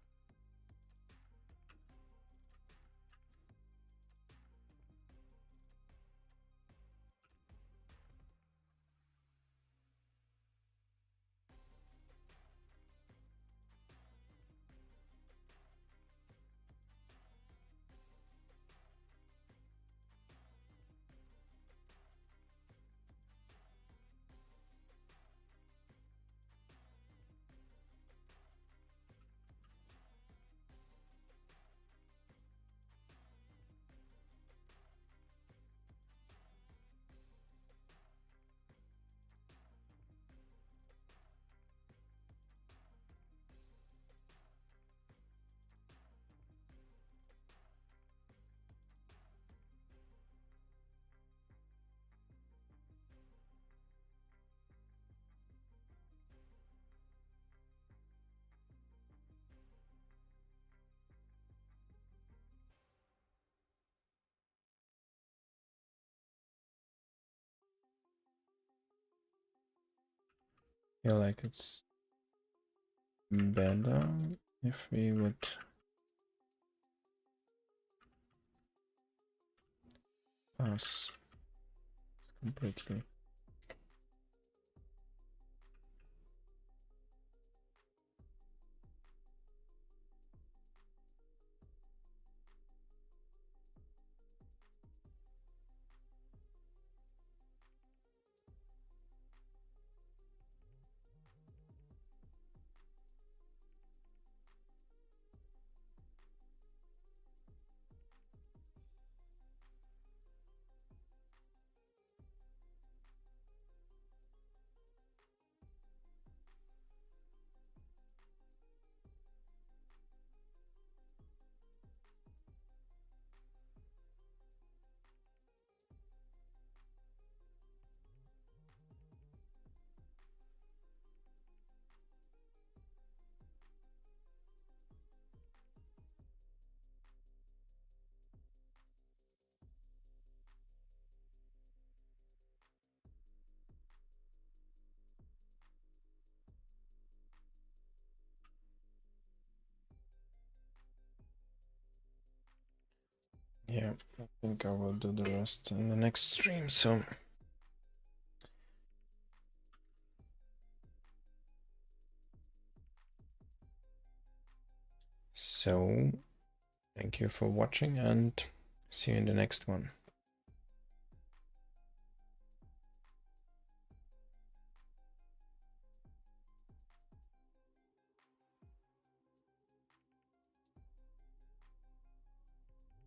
Feel like it's better if we would pass completely. Yeah, I think I will do the rest in the next stream. So thank you for watching and see you in the next one.